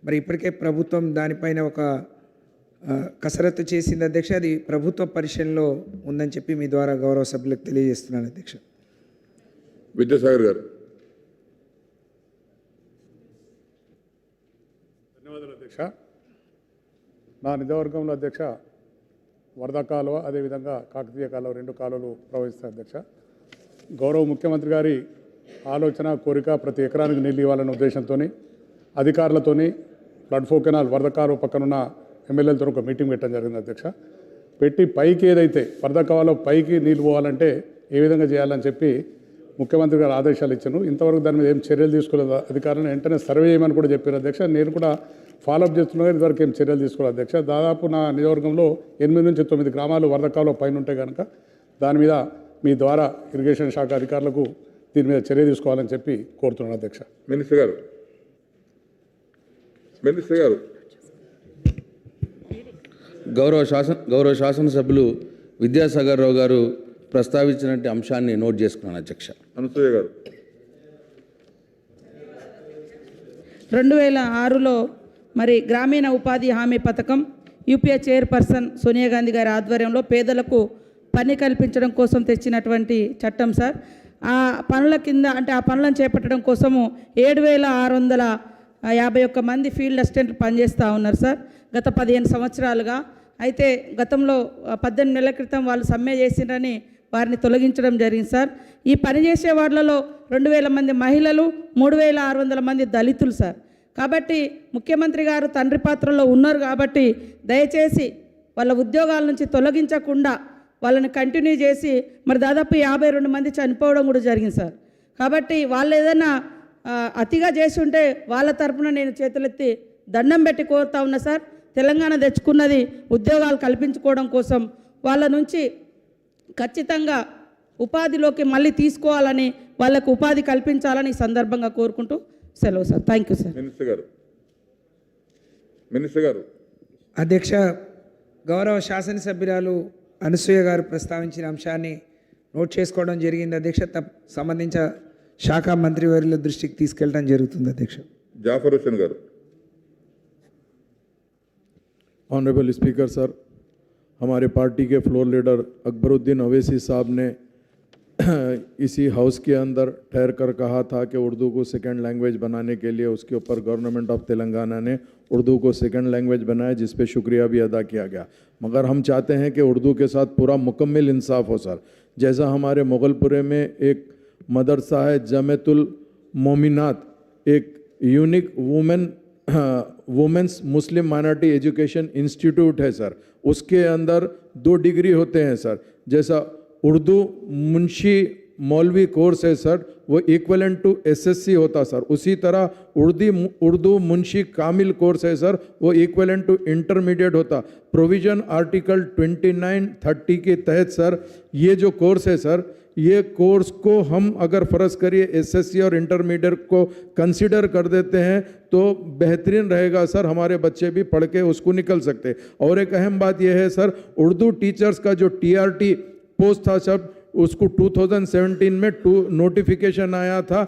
మరి ఇప్పటికే ప్రభుత్వం దానిపైన ఒక కసరత్తు చేసింది అధ్యక్ష. అది ప్రభుత్వ పరిశీలనలో ఉందని చెప్పి మీ ద్వారా గౌరవ సభ్యులకు తెలియజేస్తున్నాను అధ్యక్ష. విద్యాసాగర్ గారు. ధన్యవాదాలు అధ్యక్ష. నా నిజవర్గంలో అధ్యక్ష వరద కాలువ, అదేవిధంగా కాకతీయ కాలువ 2 కాలువలు ప్రవహిస్తాయి అధ్యక్ష. గౌరవ ముఖ్యమంత్రి గారి ఆలోచన, కోరిక ప్రతి ఎకరానికి నీళ్ళు ఇవ్వాలనే ఉద్దేశంతో అధికారులతోని ఫ్లడ్ ఫ్లో కెనాల్ వరద కాలువ పక్కనున్న ఎమ్మెల్యేలతో ఒక మీటింగ్ పెట్టడం జరిగింది అధ్యక్ష. పెట్టి పైకి ఏదైతే వరద కావాలో పైకి నీళ్ళు పోవాలంటే ఏ విధంగా చేయాలని చెప్పి ముఖ్యమంత్రి గారు ఆదేశాలు ఇచ్చాను. ఇంతవరకు దాని మీద ఏం చర్యలు తీసుకోలేదు అధికారులను. వెంటనే సర్వే చేయమని కూడా చెప్పారు అధ్యక్ష. నేను కూడా ఫాలోఅప్ చేస్తున్నాను, ఇదివరకు ఏం చర్యలు తీసుకోలేదు అధ్యక్ష. దాదాపు నా నియోజకవర్గంలో 8 నుంచి 9 గ్రామాలు వరద కాలువ పైన ఉంటాయి కనుక దాని మీద మీ ద్వారా ఇరిగేషన్ శాఖ అధికారులకు దీని మీద చర్య తీసుకోవాలని చెప్పి కోరుతున్నాను అధ్యక్ష. మినిస్టర్ గారు. మినిస్టర్ గారు. గౌరవ శాసనసభ్యులు విద్యాసాగర్ రావు గారు ప్రస్తావించినటువంటి అంశాన్ని నోట్ చేసుకున్నాను అధ్యక్ష. అనసూయ గారు. 2006లో మరి గ్రామీణ ఉపాధి హామీ పథకం యూపీఏ చైర్పర్సన్ సోనియా గాంధీ గారి ఆధ్వర్యంలో పేదలకు పని కల్పించడం కోసం తెచ్చినటువంటి చట్టం సార్. ఆ పనుల కింద అంటే ఆ పనులను చేపట్టడం కోసము 7651 మంది ఫీల్డ్ అసిస్టెంట్లు పనిచేస్తూ ఉన్నారు సార్ గత 15 సంవత్సరాలుగా. అయితే గతంలో 18 నెలల క్రితం వాళ్ళు సమ్మె చేసిండ్రని వారిని తొలగించడం జరిగింది సార్. ఈ పనిచేసే వాళ్ళలో 2000 మంది మహిళలు, 3600 మంది దళితులు సార్. కాబట్టి ముఖ్యమంత్రి గారు తండ్రి పాత్రలో ఉన్నారు కాబట్టి దయచేసి వాళ్ళ ఉద్యోగాల నుంచి తొలగించకుండా వాళ్ళని కంటిన్యూ చేసి మరి దాదాపు 52 మంది చనిపోవడం కూడా జరిగింది సార్. కాబట్టి వాళ్ళు ఏదైనా అతిగా చేసి ఉంటే వాళ్ళ తరపున నేను చేతులెత్తి దండం పెట్టి కోరుతా ఉన్నా సార్. తెలంగాణ తెచ్చుకున్నది ఉద్యోగాలు కల్పించుకోవడం కోసం, వాళ్ళ నుంచి ఖచ్చితంగా ఉపాధిలోకి మళ్ళీ తీసుకోవాలని, వాళ్ళకు ఉపాధి కల్పించాలని ఈ సందర్భంగా కోరుకుంటూ సెలవు sir. Thank you sir. Minister గారు అధ్యక్ష, గౌరవ శాసనసభ్యురాలు అనసూయ గారు ప్రస్తావించిన అంశాన్ని నోట్ చేసుకోవడం జరిగింది అధ్యక్ష. సంబంధించిన శాఖ మంత్రివర్యుల దృష్టికి తీసుకెళ్ళడం జరుగుతుంది అధ్యక్ష. జాఫర్ హుస్సేన్ గారు. ऑनरेबल स्पीकर सर, हमारे पार्टी के फ्लोर लीडर अकबरुद्दीन अवैसी साहब ने इसी हाउस के अंदर ठहर कर कहा था कि उर्दू को सेकंड लैंग्वेज बनाने के लिए उसके ऊपर गवर्नमेंट ऑफ तेलंगाना ने उर्दू को सेकंड लैंग्वेज बनाया, जिस पे शुक्रिया भी अदा किया गया। मगर हम चाहते हैं कि उर्दू के साथ पूरा मुकम्मल इंसाफ हो सर। जैसा हमारे मुगलपुरे में एक मदरसा है जमेतुल मोमिनात, एक unique women's Muslim minority education institute है सर, उसके अंदर 2 डिग्री होते हैं सर। जैसा उर्दू मुंशी मौलवी कोर्स है सर, वो इक्वलेंट टू एसएससी होता सर, उसी तरह उर्दू मुंशी कामिल कोर्स है सर, वो इक्वलेंट टू इंटरमीडिएट होता। प्रोविजन आर्टिकल 2930 के तहत सर ये जो कोर्स है सर, ये कोर्स को हम अगर फ़र्ज़ करिए एसएससी और इंटरमीडिएट को कंसिडर कर देते हैं तो बेहतरीन रहेगा सर, हमारे बच्चे भी पढ़ के उसको निकल सकते। और एक अहम बात यह है सर, उर्दू टीचर्स का जो TRT पोस्ट था सब, उसको 2017 में नोटिफिकेशन आया था,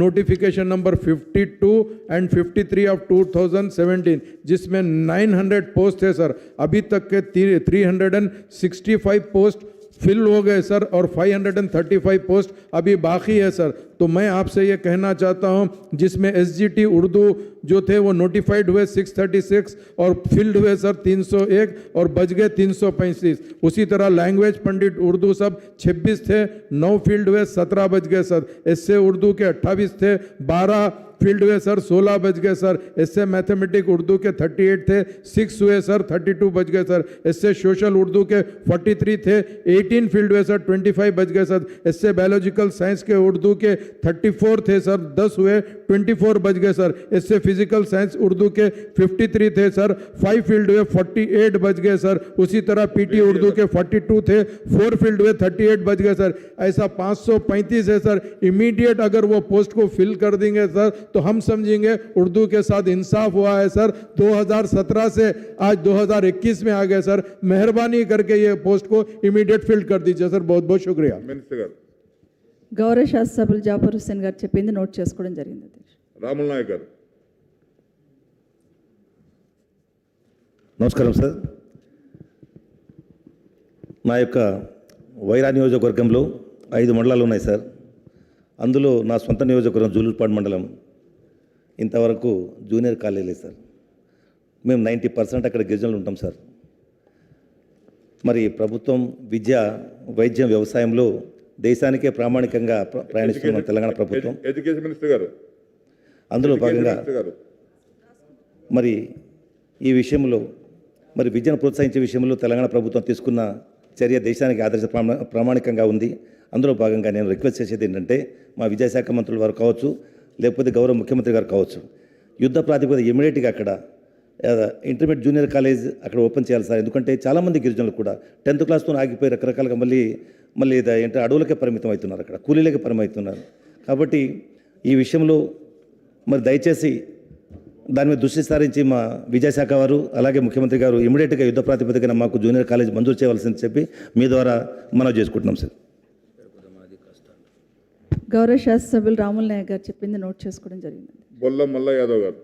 नोटिफिकेशन नंबर 52 एंड 53 ऑफ 2017, जिसमें 900 पोस्ट है सर। अभी तक के 365 पोस्ट फिल हो गए सर और 535 पोस्ट अभी बाकी है सर। तो मैं आपसे ये कहना चाहता हूँ, जिसमें SGT उर्दू जो थे वो नोटिफाइड हुए 636 और फील्ड हुए सर 301 और बच गए 335। उसी तरह लैंग्वेज पंडित उर्दू सब 26 थे, 9 फील्ड हुए 17 बच गए सर। इससे उर्दू के 28 थे, 12 फील्ड हुए सर, 16 बच गए सर। इससे मैथमेटिक उर्दू के 38 थे, 6 हुए सर, 32 बच गए सर। इससे सोशल उर्दू के 43 थे, 18 फील्ड हुए सर, 25 बच गए सर। इससे बायोलॉजिकल साइंस के उर्दू के 34 थे सर, 10 हुए, 24 बच गए सर। इससे फिजिकल साइंस उर्दू के 53 थे सर, 5 फील्ड हुए, 48 बच गए सर। उसी तरह PT उर्दू के 42 थे, 4 फील्ड हुए, 38 बच गए सर। ऐसा 535 है सर। इमीडिएट अगर वो पोस्ट को फिल कर देंगे सर तो हम समझेंगे उर्दू के साथ इंसाफ हुआ है सर। 2017 से आज 2021 में आ गए सर। मेहरबानी करके ये पोस्ट को इमीडिएट फिल कर दीजिए सर। बहुत बहुत शुक्रिया। గౌరవ శాసనసభ్యులు జాఫర్ హుస్సేన్ గారు చెప్పింది నోట్ చేసుకోవడం జరిగింది అధ్యక్ష. రాములు నాయక్ గారు. నమస్కారం సార్. నా యొక్క వైరా నియోజకవర్గంలో 5 మండలాలు ఉన్నాయి సార్. అందులో నా సొంత నియోజకవర్గం జూలూరుపాడు మండలం ఇంతవరకు జూనియర్ కాలేజ్ లేదు సార్. మేము 90% అక్కడ గిరిజనులు ఉంటాం సార్. మరి ప్రభుత్వం విద్య, వైద్యం, వ్యవసాయంలో దేశానికే ప్రామాణికంగా ప్రయాణిస్తున్న తెలంగాణ ప్రభుత్వం, ఎడ్యుకేషన్ మినిస్టర్ గారు, అందులో భాగంగా మరి ఈ విషయంలో మరి విద్యను ప్రోత్సహించే విషయంలో తెలంగాణ ప్రభుత్వం తీసుకున్న చర్య దేశానికి ఆదర్శ ప్రామాణికంగా ఉంది. అందులో భాగంగా నేను రిక్వెస్ట్ చేసేది ఏంటంటే, మా విద్యాశాఖ మంత్రుల వారు కావచ్చు, లేకపోతే గౌరవ ముఖ్యమంత్రి గారు కావచ్చు, యుద్ధ ప్రాతిపదిక ఇమీడియట్గా అక్కడ ఇంటర్మీడియట్ జూనియర్ కాలేజ్ అక్కడ ఓపెన్ చేయాలి సార్. ఎందుకంటే చాలామంది గిరిజనులు కూడా 10th క్లాస్తో ఆగిపోయి రకరకాలుగా మళ్ళీ ఏంటంటే అడవులకే పరిమితం అవుతున్నారు, అక్కడ కూలీలకే పరిమితున్నారు. కాబట్టి ఈ విషయంలో మరి దయచేసి దాని మీద దృష్టి సారించి మా విద్యాశాఖ వారు అలాగే ముఖ్యమంత్రి గారు ఇమీడియట్గా యుద్ధ ప్రాతిపదికన మాకు జూనియర్ కాలేజ్ మంజూరు చేయవలసింది చెప్పి మీ ద్వారా మనం చేసుకుంటున్నాం సార్. గౌరవ శాసనసభ్యులు రాములు నాయక్ గారు చెప్పింది నోట్ చేసుకోవడం జరిగింది. బొల్లం మల్ల యాదవ్ గారు.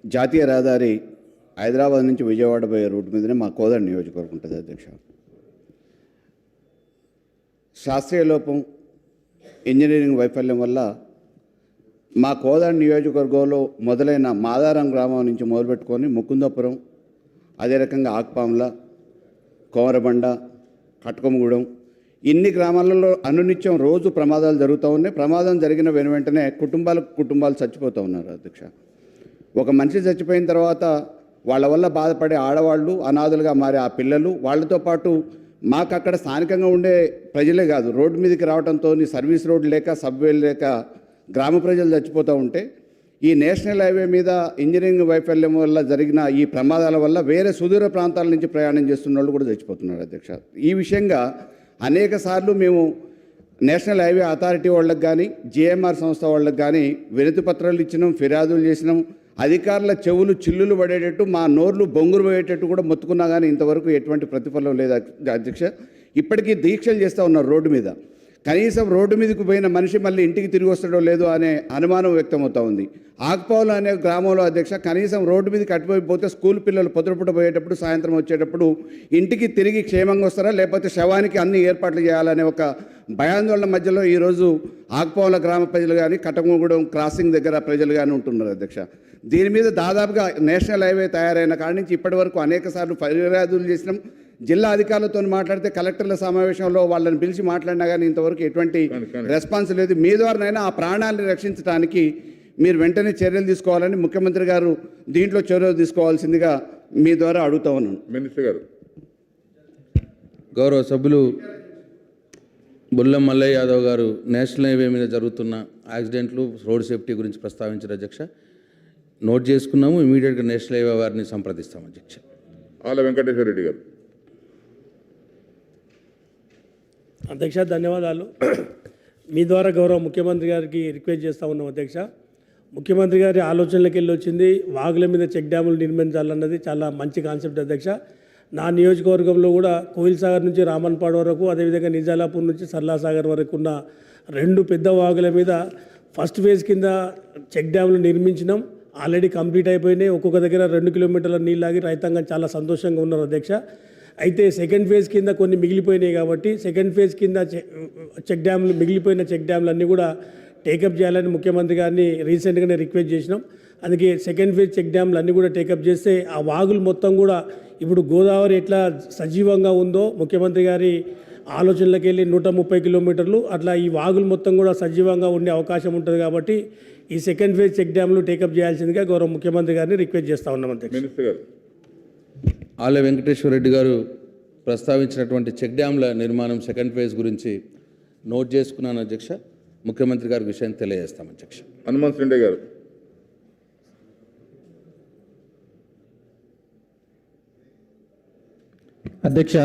జాతీయ రహదారి హైదరాబాద్ నుంచి విజయవాడ పోయే రూట్ మీదనే మా కోదండ నియోజకవర్గం ఉంటుంది అధ్యక్ష. శాస్త్రీయ లోపం, ఇంజనీరింగ్ వైఫల్యం వల్ల మా కోదండ నియోజకవర్గంలో మొదలైన మాదారం గ్రామం నుంచి మొదలుపెట్టుకొని ముకుందపురం, అదే రకంగా ఆక్పాంల, కోమరబండ, కట్కొమ్మగూడెం ఇన్ని గ్రామాలలో అనునిత్యం రోజు ప్రమాదాలు జరుగుతూ ఉన్నాయి. ప్రమాదం జరిగిన వెంటనే కుటుంబాలు చచ్చిపోతూ ఉన్నారు అధ్యక్ష. ఒక మనిషి చచ్చిపోయిన తర్వాత వాళ్ళ వల్ల బాధపడే ఆడవాళ్ళు, అనాథులుగా మారే ఆ పిల్లలు, వాళ్ళతో పాటు మాకు అక్కడ స్థానికంగా ఉండే ప్రజలే కాదు, రోడ్డు మీదకి రావడంతో సర్వీస్ రోడ్డు లేక సబ్వేలు లేక గ్రామ ప్రజలు చచ్చిపోతూ ఉంటే ఈ నేషనల్ హైవే మీద ఇంజనీరింగ్ వైఫల్యం వల్ల జరిగిన ఈ ప్రమాదాల వల్ల వేరే సుదూర ప్రాంతాల నుంచి ప్రయాణం చేస్తున్న వాళ్ళు కూడా చచ్చిపోతున్నారు అధ్యక్ష. ఈ విషయంగా అనేక సార్లు మేము నేషనల్ హైవే అథారిటీ వాళ్ళకి కానీ జిఎంఆర్ సంస్థ వాళ్ళకి కానీ వినతి పత్రాలు ఇచ్చినాం, ఫిర్యాదులు చేసినాం. అధికారుల చెవులు చిల్లులు పడేటట్టు, మా నోర్లు బొంగురు పోయేటట్టు కూడా మొత్తుకున్నా కానీ ఇంతవరకు ఎటువంటి ప్రతిఫలం లేదు అధ్యక్ష. ఇప్పటికీ దీక్షలు చేస్తూ ఉన్నారు రోడ్డు మీద. కనీసం రోడ్డు మీదకి పోయిన మనిషి మళ్ళీ ఇంటికి తిరిగి వస్తాడో లేదో అనే అనుమానం వ్యక్తమవుతూ ఉంది. ఆకుపావులు అనే గ్రామంలో అధ్యక్ష కనీసం రోడ్డు మీదకి అటుపోయిపోతే స్కూల్ పిల్లలు పొద్దుపూట పోయేటప్పుడు సాయంత్రం వచ్చేటప్పుడు ఇంటికి తిరిగి క్షేమంగా వస్తారా లేకపోతే శవానికి అన్ని ఏర్పాట్లు చేయాలనే ఒక భయాందోళన మధ్యలో ఈరోజు ఆకుపావుల గ్రామ ప్రజలు కానీ కటకగూడెం క్రాసింగ్ దగ్గర ప్రజలు కానీ ఉంటున్నారు అధ్యక్ష. దీని మీద దాదాపుగా నేషనల్ హైవే తయారైన కాడి నుంచి ఇప్పటి వరకు అనేక సార్లు ఫిర్యాదులు చేసినాం. జిల్లా అధికారులతో మాట్లాడితే కలెక్టర్ల సమావేశంలో వాళ్ళని పిలిచి మాట్లాడినా కానీ ఇంతవరకు ఎటువంటి రెస్పాన్స్ లేదు. మీ ద్వారానైనా ఆ ప్రాణాలను రక్షించడానికి మీరు వెంటనే చర్యలు తీసుకోవాలని ముఖ్యమంత్రి గారు దీంట్లో చర్యలు తీసుకోవాల్సిందిగా మీ ద్వారా అడుగుతా ఉన్నాను. మినిస్టర్ గారు. గౌరవ సభ్యులు బుల్లం మల్లయ్య యాదవ్ గారు నేషనల్ హైవే మీద జరుగుతున్న యాక్సిడెంట్లు, రోడ్ సేఫ్టీ గురించి ప్రస్తావించారు అధ్యక్ష. నోట్ చేసుకున్నాము. ఇమీడియట్గా నేషనల్ హైవే వారిని సంప్రదిస్తాం అధ్యక్ష. ఆల వెంకటేశ్వర రెడ్డి గారు. అధ్యక్ష ధన్యవాదాలు. మీ ద్వారా గౌరవ ముఖ్యమంత్రి గారికి రిక్వెస్ట్ చేస్తూ ఉన్నాం అధ్యక్ష. ముఖ్యమంత్రి గారి ఆలోచనలకు వెళ్ళి వచ్చింది వాగుల మీద చెక్ డ్యాములు నిర్మించాలన్నది చాలా మంచి కాన్సెప్ట్ అధ్యక్ష. నా నియోజకవర్గంలో కూడా కోయిల్ సాగర్ నుంచి రామన్పాడు వరకు, అదేవిధంగా నిజాలాపూర్ నుంచి సర్లాసాగర్ వరకు ఉన్న 2 పెద్ద వాగుల మీద ఫస్ట్ ఫేజ్ కింద చెక్ డ్యాములు నిర్మించినాం. ఆల్రెడీ కంప్లీట్ అయిపోయినాయి. ఒక్కొక్క దగ్గర 2 కిలోమీటర్ల నీళ్ళాగి రైతాంగం చాలా సంతోషంగా ఉన్నారు అధ్యక్ష. అయితే సెకండ్ ఫేజ్ కింద కొన్ని మిగిలిపోయినాయి కాబట్టి సెకండ్ ఫేజ్ కింద చెక్ డ్యాములు మిగిలిపోయిన చెక్ డ్యాములు అన్నీ కూడా టేకప్ చేయాలని ముఖ్యమంత్రి గారిని రీసెంట్గానే రిక్వెస్ట్ చేసినాం. అందుకే సెకండ్ ఫేజ్ చెక్ డ్యాములు అన్నీ కూడా టేకప్ చేస్తే ఆ వాగులు మొత్తం కూడా ఇప్పుడు గోదావరి ఎట్లా సజీవంగా ఉందో ముఖ్యమంత్రి గారి ఆలోచనలకు వెళ్ళి 130 కిలోమీటర్లు అట్లా ఈ వాగులు మొత్తం కూడా సజీవంగా ఉండే అవకాశం ఉంటుంది కాబట్టి ఈ సెకండ్ ఫేజ్ చెక్ డ్యాములు టేకప్ చేయాల్సిందిగా గౌరవ ముఖ్యమంత్రి గారిని రిక్వెస్ట్ చేస్తూ ఉన్నాం అధ్యక్ష. మినిస్టర్ గారు. ఆల వెంకటేశ్వర రెడ్డి గారు ప్రస్తావించినటువంటి చెక్ డ్యామ్ల నిర్మాణం సెకండ్ ఫేజ్ గురించి నోట్ చేసుకున్నాను అధ్యక్ష. ముఖ్యమంత్రి గారికి విషయం తెలియజేస్తాం అధ్యక్ష. హనుమంత్ రెడ్డి గారు. అధ్యక్ష,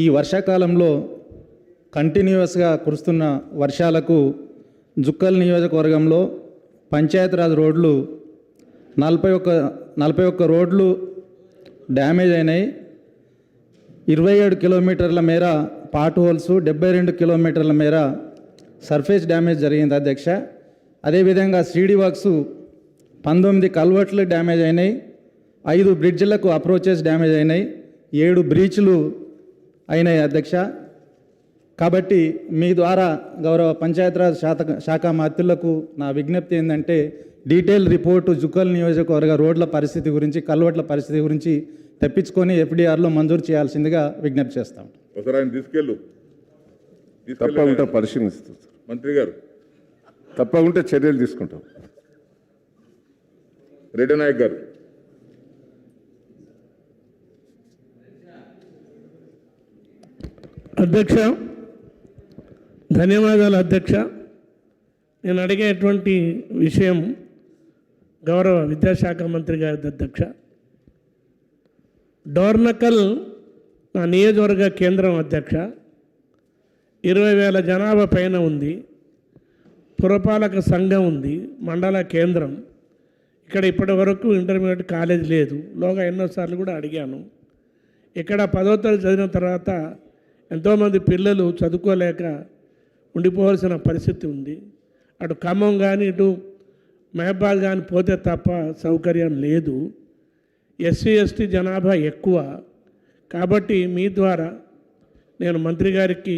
ఈ వర్షాకాలంలో కంటిన్యూస్గా కురుస్తున్న వర్షాలకు జుక్కల్ నియోజకవర్గంలో పంచాయతీరాజ్ రోడ్లు 41 రోడ్లు డ్యామేజ్ అయినాయి. 27 కిలోమీటర్ల మేర పాట్ హోల్స్, 72 కిలోమీటర్ల మేర సర్ఫేస్ డ్యామేజ్ జరిగింది అధ్యక్ష. అదేవిధంగా సీడీ వర్క్స్ 19 కల్వర్ట్లు డ్యామేజ్ అయినాయి, 5 బ్రిడ్జ్లకు అప్రోచెస్ డ్యామేజ్ అయినాయి, 7 బ్రీచ్లు అయినాయి అధ్యక్ష. కాబట్టి మీ ద్వారా గౌరవ పంచాయతీరాజ్ శాఖ మంత్రులకు నా విజ్ఞప్తి ఏంటంటే డీటెయిల్ రిపోర్టు జుక్కల్ నియోజకవర్గ రోడ్ల పరిస్థితి గురించి, కల్వర్ట్ల పరిస్థితి గురించి తెప్పించుకొని ఎఫ్డీఆర్లో మంజూరు చేయాల్సిందిగా విజ్ఞప్తి చేస్తాం. ఒకసారి ఆయన తీసుకెళ్ళు. తప్పకుండా పరిశీలిస్తాం మంత్రి గారు. తప్పకుండా చర్యలు తీసుకుంటాం. రెడ్డి నాయక్ గారు. అధ్యక్ష ధన్యవాదాలు అధ్యక్ష. నేను అడిగేటువంటి విషయం గౌరవ విద్యాశాఖ మంత్రి గారి అధ్యక్ష. డోర్నకల్ నా నియోజకవర్గ కేంద్రం అధ్యక్ష. 20,000 జనాభా పైన ఉంది. పురపాలక సంఘం ఉంది, మండల కేంద్రం. ఇక్కడ ఇప్పటి వరకు ఇంటర్మీడియట్ కాలేజ్ లేదు. లోగా ఎన్నోసార్లు కూడా అడిగాను. ఇక్కడ 10వ తరగతి చదివిన తర్వాత ఎంతోమంది పిల్లలు చదువుకోలేక ఉండిపోవాల్సిన పరిస్థితి ఉంది. అటు ఖమ్మం కానీ ఇటు మహబాద్ కానీ పోతే తప్ప సౌకర్యం లేదు. ఎస్సీ ఎస్టీ జనాభా ఎక్కువ కాబట్టి మీ ద్వారా నేను మంత్రి గారికి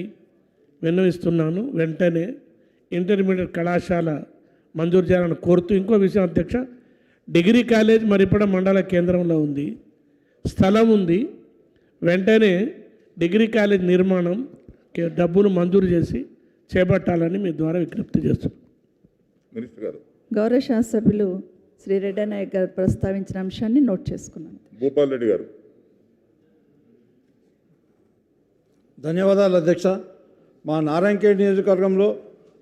విన్నవిస్తున్నాను. వెంటనే ఇంటర్మీడియట్ కళాశాల మంజూరు చేయాలని కోరుతూ, ఇంకో విషయం అధ్యక్ష, డిగ్రీ కాలేజ్ మరిపడ మండల కేంద్రంలో ఉంది, స్థలం ఉంది. వెంటనే డిగ్రీ కాలేజ్ నిర్మాణం డబ్బులు మంజూరు చేసి చేపట్టాలని మీ ద్వారా విజ్ఞప్తి చేస్తున్నాం. మినిస్టర్ గారు. గౌరవ శాసనసభ్యులు శ్రీ రెడ్డి నాయక్ గారు ప్రస్తావించిన అంశాన్ని నోట్ చేసుకున్నాను. భూపాల్ రెడ్డి గారు. ధన్యవాదాలు అధ్యక్ష. మా నారాయణఖేడ్ నియోజకవర్గంలో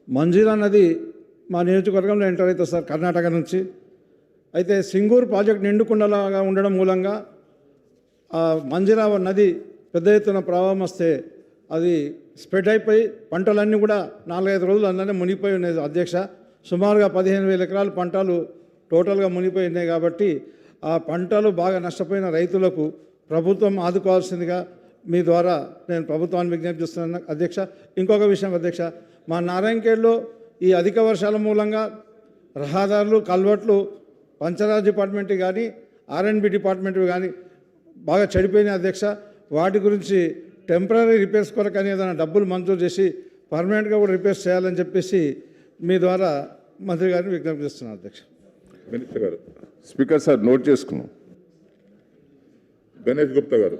మంజీరా నది మా నియోజకవర్గంలో ఎంటర్ అవుతుంది సార్, కర్ణాటక నుంచి. అయితే సింగూరు ప్రాజెక్ట్ నిండుకుండలాగా ఉండడం మూలంగా ఆ మంజీరా నది పెద్ద ఎత్తున ప్రవాహం వస్తే అది స్ప్రెడ్ అయిపోయి పంటలన్నీ కూడా 4-5 రోజులు అందరినీ మునిగిపోయి ఉన్నాయి అధ్యక్ష. సుమారుగా 15,000 ఎకరాల పంటలు టోటల్గా మునిగిపోయి ఉన్నాయి. కాబట్టి ఆ పంటలు బాగా నష్టపోయిన రైతులకు ప్రభుత్వం ఆదుకోవాల్సిందిగా మీ ద్వారా నేను ప్రభుత్వాన్ని విజ్ఞప్తి చేస్తున్నాను అధ్యక్ష. ఇంకొక విషయం అధ్యక్ష, మా నారాయణఖేడ్లో ఈ అధిక వర్షాల మూలంగా రహదారులు, కల్వర్ట్లు పంచాయత్ డిపార్ట్మెంట్ కానీ R&B డిపార్ట్మెంట్ కానీ బాగా చెడిపోయినాయి అధ్యక్ష. వాటి గురించి టెంపరీ రిపేర్స్ కొరకు అని ఏదైనా డబ్బులు మంజూరు చేసి పర్మనెంట్గా కూడా రిపేర్స్ చేయాలని చెప్పేసి మీ ద్వారా మంత్రి గారిని విజ్ఞప్తి చేస్తున్నాను అధ్యక్ష. మినిస్టర్ గారు. స్పీకర్ సార్ నోట్ చేసుకున్నాం. గణేష్ గుప్తా గారు.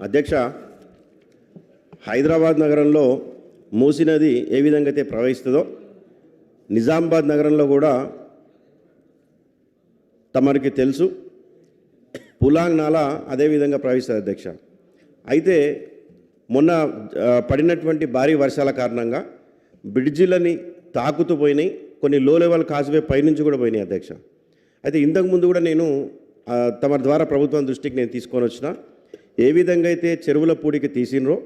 అధ్యక్ష, హైదరాబాద్ నగరంలో మూసీ నది ఏ విధంగా అయితే ప్రవహిస్తుందో నిజామాబాద్ నగరంలో కూడా తమరికి తెలుసు పులాంగ్ నాలా అదేవిధంగా ప్రవహిస్తుంది అధ్యక్ష. అయితే మొన్న పడినటువంటి భారీ వర్షాల కారణంగా బ్రిడ్జిలని తాకుతూ పోయినాయి, కొన్ని లో లెవెల్ కాజ్వే పైనుంచి కూడా పోయినాయి అధ్యక్ష. అయితే ఇంతకుముందు కూడా నేను తమ ద్వారా ప్రభుత్వం దృష్టికి నేను తీసుకొని వచ్చిన, ఏ విధంగా అయితే చెరువుల పూడికి తీసినరో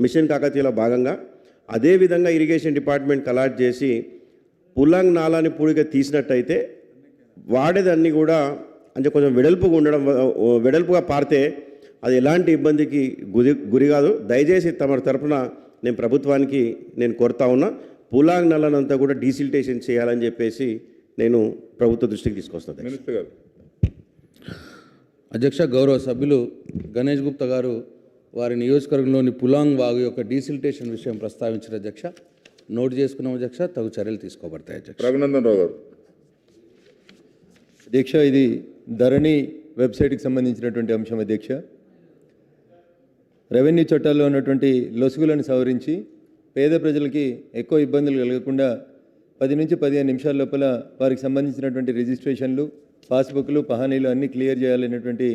మిషన్ కాకతీయలో భాగంగా అదేవిధంగా ఇరిగేషన్ డిపార్ట్మెంట్ అలాట్ చేసి పులాంగ్ నాలాని పూడిగా తీసినట్టయితే వాడేదాన్ని కూడా అంటే కొంచెం వెడల్పుగా పారితే అది ఎలాంటి ఇబ్బందికి గురి కాదు. దయచేసి తమ తరపున నేను ప్రభుత్వానికి నేను కోరుతా ఉన్నా, పులాంగ్ నల్లంతా కూడా డీసిల్టేషన్ చేయాలని చెప్పేసి నేను ప్రభుత్వ దృష్టికి తీసుకొస్తాను. మినిస్టర్ గారు. అధ్యక్ష, గౌరవ సభ్యులు గణేష్ గుప్తా గారు వారి నియోజకవర్గంలోని పులాంగ్ వాగు యొక్క డీసిల్టేషన్ విషయం ప్రస్తావించిన అధ్యక్ష. నోట్ చేసుకున్నాం అధ్యక్ష, తగు చర్యలు తీసుకోబడతాయి అధ్యక్ష. రఘునందన్ రావు గారు. అధ్యక్ష, ఇది ధరణి వెబ్సైట్కి సంబంధించినటువంటి అంశం అధ్యక్ష. రెవెన్యూ చట్టాల్లో ఉన్నటువంటి లొసుగులను సవరించి పేద ప్రజలకి ఎక్కువ ఇబ్బందులు కలగకుండా 10 నుంచి 15 నిమిషాల లోపల వారికి సంబంధించినటువంటి రిజిస్ట్రేషన్లు, పాస్బుక్లు, పహానీలు అన్నీ క్లియర్ చేయాలనేటువంటి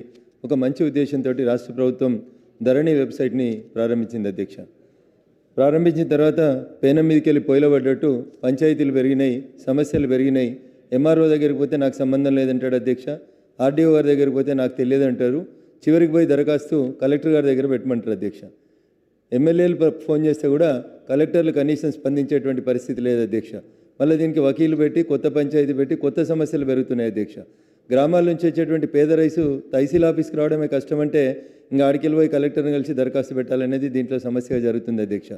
ఒక మంచి ఉద్దేశంతో రాష్ట్ర ప్రభుత్వం ధరణి వెబ్సైట్ని ప్రారంభించింది అధ్యక్ష. ప్రారంభించిన తర్వాత పేనం మీదకి వెళ్ళి పొయ్యిలబడ్డట్టు పంచాయతీలు పెరిగినాయి, సమస్యలు పెరిగినాయి. MRO దగ్గరికి పోతే నాకు సంబంధం లేదంటాడు అధ్యక్ష. RDO గారి దగ్గరికి పోతే నాకు తెలియదంటారు. చివరికి పోయి దరఖాస్తు కలెక్టర్ గారి దగ్గర పెట్టమంటారు అధ్యక్ష. ఎమ్మెల్యేలు ఫోన్ చేస్తే కూడా కలెక్టర్లు కనీసం స్పందించేటువంటి పరిస్థితి లేదు అధ్యక్ష. మళ్ళీ దీనికి వకీలు పెట్టి కొత్త పంచాయతీ పెట్టి కొత్త సమస్యలు పెరుగుతున్నాయి అధ్యక్ష. గ్రామాల నుంచి వచ్చేటువంటి పేద రైతు తహసీల్ ఆఫీస్కి రావడమే కష్టమంటే ఇంకా ఆడికెళ్ళి పోయి కలెక్టర్ని కలిసి దరఖాస్తు పెట్టాలనేది దీంట్లో సమస్యగా జరుగుతుంది అధ్యక్ష.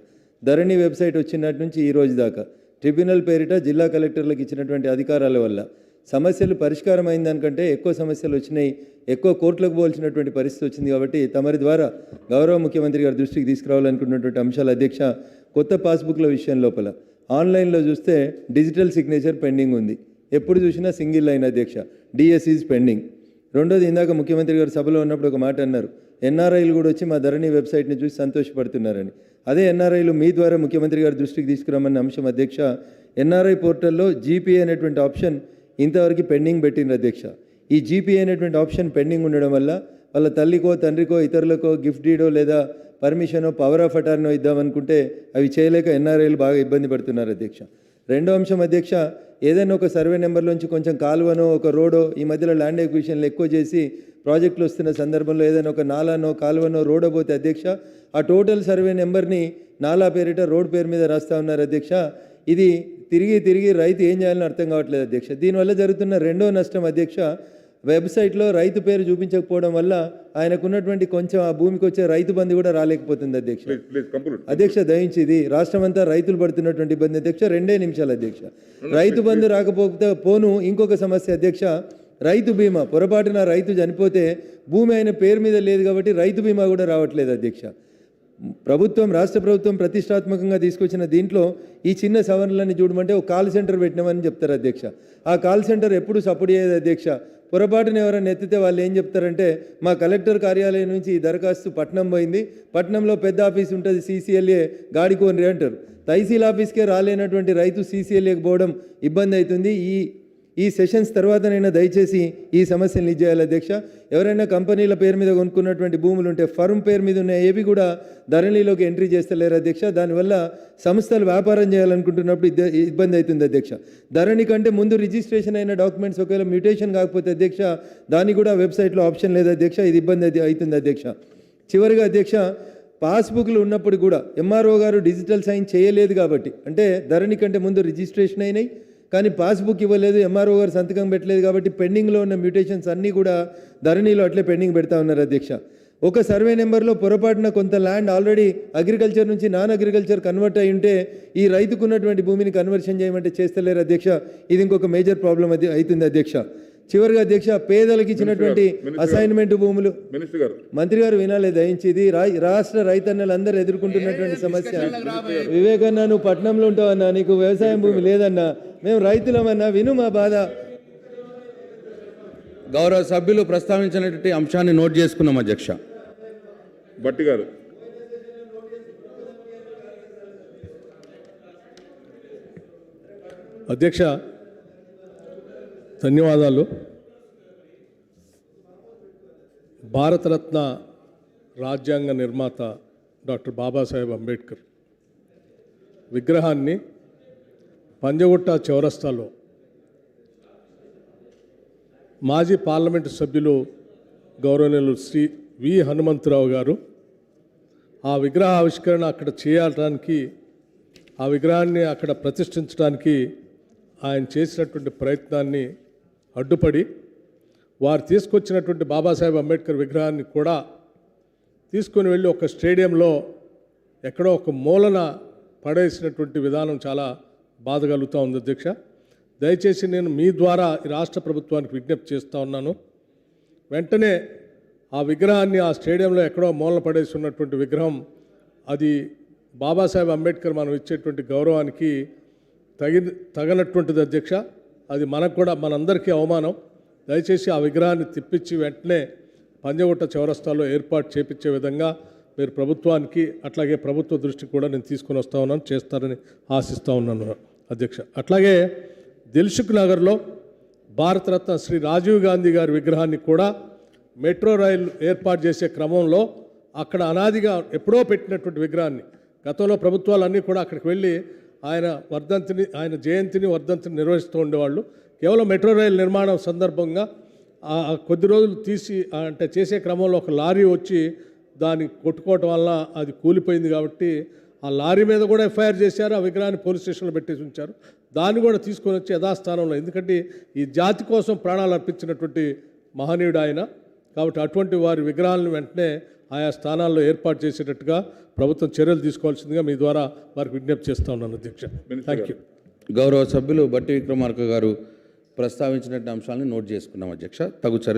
ధరణి వెబ్సైట్ వచ్చినట్టు నుంచి ఈ రోజు దాకా ట్రిబ్యునల్ పేరిట జిల్లా కలెక్టర్లకు ఇచ్చినటువంటి అధికారాల వల్ల సమస్యలు పరిష్కారం అయిన దానికంటే ఎక్కువ సమస్యలు వచ్చినాయి, ఎక్కువ కోర్టులకు పోవాల్సినటువంటి పరిస్థితి వచ్చింది. కాబట్టి తమరి ద్వారా గౌరవ ముఖ్యమంత్రి గారి దృష్టికి తీసుకురావాలనుకున్నటువంటి అంశాలు అధ్యక్ష. కొత్త పాస్బుక్ల విషయం లోపల ఆన్లైన్లో చూస్తే డిజిటల్ సిగ్నేచర్ పెండింగ్ ఉంది, ఎప్పుడు చూసినా సింగిల్ లైన్ అధ్యక్ష. DS is pending. రెండోది, ఇందాక ముఖ్యమంత్రి గారు సభలో ఉన్నప్పుడు ఒక మాట అన్నారు, NRIలు కూడా వచ్చి మా ధరణి వెబ్సైట్ని చూసి సంతోషపడుతున్నారని. అదే NRIలు మీ ద్వారా ముఖ్యమంత్రి గారి దృష్టికి తీసుకురామన్న అంశం అధ్యక్ష. NRI పోర్టల్లో GPA అనేటువంటి ఆప్షన్ ఇంతవరకు పెండింగ్ పెట్టిండ్రు అధ్యక్ష. ఈ GPA అనేటువంటి ఆప్షన్ పెండింగ్ ఉండడం వల్ల వాళ్ళ తల్లికో తండ్రికో ఇతరులకో గిఫ్ట్ డీడో లేదా పర్మిషనో పవర్ ఆఫ్ అటార్నో ఇద్దామనుకుంటే అవి చేయలేక NRIలు బాగా ఇబ్బంది పడుతున్నారు అధ్యక్ష. రెండో అంశం అధ్యక్ష, ఏదైనా ఒక సర్వే నెంబర్లోంచి కొంచెం కాలువనో ఒక రోడో ఈ మధ్యలో ల్యాండ్ ఎక్విజిషన్లు ఎక్కువ చేసి ప్రాజెక్టులు వస్తున్న సందర్భంలో ఏదైనా ఒక నాలానో కాలువనో రోడో పోతే అధ్యక్ష ఆ టోటల్ సర్వే నెంబర్ని నాలా పేరిట రోడ్ పేరు మీద రాస్తూ ఉన్నారు అధ్యక్ష. ఇది తిరిగి రైతు ఏం చేయాలని అర్థం కావట్లేదు అధ్యక్ష. దీనివల్ల జరుగుతున్న రెండో నష్టం అధ్యక్ష, వెబ్సైట్లో రైతు పేరు చూపించకపోవడం వల్ల ఆయనకున్నటువంటి కొంచెం ఆ భూమికి వచ్చే రైతు బంధు కూడా రాలేకపోతుంది అధ్యక్ష. అధ్యక్ష, దయించి ఇది రాష్ట్రమంతా రైతులు పడుతున్నటువంటి ఇబ్బంది అధ్యక్ష. 2 నిమిషాలు అధ్యక్ష. రైతు బంధు రాకపోతే పోను ఇంకొక సమస్య అధ్యక్ష, రైతు బీమా. పొరపాటున రైతు చనిపోతే భూమి ఆయన పేరు మీద లేదు కాబట్టి రైతు బీమా కూడా రావట్లేదు అధ్యక్ష. రాష్ట్ర ప్రభుత్వం ప్రతిష్టాత్మకంగా తీసుకొచ్చిన దీంట్లో ఈ చిన్న సవరణలని చూడమంటే ఒక కాల్ సెంటర్ పెట్టినామని చెప్తారు అధ్యక్ష. ఆ కాల్ సెంటర్ ఎప్పుడు సపోర్ట్ చేయదు అధ్యక్ష. పొరపాటున ఎవరైనా ఎత్తితే వాళ్ళు ఏం చెప్తారంటే మా కలెక్టర్ కార్యాలయం నుంచి ఈ దరఖాస్తు పట్నం పోయింది, పట్నంలో పెద్ద ఆఫీస్ ఉంటుంది CCLA గాడికోనరి అంటారు. తహసీల్ ఆఫీస్కే రాలేనటువంటి రైతు CCLAకి పోవడం ఇబ్బంది అవుతుంది. ఈ సెషన్స్ తర్వాతనైనా దయచేసి ఈ సమస్యను లీడ్ చేయాలి అధ్యక్ష. ఎవరైనా కంపెనీల పేరు మీద కొనుక్కున్నటువంటి భూములు ఉంటే ఫర్మ్ పేరు మీద ఉన్న ఏవి కూడా ధరణిలోకి ఎంట్రీ చేస్తలేరు అధ్యక్ష. దానివల్ల సంస్థలు వ్యాపారం చేయాలనుకుంటున్నప్పుడు ఇబ్బంది అవుతుంది అధ్యక్ష. ధరణి కంటే ముందు రిజిస్ట్రేషన్ అయిన డాక్యుమెంట్స్ ఒకవేళ మ్యూటేషన్ కాకపోతే అధ్యక్ష దాన్ని కూడా వెబ్సైట్లో ఆప్షన్ లేదు అధ్యక్ష. ఇది ఇబ్బంది అవుతుంది అధ్యక్ష. చివరిగా అధ్యక్ష, పాస్బుక్లు ఉన్నప్పుడు కూడా MRO గారు డిజిటల్ సైన్ చేయలేదు కాబట్టి, అంటే ధరణి కంటే ముందు రిజిస్ట్రేషన్ అయినాయి కానీ పాస్బుక్ ఇవ్వలేదు, MRO గారు సంతకం పెట్టలేదు కాబట్టి పెండింగ్లో ఉన్న మ్యూటేషన్స్ అన్నీ కూడా ధరణిలో అట్లే పెండింగ్ పెడతా ఉన్నారు అధ్యక్ష. ఒక సర్వే నెంబర్లో పొరపాటున కొంత ల్యాండ్ ఆల్రెడీ అగ్రికల్చర్ నుంచి నాన్ అగ్రికల్చర్ కన్వర్ట్ అయి ఉంటే ఈ రైతుకున్నటువంటి భూమిని కన్వర్షన్ చేయమంటే చేస్తలేరు అధ్యక్ష. ఇది ఇంకొక మేజర్ ప్రాబ్లం అవుతుంది అధ్యక్ష. చివరిగా అధ్యక్ష, పేదలకు ఇచ్చినటువంటి అసైన్మెంట్ భూములు మంత్రి గారు వినాలే దయించి, ఇది రాష్ట్ర రైతన్నలు అందరూ ఎదుర్కొంటున్నటువంటి సమస్య. వివేకన్నా, నువ్వు పట్నంలో ఉంటావన్నా, నీకు వ్యవసాయం భూమి లేదన్నా, మేము రైతులమన్నా, విను మా బాధ. గౌరవ సభ్యులు ప్రస్తావించినటువంటి అంశాన్ని నోట్ చేసుకున్నాం అధ్యక్ష. భట్టి గారు. అధ్యక్ష ధన్యవాదాలు. భారతరత్న రాజ్యాంగ నిర్మాత డాక్టర్ బాబాసాహెబ్ అంబేద్కర్ విగ్రహాన్ని పంజగుట్ట చౌరస్తాలో మాజీ పార్లమెంటు సభ్యులు గౌరవనీయులు శ్రీ వి హనుమంతరావు గారు ఆ విగ్రహ ఆవిష్కరణ అక్కడ చేయడానికి, ఆ విగ్రహాన్ని అక్కడ ప్రతిష్ఠించడానికి ఆయన చేసినటువంటి ప్రయత్నాన్ని అడ్డుపడి వారు తీసుకొచ్చినటువంటి బాబాసాహెబ్ అంబేద్కర్ విగ్రహాన్ని కూడా తీసుకొని వెళ్ళి ఒక స్టేడియంలో ఎక్కడో ఒక మూలన పడేసినటువంటి విధానం చాలా బాధ కలుగుతూ ఉంది అధ్యక్ష. దయచేసి నేను మీ ద్వారా ఈ రాష్ట్ర ప్రభుత్వానికి విజ్ఞప్తి చేస్తూ ఉన్నాను, వెంటనే ఆ విగ్రహాన్ని ఆ స్టేడియంలో ఎక్కడో మూలన పడేసి ఉన్నటువంటి విగ్రహం, అది బాబాసాహెబ్ అంబేద్కర్ మనం ఇచ్చేటువంటి గౌరవానికి తగనటువంటిది అధ్యక్ష. అది మనకు కూడా మనందరికీ అవమానం. దయచేసి ఆ విగ్రహాన్ని తిప్పించి వెంటనే పంజగుట్ట చౌరస్తాలో ఏర్పాటు చేపించే విధంగా మీరు ప్రభుత్వానికి, అట్లాగే ప్రభుత్వ దృష్టికి కూడా నేను తీసుకొని వస్తూ ఉన్నాను, చేస్తారని ఆశిస్తూ ఉన్నాను అధ్యక్ష. అట్లాగే దిల్సుఖ్ నగర్లో భారతరత్న శ్రీ రాజీవ్ గాంధీ గారి విగ్రహాన్ని కూడా మెట్రో రైలు ఏర్పాటు చేసే క్రమంలో అక్కడ అనాదిగా ఎప్పుడో పెట్టినటువంటి విగ్రహాన్ని గతంలో ప్రభుత్వాలన్నీ కూడా అక్కడికి వెళ్ళి ఆయన జయంతిని వర్ధంతిని నిర్వహిస్తూ ఉండేవాళ్ళు. కేవలం మెట్రో రైలు నిర్మాణం సందర్భంగా కొద్ది రోజులు అంటే చేసే క్రమంలో ఒక లారీ వచ్చి దాన్ని కొట్టుకోవటం వల్ల అది కూలిపోయింది కాబట్టి ఆ లారీ మీద కూడా FIR చేశారు, ఆ విగ్రహాన్ని పోలీస్ స్టేషన్లో పెట్టేసి ఉంచారు. దాన్ని కూడా తీసుకొని వచ్చి యథాస్థానంలో, ఎందుకంటే ఈ జాతి కోసం ప్రాణాలు అర్పించినటువంటి మహనీయుడు ఆయన కాబట్టి అటువంటి వారి విగ్రహాలను వెంటనే ఆయా స్థానాల్లో ఏర్పాటు చేసేటట్టుగా ప్రభుత్వం చర్యలు తీసుకోవాల్సిందిగా మీ ద్వారా వారికి విజ్ఞప్తి చేస్తూ ఉన్నాను అధ్యక్ష. Thank you. గౌరవ సభ్యులు బట్టి విక్రమార్క గారు ప్రస్తావించినటువంటి అంశాలను నోట్ చేసుకున్నాం అధ్యక్ష. తగు చర్యలు